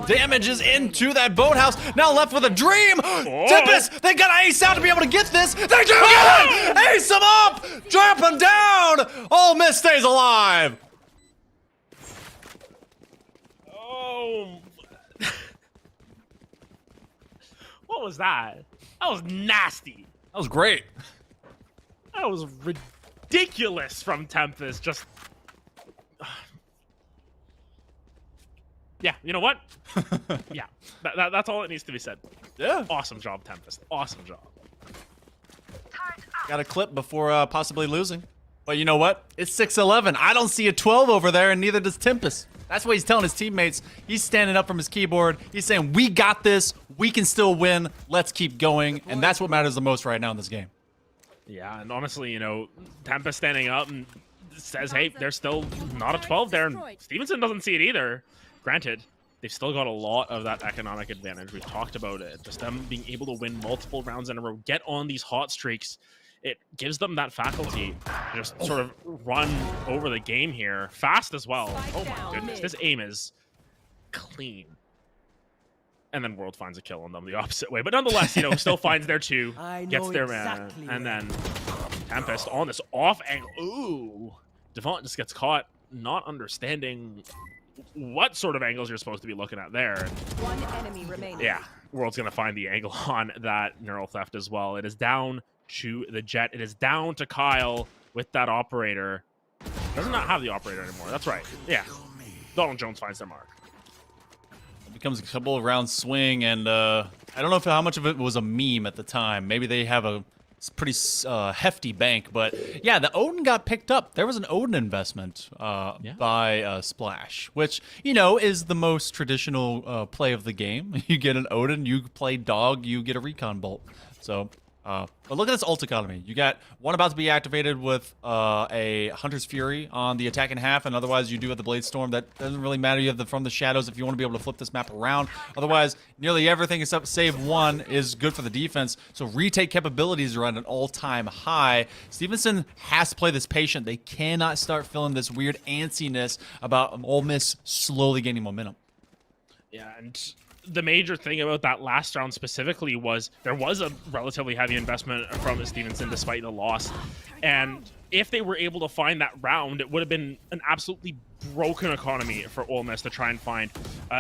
[SPEAKER 15] damages into that boathouse. Now left with a dream. Tempest, they got Ace out to be able to get this. They do get it! Ace him up! Drop him down! Ole Miss stays alive.
[SPEAKER 16] What was that? That was nasty.
[SPEAKER 15] That was great.
[SPEAKER 16] That was ridiculous from Tempest. Just, yeah. You know what? Yeah, that's all that needs to be said.
[SPEAKER 15] Yeah.
[SPEAKER 16] Awesome job, Tempest. Awesome job.
[SPEAKER 15] Got a clip before possibly losing. But you know what? It's 6-11. I don't see a 12 over there, and neither does Tempest. That's what he's telling his teammates. He's standing up from his keyboard. He's saying, we got this. We can still win. Let's keep going. And that's what matters the most right now in this game.
[SPEAKER 16] Yeah, and honestly, you know, Tempest standing up and says, hey, there's still not a 12 there. And Stevenson doesn't see it either. Granted, they've still got a lot of that economic advantage. We've talked about it. Just them being able to win multiple rounds in a row, get on these hot streaks. It gives them that faculty to just sort of run over the game here. Fast as well. Oh my goodness, this aim is clean. And then World finds a kill on them the opposite way. But nonetheless, you know, still finds their 2, gets their man. And then Tempest on this off angle. Ooh. Devont just gets caught not understanding what sort of angles you're supposed to be looking at there.
[SPEAKER 1] One enemy remaining.
[SPEAKER 16] Yeah, World's going to find the angle on that neural theft as well. It is down to the Jet. It is down to Kyle with that operator. Does not have the operator anymore. That's right. Yeah. Donald Jones finds their mark.
[SPEAKER 15] It becomes a couple of round swing, and I don't know if how much of it was a meme at the time. Maybe they have a pretty hefty bank, but yeah, the Odin got picked up. There was an Odin investment by Splash, which, you know, is the most traditional play of the game. You get an Odin, you play dog, you get a recon bolt. So but look at this ult economy. You got one about to be activated with a Hunter's Fury on the attack in half, and otherwise you do have the Blade Storm. That doesn't really matter. You have the From the Shadows if you want to be able to flip this map around. Otherwise, nearly everything except save 1 is good for the defense. So retake capabilities are at an all-time high. Stevenson has to play this patient. They cannot start feeling this weird antsiness about Ole Miss slowly gaining momentum.
[SPEAKER 16] Yeah, and the major thing about that last round specifically was there was a relatively heavy investment from Stevenson despite the loss. And if they were able to find that round, it would have been an absolutely broken economy for Ole Miss to try and find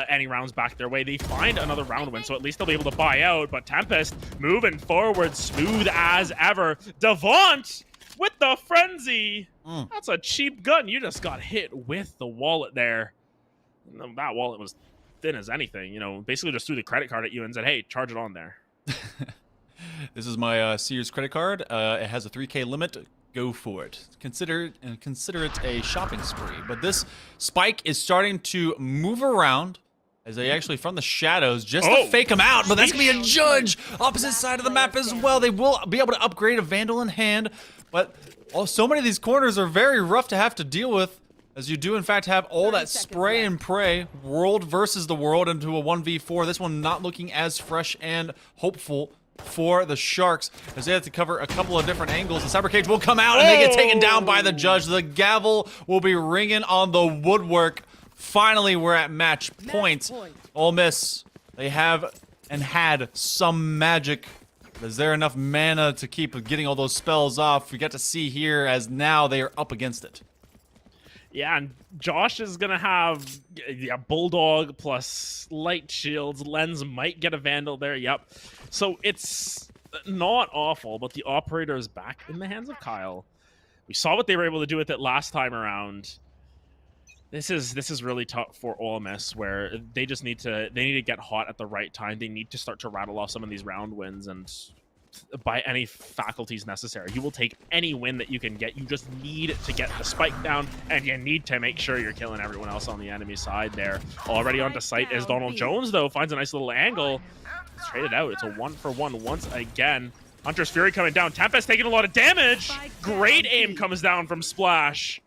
[SPEAKER 16] any rounds back their way. They find another round win, so at least they'll be able to buy out. But Tempest moving forward, smooth as ever. Devont with the frenzy. That's a cheap gun. You just got hit with the wallet there. That wallet was thin as anything, you know, basically just threw the credit card at you and said, hey, charge it on there.
[SPEAKER 15] This is my Sears credit card. It has a 3K limit. Go for it. Consider it a shopping spree. But this spike is starting to move around as they actually from the shadows just to fake them out. But that's going to be a judge opposite side of the map as well. They will be able to upgrade a Vandal in hand. But so many of these corners are very rough to have to deal with, as you do, in fact, have all that spray and pray, world versus the world, into a 1v4. This one not looking as fresh and hopeful for the Sharks, as they have to cover a couple of different angles. The Cyber Cage will come out, and they get taken down by the judge. The gavel will be ringing on the woodwork Finally, we're at match point. Ole Miss, they have and had some magic. Is there enough mana to keep getting all those spells off? We get to see here as now they are up against it.
[SPEAKER 16] Yeah, and Josh is going to have Bulldog plus Light Shields. Lens might get a Vandal there, yep. So it's not awful, but the Operator is back in the hands of Kyle. We saw what they were able to do with it last time around. This is really tough for Ole Miss, where they just need to get hot at the right time. They need to start to rattle off some of these round wins, and by any faculties necessary. You will take any win that you can get. You just need to get the spike down, and you need to make sure you're killing everyone else on the enemy side there. Already onto site is Donald Jones, though. Finds a nice little angle. It's traded out. It's a 1-for-1 once again. Hunter's Fury coming down. Tempest taking a lot of damage. Great aim comes down from Splash.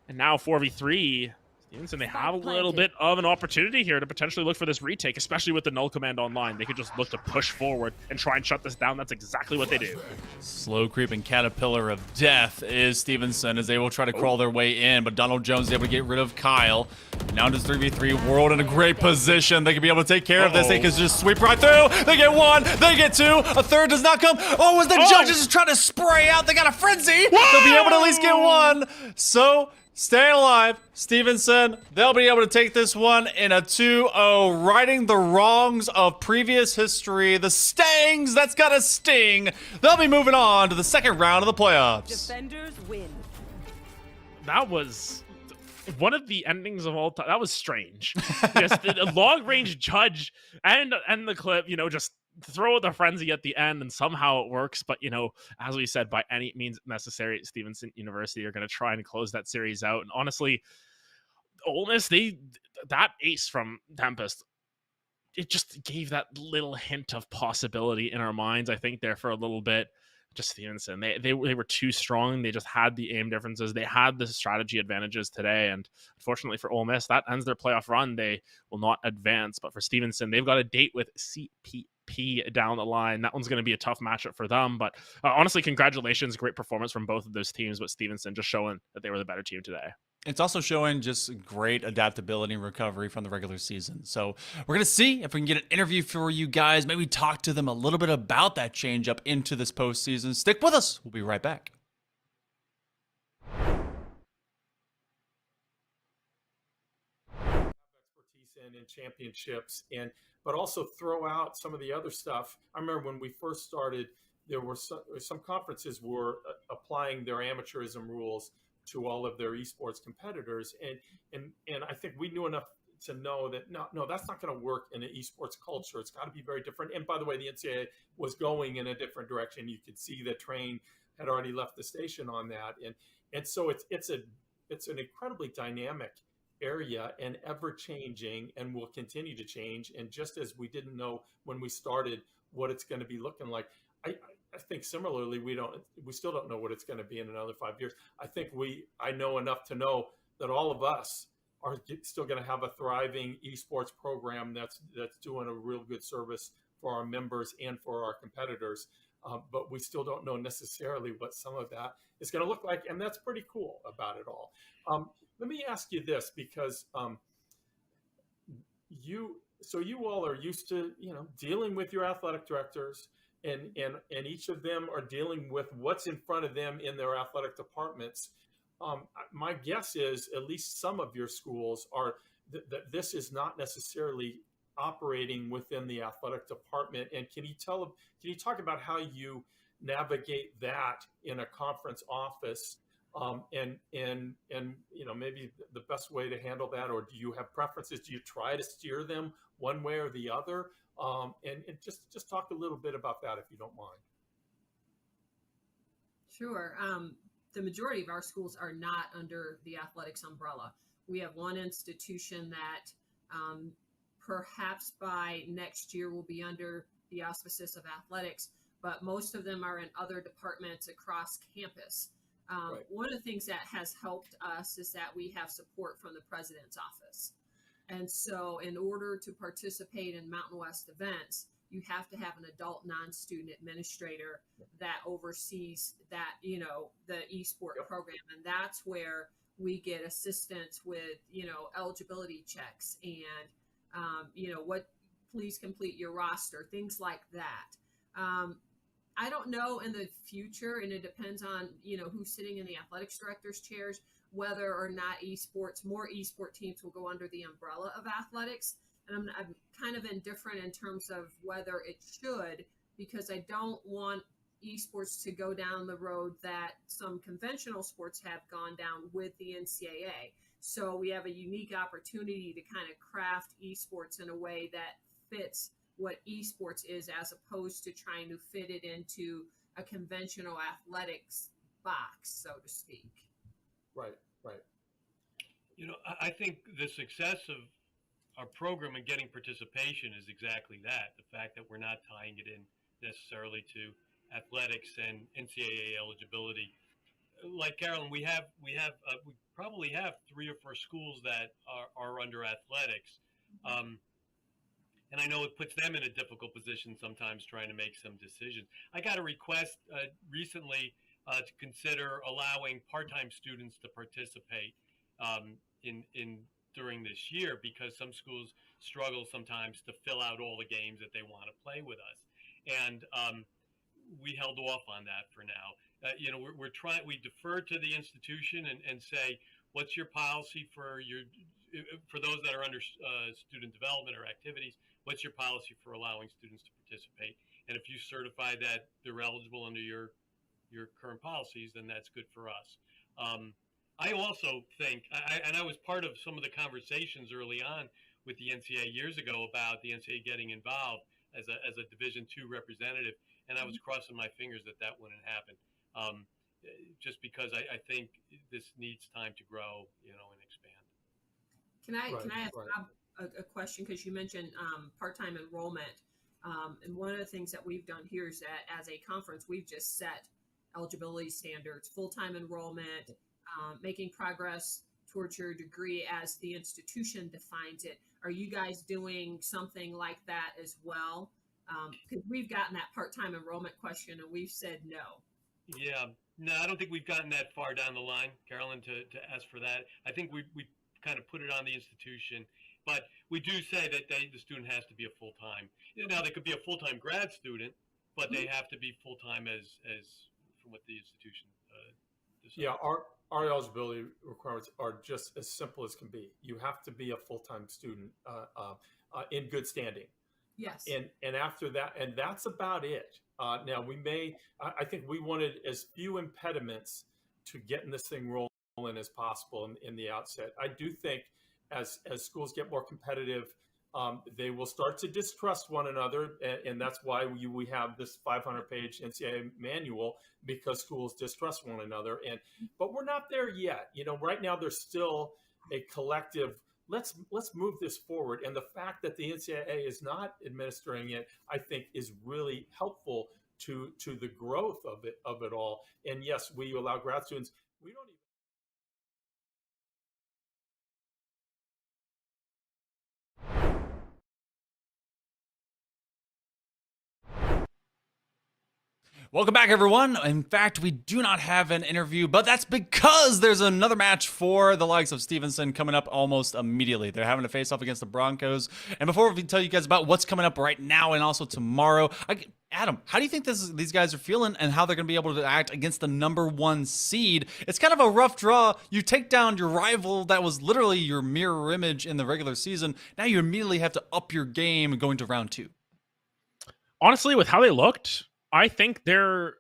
[SPEAKER 16] And now 4v3. Stevenson, they have a little bit of an opportunity here to potentially look for this retake, especially with the null command online. They could just look to push forward and try and shut this down. That's exactly what they do.
[SPEAKER 15] Slow creeping Caterpillar of Death is Stevenson as they will try to crawl their way in, but Donald Jones is able to get rid of Kyle. Now just 3v3, World in a great position. They could be able to take care of this. They can just sweep right through. They get one, they get two, a third does not come. Oh, as the judges just trying to spray out, they got a frenzy. They'll be able to at least get one. So, staying alive, Stevenson, they'll be able to take this one in a 2-0, righting the wrongs of previous history. The Stangs, that's got a sting. They'll be moving on to the second round of the playoffs.
[SPEAKER 1] Defenders win.
[SPEAKER 16] That was one of the endings of all time. That was strange. Yes, the long-range judge and the clip, just throw the frenzy at the end and somehow it works. But, as we said, by any means necessary, Stevenson University are going to try and close that series out. And honestly, Ole Miss, that ace from Tempest, it just gave that little hint of possibility in our minds, I think, there for a little bit. Just Stevenson, they were too strong. They just had the aim differences. They had the strategy advantages today. And unfortunately for Ole Miss, that ends their playoff run. They will not advance. But for Stevenson, they've got a date with CPP down the line. That one's going to be a tough matchup for them. But honestly, congratulations. Great performance from both of those teams. But Stevenson just showing that they were the better team today.
[SPEAKER 15] It's also showing just great adaptability and recovery from the regular season. So we're going to see if we can get an interview for you guys, maybe talk to them a little bit about that change up into this postseason. Stick with us. We'll be right back.
[SPEAKER 4] Expertise in championships, but also throw out some of the other stuff. I remember when we first started, there were some conferences were applying their amateurism rules to all of their esports competitors, and I think we knew enough to know that no, that's not going to work in an esports culture. It's got to be very different. And by the way, the NCAA was going in a different direction. You could see the train had already left the station on that, and so it's an incredibly dynamic area and ever changing, and will continue to change. And just as we didn't know when we started what it's going to be looking like, I think similarly, we still don't know what it's going to be in another 5 years. I know enough to know that all of us are still going to have a thriving esports program that's doing a real good service for our members and for our competitors. But we still don't know necessarily what some of that is going to look like, and that's pretty cool about it all. Let me ask you this, because you all are used to dealing with your athletic directors. And each of them are dealing with what's in front of them in their athletic departments. My guess is at least some of your schools are that this is not necessarily operating within the athletic department. And can you talk about how you navigate that in a conference office? And maybe the best way to handle that, or do you have preferences? Do you try to steer them one way or the other? And just talk a little bit about that, if you don't mind.
[SPEAKER 1] Sure. The majority of our schools are not under the athletics umbrella. We have one institution that perhaps by next year will be under the auspices of athletics, but most of them are in other departments across campus. Right. One of the things that has helped us is that we have support from the president's office. And so in order to participate in Mountain West events, you have to have an adult non-student administrator that oversees that, the eSport program. And that's where we get assistance with, eligibility checks and, what, please complete your roster, things like that. I don't know in the future, and it depends on, who's sitting in the athletics director's chairs, whether or not more esport teams will go under the umbrella of athletics. And I'm kind of indifferent in terms of whether it should, because I don't want esports to go down the road that some conventional sports have gone down with the NCAA. So we have a unique opportunity to kind of craft esports in a way that fits what esports is, as opposed to trying to fit it into a conventional athletics box, so to speak.
[SPEAKER 4] Right.
[SPEAKER 5] I think the success of our program and getting participation is exactly that. The fact that we're not tying it in necessarily to athletics and NCAA eligibility. Like Carolyn, we probably have 3 or 4 schools that are under athletics. And I know it puts them in a difficult position sometimes trying to make some decisions. I got a request recently to consider allowing part-time students to participate during this year, because some schools struggle sometimes to fill out all the games that they want to play with us. And we held off on that for now. We defer to the institution and say, what's your policy for those that are under student development or activities? What's your policy for allowing students to participate? And if you certify that they're eligible under your current policies, then that's good for us. I also think, and I was part of some of the conversations early on with the NCAA years ago about the NCAA getting involved as a Division II representative, and I was crossing my fingers that wouldn't happen, just because I think this needs time to grow, and expand.
[SPEAKER 1] Can I ask Bob a question, because you mentioned part-time enrollment, and one of the things that we've done here is that as a conference, we've just set eligibility standards, full-time enrollment, making progress towards your degree as the institution defines it. Are you guys doing something like that as well? Because we've gotten that part-time enrollment question and we've said no. Yeah,
[SPEAKER 5] no, I don't think we've gotten that far down the line, Carolyn, to ask for that. I think we kind of put it on the institution, but we do say that the student has to be a full-time. Now, they could be a full-time grad student, but they have to be full-time as from what the institution decides.
[SPEAKER 4] Yeah, our eligibility requirements are just as simple as can be. You have to be a full-time student in good standing.
[SPEAKER 1] Yes.
[SPEAKER 4] And after that, and that's about it. Now I think we wanted as few impediments to getting this thing rolling as possible in the outset. I do think as schools get more competitive, they will start to distrust one another, and that's why we have this 500-page NCAA manual, because schools distrust one another. But we're not there yet. Right now there's still a collective. Let's move this forward, and the fact that the NCAA is not administering it, I think, is really helpful to the growth of it all. And yes, we allow grad students. We don't even.
[SPEAKER 15] Welcome back, everyone. In fact, we do not have an interview, but that's because there's another match for the likes of Stevenson coming up almost immediately. They're having to face off against the Broncos. And before we tell you guys about what's coming up right now and also tomorrow, Adam, how do you think these guys are feeling and how they're going to be able to act against the #1 seed? It's kind of a rough draw. You take down your rival that was literally your mirror image in the regular season. Now you immediately have to up your game going to round 2.
[SPEAKER 16] Honestly, with how they looked, I think they're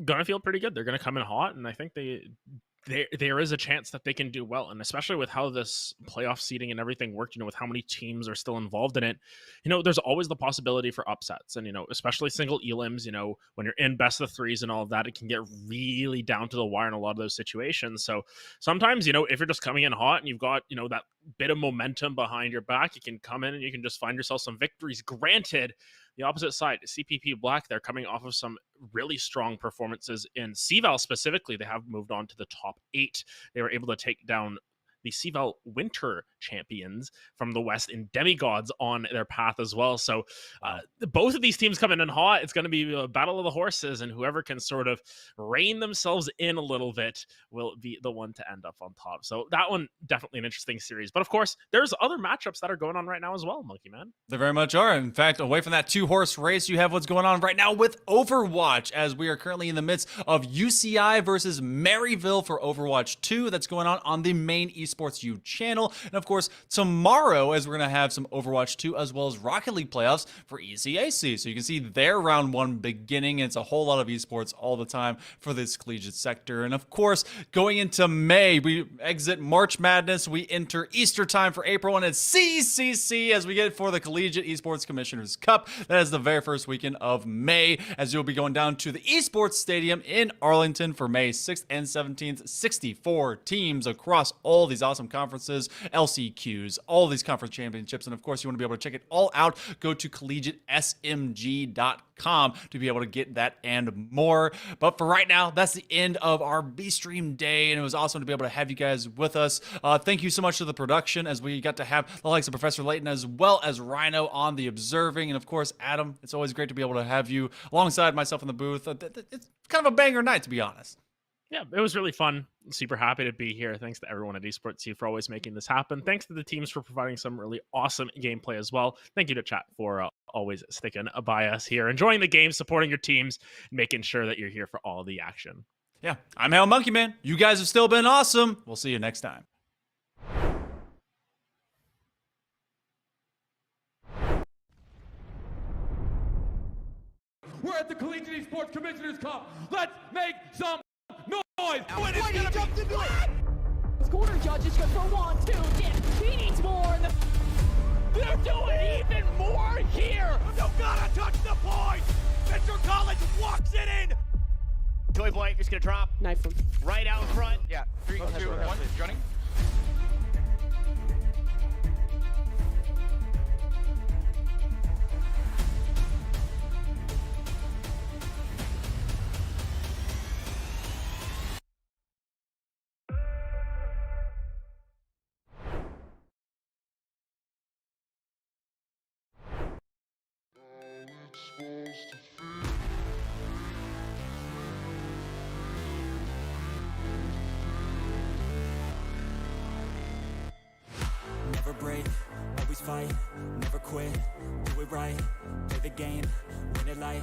[SPEAKER 16] going to feel pretty good. They're going to come in hot, and I think there is a chance that they can do well. And especially with how this playoff seeding and everything worked, with how many teams are still involved in it, there's always the possibility for upsets. And, especially single elims, when you're in best of 3s and all of that, it can get really down to the wire in a lot of those situations. So sometimes, if you're just coming in hot and you've got, that bit of momentum behind your back, you can come in and you can just find yourself some victories. Granted, the opposite side, CPP Black, they're coming off of some really strong performances in CVAL specifically. They have moved on to the top 8. They were able to take down the CVAL Winter champions from the West in demigods on their path as well. So both of these teams coming in hot. It's going to be a battle of the horses, and whoever can sort of rein themselves in a little bit will be the one to end up on top. So that one, definitely an interesting series. But of course, there's other matchups that are going on right now as well, Monkey Man.
[SPEAKER 15] They very much are. In fact, away from that 2-horse race, you have what's going on right now with Overwatch, as we are currently in the midst of UCI versus Maryville for Overwatch 2. That's going on the main Esports U channel. And of course, tomorrow, as we're going to have some Overwatch 2 as well as Rocket League playoffs for ECAC. So you can see their round 1 beginning. It's a whole lot of esports all the time for this collegiate sector. And of course, going into May, we exit March Madness. We enter Easter time for April, and it's CCC as we get for the Collegiate Esports Commissioners Cup. That is the very first weekend of May, as you'll be going down to the Esports Stadium in Arlington for May 6th and 17th. 64 teams across all these awesome conferences, LCQs, all these conference championships. And of course, you want to be able to check it all out. Go to collegiatesmg.com to be able to get that and more. But for right now, that's the end of our B-Stream day, and it was awesome to be able to have you guys with us. Thank you so much to the production, as we got to have the likes of Professor Layton as well as Rhino on the observing, and of course, Adam. It's always great to be able to have you alongside myself in the booth. It's kind of a banger night, to be honest.
[SPEAKER 16] Yeah, it was really fun. Super happy to be here. Thanks to everyone at Esports U for always making this happen. Thanks to the teams for providing some really awesome gameplay as well. Thank you to chat for always sticking by us here, enjoying the game, supporting your teams, making sure that you're here for all the action.
[SPEAKER 15] Yeah, I'm Hale Monkey Man. You guys have still been awesome. We'll see you next time.
[SPEAKER 6] We're at the Collegiate Esports Commissioners Cup. Let's make some noise.
[SPEAKER 14] What he jumped into it. Corner judges go for 1, 2, dip. He needs more.
[SPEAKER 6] They're doing even more here. You gotta touch the point. Mr. Collins walks it in.
[SPEAKER 2] Toy Boy is gonna drop.
[SPEAKER 14] Knife him.
[SPEAKER 2] Right out in front.
[SPEAKER 8] Yeah. 3, 2, 1. Johnny.
[SPEAKER 3] Never break, always fight, never quit, do it right, play the game, win it life,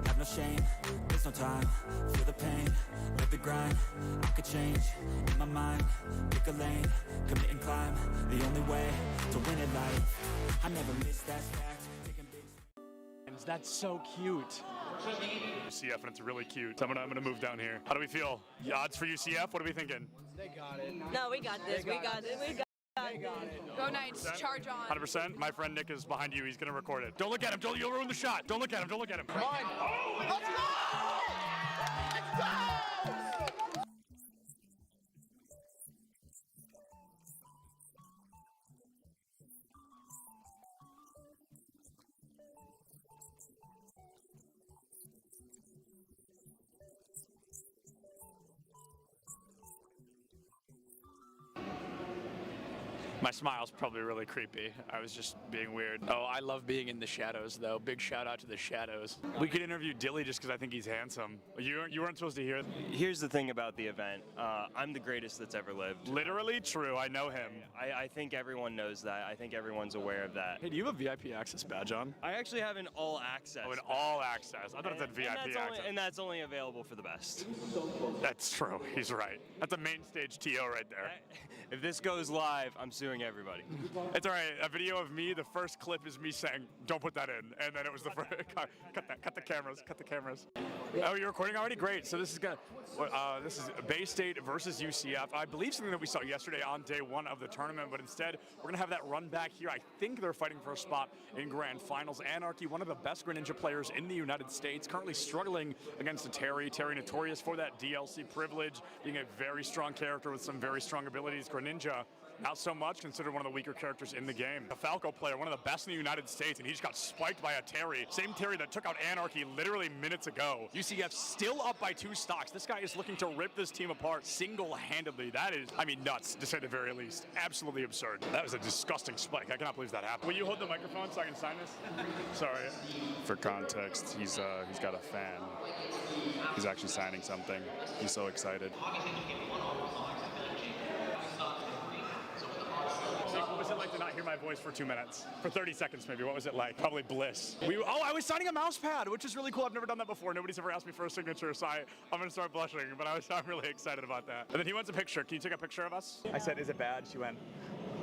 [SPEAKER 3] have no shame, there's no time, feel the pain, live the grind, I could change, in my mind, pick a lane, commit and climb, the only way to win it life, I never miss that fact, taking big.
[SPEAKER 10] That's so cute. UCF, and it's really cute. I'm gonna move down here. How do we feel? The odds for UCF? What are we thinking?
[SPEAKER 11] They got it. No, we got this. We got it. We got it.
[SPEAKER 14] Go Knights, charge on.
[SPEAKER 10] 100%. My friend Nick is behind you. He's gonna record it. Don't look at him. You'll ruin the shot. Don't look at him. Don't look at him.
[SPEAKER 22] Come on. Oh, let's go! Let's go!
[SPEAKER 10] My smile's probably really creepy. I was just being weird.
[SPEAKER 9] Oh, I love being in the shadows, though. Big shout out to the shadows.
[SPEAKER 10] We could interview Dilly just because I think he's handsome. You weren't supposed to hear.
[SPEAKER 12] Here's the thing about the event. I'm the greatest that's ever lived.
[SPEAKER 10] Literally true. I know him.
[SPEAKER 12] I think everyone knows that. I think everyone's aware of that.
[SPEAKER 10] Hey, do you have a VIP access badge on?
[SPEAKER 12] I actually have an all access.
[SPEAKER 10] Oh, an all access. I thought it said VIP access.
[SPEAKER 12] And that's only available for the best.
[SPEAKER 10] That's true. He's right. That's a main stage TO right there.
[SPEAKER 12] If this goes live, I'm suing everybody.
[SPEAKER 10] It's all right. A video of me, the first clip is me saying, don't put that in. And then it was the first, cut the cameras. Oh, you're recording already? Great. So this is this is Bay State versus UCF. I believe something that we saw yesterday on day 1 of the tournament, but instead we're going to have that run back here. I think they're fighting for a spot in Grand Finals. Anarchy, one of the best Greninja players in the United States, currently struggling against a Terry notorious for that DLC privilege, being a very strong character with some very strong abilities. Greninja Not so much, considered one of the weaker characters in the game. A Falco player, one of the best in the United States, and he just got spiked by a Terry. Same Terry that took out Anarchy literally minutes ago. UCF still up by 2 stocks. This guy is looking to rip this team apart single-handedly. That is, I mean, nuts, to say the very least. Absolutely absurd. That was a disgusting spike. I cannot believe that happened. Will you hold the microphone so I can sign this? Sorry. For context, he's got a fan. He's actually signing something. He's so excited. What was it like to not hear my voice for 2 minutes? For 30 seconds, maybe. What was it like? Probably bliss. I was signing a mouse pad, which is really cool. I've never done that before. Nobody's ever asked me for a signature, so I'm going to start blushing, but I'm really excited about that. And then he wants a picture. Can you take a picture of us? I said, is it bad? She went,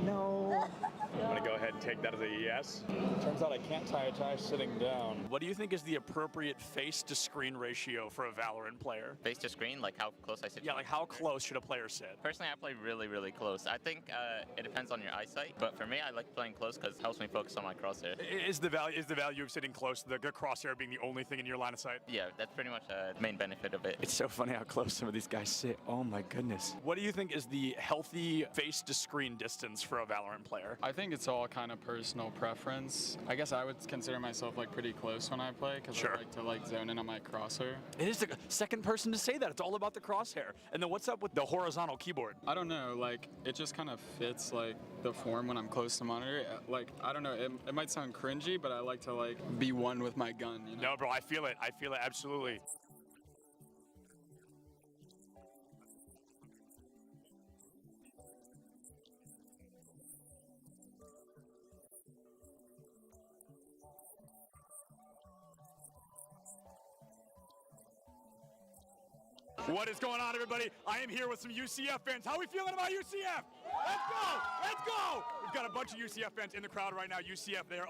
[SPEAKER 10] no. I'm going to go ahead and take that as a yes. Turns out I can't tie a tie sitting down. What do you think is the appropriate face-to-screen ratio for a Valorant player?
[SPEAKER 7] Face to screen, like how close I sit?
[SPEAKER 10] Yeah, like how close should a player sit?
[SPEAKER 7] Personally, I play really, really close. I think it depends on your eyesight, but for me, I like playing close because it helps me focus on my crosshair.
[SPEAKER 10] Is the value of sitting close, the crosshair being the only thing in your line of sight?
[SPEAKER 7] Yeah, that's pretty much the main benefit of it.
[SPEAKER 10] It's so funny how close some of these guys sit. Oh my goodness. What do you think is the healthy face-to-screen distance for a Valorant player?
[SPEAKER 18] I think it's all kind of personal preference. I guess I would consider myself like pretty close when I play because I like to zone in on my crosshair.
[SPEAKER 10] It is the second person to say that. It's all about the crosshair. And then what's up with the horizontal keyboard?
[SPEAKER 18] I don't know, like it just kind of fits like the form when I'm close to monitor. Like I don't know, it might sound cringy, but I like to like be one with my gun, you know?
[SPEAKER 10] No, bro, I feel it absolutely. What is going on, everybody? I am here with some UCF fans. How are we feeling about UCF? Let's go! Let's go! We've got a bunch of UCF fans in the crowd right now. UCF, they are